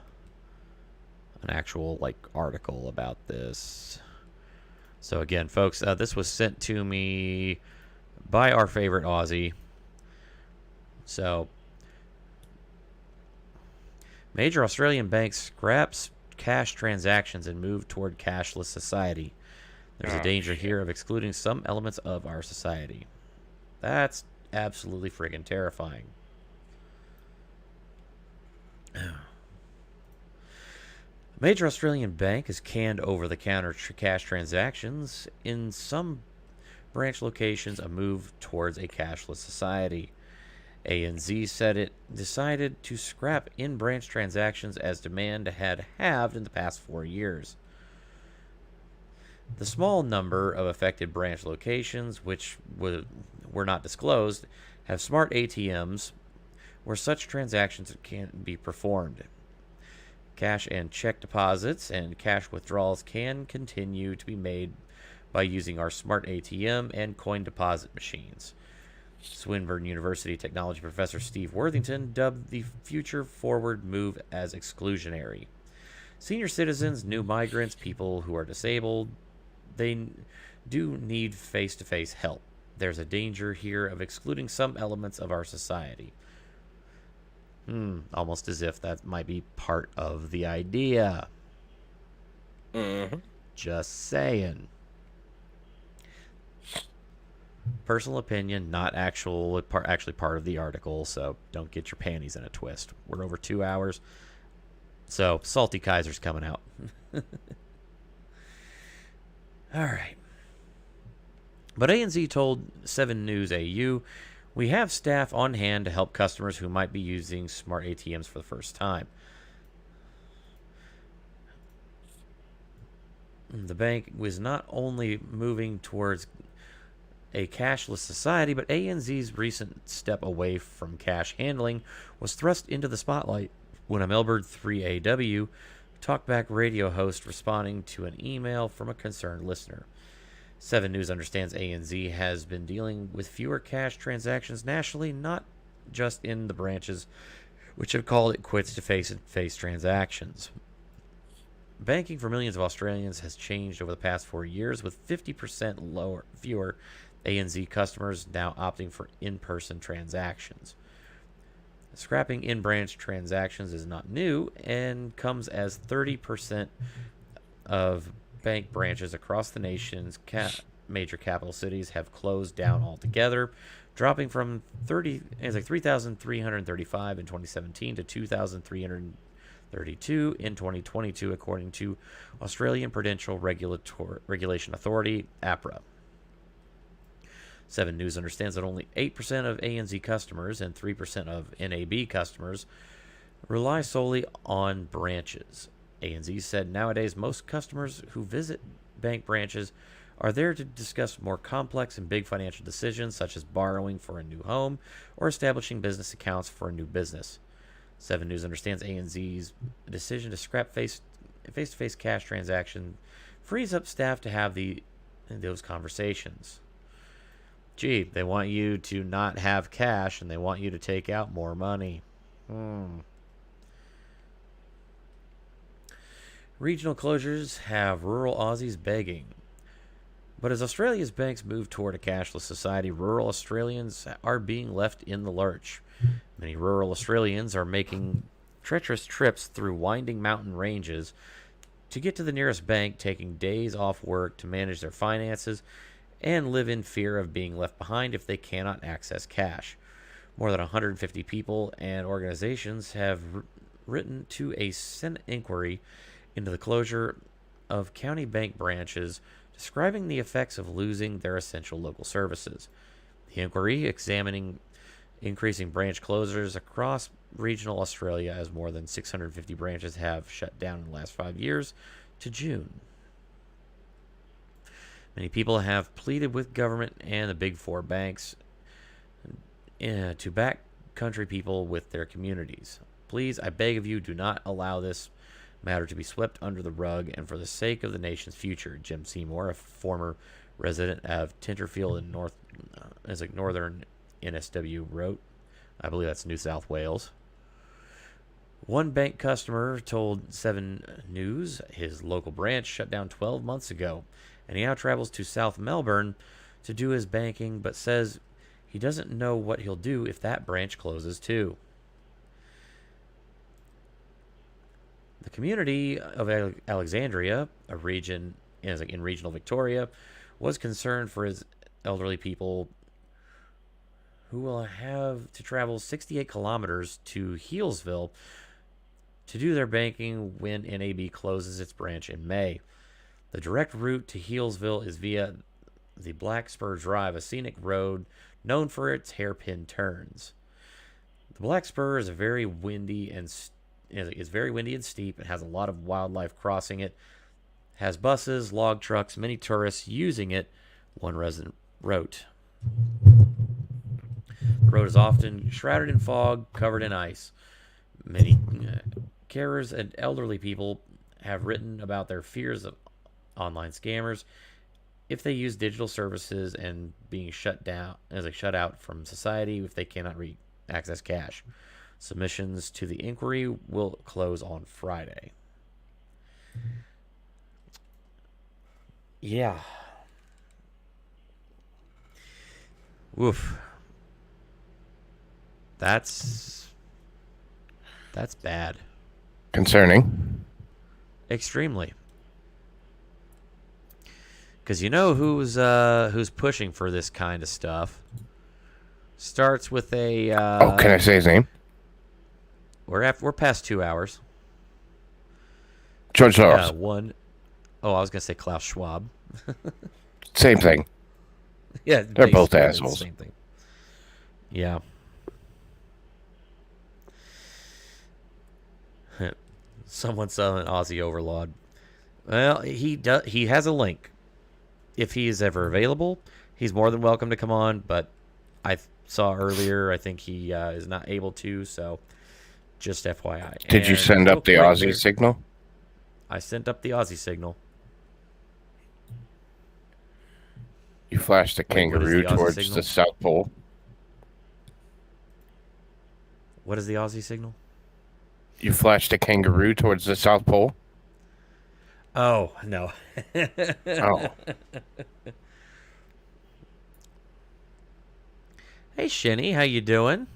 actual like article about this. So again, folks, this was sent to me by our favorite Aussie. So, major Australian banks scraps cash transactions and move toward cashless society. There's a danger here of excluding some elements of our society. That's absolutely friggin' terrifying. A major Australian bank has canned over-the-counter cash transactions. In some branch locations, a move towards a cashless society. ANZ said it decided to scrap in-branch transactions as demand had halved in the past 4 years. The small number of affected branch locations, which were not disclosed, have smart ATMs where such transactions can be performed. Cash and check deposits and cash withdrawals can continue to be made by using our smart ATM and coin deposit machines. Swinburne University technology professor Steve Worthington dubbed the future forward move as exclusionary. Senior citizens, new migrants, people who are disabled, they do need face-to-face help. There's a danger here of excluding some elements of our society. Almost as if that might be part of the idea. Just saying. Personal opinion, not actually part of the article, so don't get your panties in a twist. We're over 2 hours, so Salty Kaiser's coming out. All right. But ANZ told 7 News AU, we have staff on hand to help customers who might be using smart ATMs for the first time. The bank was not only moving towards a cashless society, but ANZ's recent step away from cash handling was thrust into the spotlight when a Melbourne 3AW talkback radio host responding to an email from a concerned listener. 7 News understands ANZ has been dealing with fewer cash transactions nationally, not just in the branches, which have called it quits to face-to-face transactions. Banking for millions of Australians has changed over the past 4 years, with 50% fewer ANZ customers now opting for in-person transactions. Scrapping in-branch transactions is not new and comes as 30% of bank branches across the nations major capital cities have closed down altogether, dropping from 3,335 in 2017 to 2,332 in 2022, according to Australian Prudential Regulation Authority, APRA. 7 News understands that only 8% of ANZ customers and 3% of NAB customers rely solely on branches. ANZ said nowadays most customers who visit bank branches are there to discuss more complex and big financial decisions, such as borrowing for a new home or establishing business accounts for a new business. 7 News understands ANZ's decision to scrap face-to-face cash transaction frees up staff to have those conversations. Gee, they want you to not have cash and they want you to take out more money. Regional closures have rural Aussies begging. But as Australia's banks move toward a cashless society, rural Australians are being left in the lurch. Many rural Australians are making treacherous trips through winding mountain ranges to get to the nearest bank, taking days off work to manage their finances and live in fear of being left behind if they cannot access cash. More than 150 people and organizations have written to a Senate inquiry into the closure of county bank branches, describing the effects of losing their essential local services. The inquiry examining increasing branch closures across regional Australia, as more than 650 branches have shut down in the last 5 years to June. Many people have pleaded with government and the big four banks to back country people with their communities. Please, I beg of you, do not allow this matter to be swept under the rug, and for the sake of the nation's future. Jim Seymour, a former resident of Tenterfield in northern NSW, wrote. I believe that's New South Wales. One bank customer told 7 News his local branch shut down 12 months ago, and he now travels to South Melbourne to do his banking, but says he doesn't know what he'll do if that branch closes too. The community of Alexandria, a region in regional Victoria, was concerned for his elderly people who will have to travel 68 kilometers to Healesville to do their banking when NAB closes its branch in May. The direct route to Healesville is via the Black Spur Drive, a scenic road known for its hairpin turns. The Black Spur is very windy and steep. It has a lot of wildlife crossing it. Has buses, log trucks, many tourists using it, one resident wrote. The road is often shrouded in fog, covered in ice. Many carers and elderly people have written about their fears of online scammers if they use digital services and being shut out from society if they cannot access cash. Submissions to the inquiry will close on Friday. Yeah. Woof. That's bad. Concerning. Extremely. Because you know who's pushing for this kind of stuff. Starts with a. Can I say his name? We're past 2 hours. George Soros. I was gonna say Klaus Schwab. Same thing. Yeah, they're both assholes. Same thing. Yeah. Someone saw an Aussie overlord. Well, he has a link. If he is ever available, he's more than welcome to come on. But I saw earlier, I think he is not able to. So, just FYI. Did you send up the Aussie signal? I sent up the Aussie signal. You flashed a kangaroo towards the South Pole. What is the Aussie signal? You flashed a kangaroo towards the South Pole? Oh, no. Oh. Hey, Shinny, how you doing?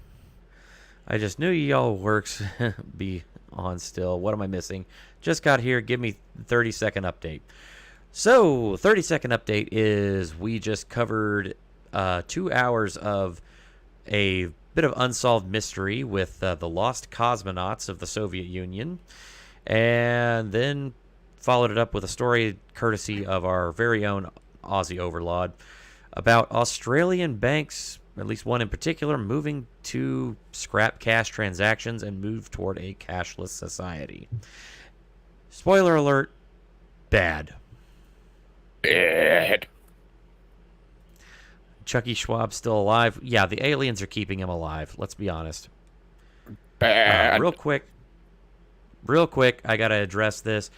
I just knew y'all works be on still. What am I missing? Just got here. Give me 30-second update. So, 30-second update is we just covered 2 hours of a bit of unsolved mystery with the lost cosmonauts of the Soviet Union, and then followed it up with a story courtesy of our very own Aussie overlord about Australian banks, at least one in particular, moving to scrap cash transactions and move toward a cashless society. Spoiler alert, bad. Bad. Chucky Schwab's still alive. Yeah, the aliens are keeping him alive. Let's be honest. Bad. Real quick, I gotta address this.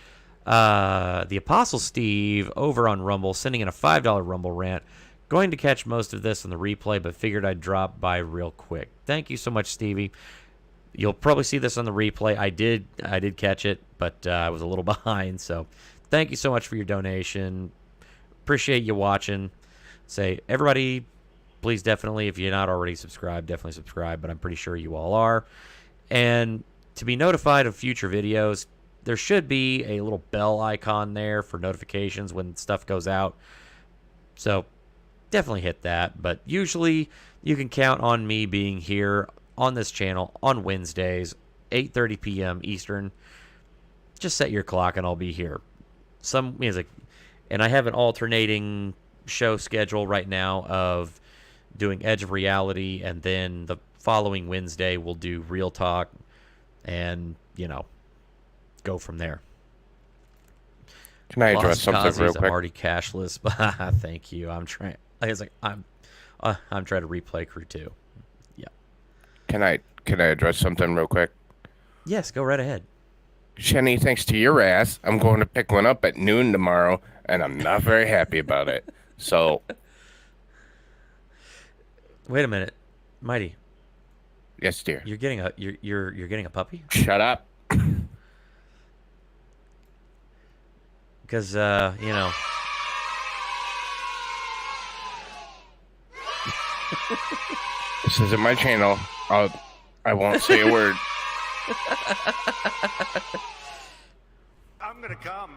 The Apostle Steve over on Rumble sending in a $5 Rumble rant. Going to catch most of this on the replay, but figured I'd drop by real quick. Thank you so much, Stevie. You'll probably see this on the replay. I did catch it, but I was a little behind. So, thank you so much for your donation. Appreciate you watching. Say, everybody, please definitely, if you're not already subscribed, definitely subscribe, but I'm pretty sure you all are. And to be notified of future videos, there should be a little bell icon there for notifications when stuff goes out. So definitely hit that. But usually you can count on me being here on this channel on Wednesdays, 8:30 p.m. Eastern. Just set your clock and I'll be here. Some music. And I have an alternating show schedule right now of doing Edge of Reality, and then the following Wednesday we'll do Real Talk, and go from there. Can I address something real quick? I'm already cashless. Thank you. I'm trying. I'm trying to replay Crew 2. Yeah. Can I address something real quick? Yes, go right ahead. Shenny, thanks to your ass, I'm going to pick one up at noon tomorrow, and I'm not very happy about it. So, wait a minute, Mighty. Yes, dear. You're getting a puppy? Shut up. Because This isn't my channel. I won't say a word. I'm gonna come.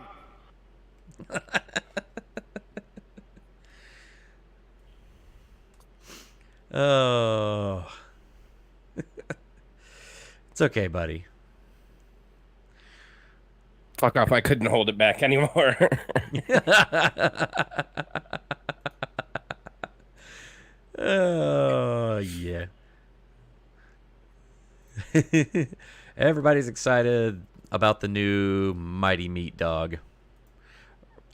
Oh. It's okay, buddy. Fuck off. I couldn't hold it back anymore. Oh, yeah. Everybody's excited about the new Mighty Meat Dog.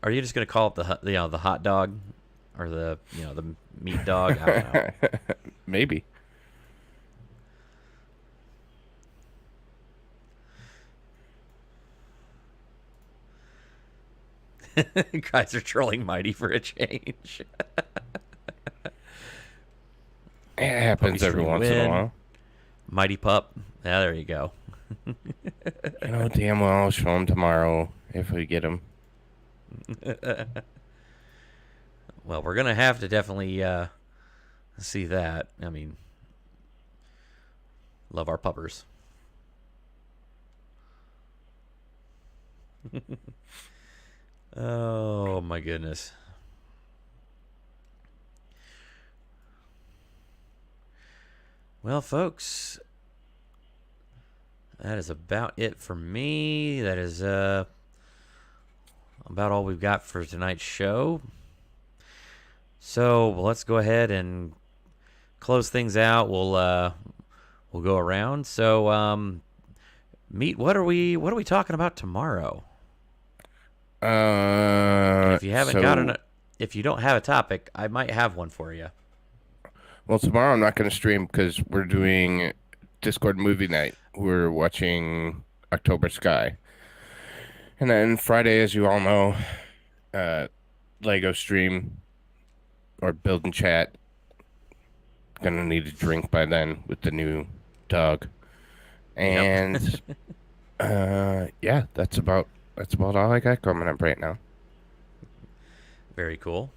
Are you just going to call it the hot dog or the meat dog? I don't know. Maybe. Guys are trolling Mighty for a change. It happens Puppy every stream once in a win. while. Mighty Pup. Yeah, there you go. Damn well I'll show him tomorrow if we get him. Well, we're going to have to definitely see that. I mean, love our puppers. Oh, my goodness. Well, folks, that is about it for me. That is about all we've got for tonight's show. So let's go ahead and close things out. We'll go around. So, Meat, what are we talking about tomorrow? If you haven't if you don't have a topic, I might have one for you. Well, tomorrow I'm not going to stream because we're doing Discord movie night. We're watching October Sky. And then Friday, as you all know, Lego stream or build and chat. Gonna need a drink by then with the new dog. And yeah, that's about all I got coming up right now. Very cool.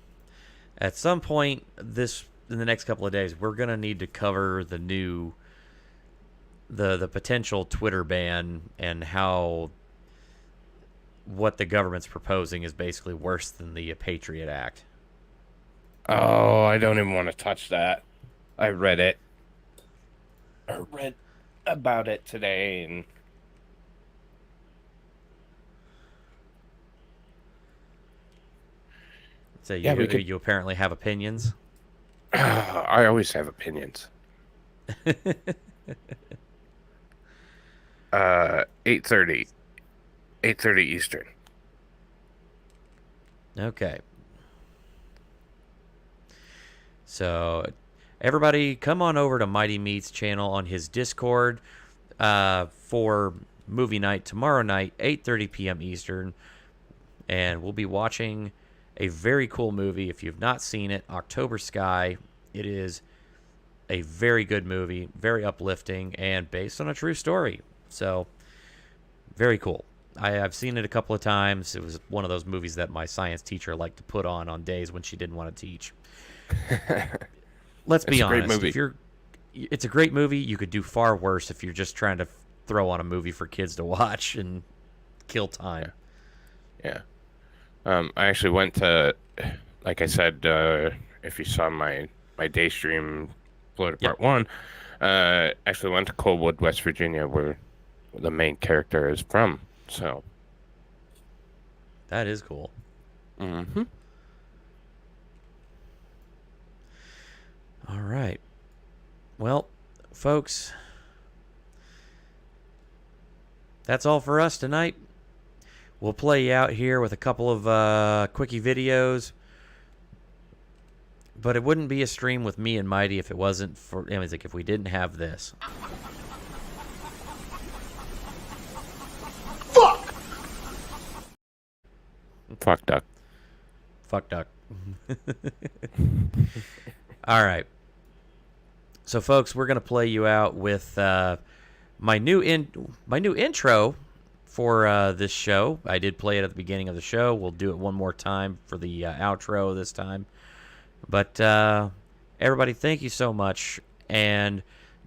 At some point in the next couple of days, we're gonna need to cover the potential Twitter ban and how what the government's proposing is basically worse than the Patriot Act. Oh, I don't even want to touch that. I read it. I read about it today, and So Yeah, we could- you apparently have opinions. I always have opinions. 8:30. 8:30 Eastern. Okay. So, everybody, come on over to Mighty Meat's channel on his Discord for movie night tomorrow night, 8:30 p.m. Eastern, and we'll be watching a very cool movie. If you've not seen it, October Sky. It is a very good movie, very uplifting, and based on a true story. So, very cool. I've seen it a couple of times. It was one of those movies that my science teacher liked to put on days when she didn't want to teach. Let's be It's a great honest. movie. It's a great movie. You could do far worse if you're just trying to throw on a movie for kids to watch and kill time. Yeah. I actually went to, like I said, if you saw my day stream, Florida Part 1, actually went to Coldwood, West Virginia, where the main character is from. So. That is cool. Mm-hmm. All right. Well, folks, that's all for us tonight. We'll play you out here with a couple of quickie videos. But it wouldn't be a stream with me and Mighty if it wasn't for, I mean, it's like if we didn't have this. Fuck duck. Fuck duck. All right. So, folks, we're gonna play you out with my new intro for this show. I did play it at the beginning of the show. We'll do it one more time for the outro this time. But everybody, thank you so much, and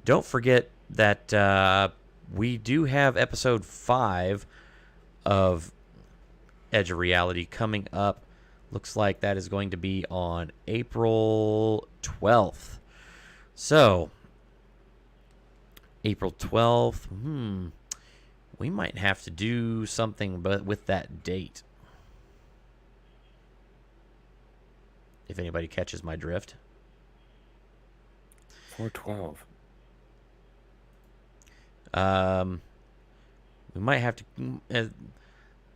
don't forget that we do have episode 5 of Edge of Reality coming up. Looks like that is going to be on April 12th. So, April 12th, we might have to do something but with that date. If anybody catches my drift. 412. We might have to...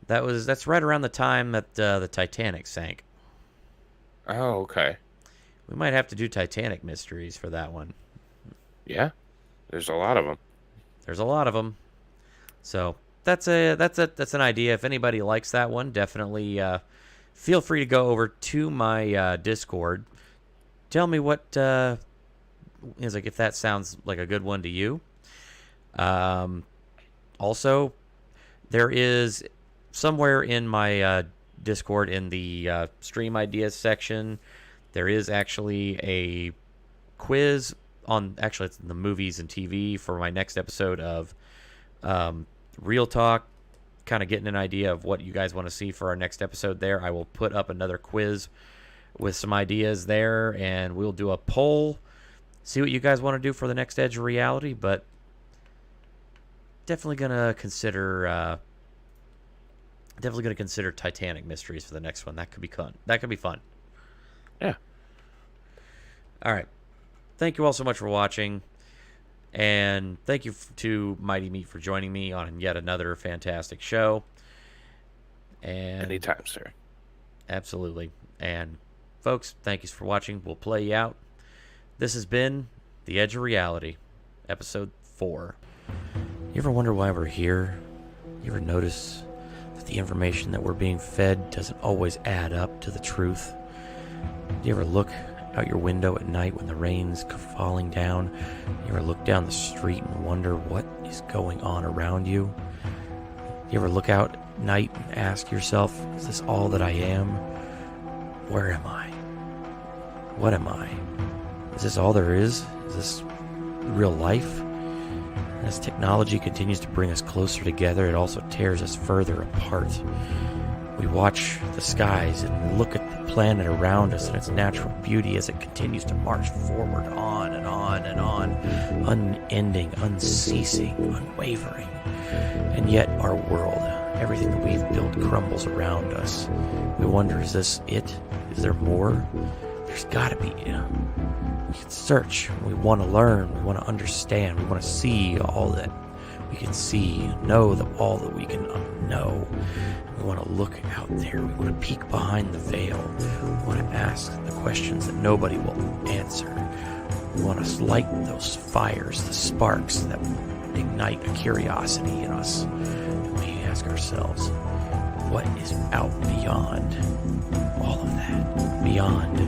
that's right around the time that the Titanic sank. Oh, okay. We might have to do Titanic mysteries for that one. Yeah, there's a lot of them. There's a lot of them. So that's an idea. If anybody likes that one, definitely feel free to go over to my Discord. Tell me what is like if that sounds like a good one to you. Also, there is somewhere in my Discord in the stream ideas section, there is actually a quiz on, actually it's the movies and TV for my next episode of Real Talk, kind of getting an idea of what you guys want to see for our next episode there. I will put up another quiz with some ideas there, and we'll do a poll, see what you guys want to do for the next Edge of Reality, but definitely going to consider Titanic mysteries for the next one. That could be fun. That could be fun. Yeah. All right. Thank you all so much for watching. And thank you to Mighty Meat for joining me on yet another fantastic show. And Anytime, sir. absolutely. And folks, thank you for watching. We'll play you out. This has been The Edge of Reality, episode 4. You ever wonder why we're here? You ever notice that the information that we're being fed doesn't always add up to the truth? Do you ever look out your window at night when the rain's falling down? You ever look down the street and wonder what is going on around you? You ever look out at night and ask yourself, is this all that I am? Where am I? What am I? Is this all there is? Is this real life? As technology continues to bring us closer together, it also tears us further apart. We watch the skies and look at the planet around us and its natural beauty as it continues to march forward on and on and on, unending, unceasing, unwavering. And yet our world, everything that we've built, crumbles around us. We wonder, is this it? Is there more? There's gotta be. We can search. We want to learn. We want to understand. We want to see all that we can see, know that all that we can know. We want to look out there. We want to peek behind the veil. We want to ask the questions that nobody will answer. We want to light those fires, the sparks that ignite a curiosity in us. And we ask ourselves, what is out beyond all of that? Beyond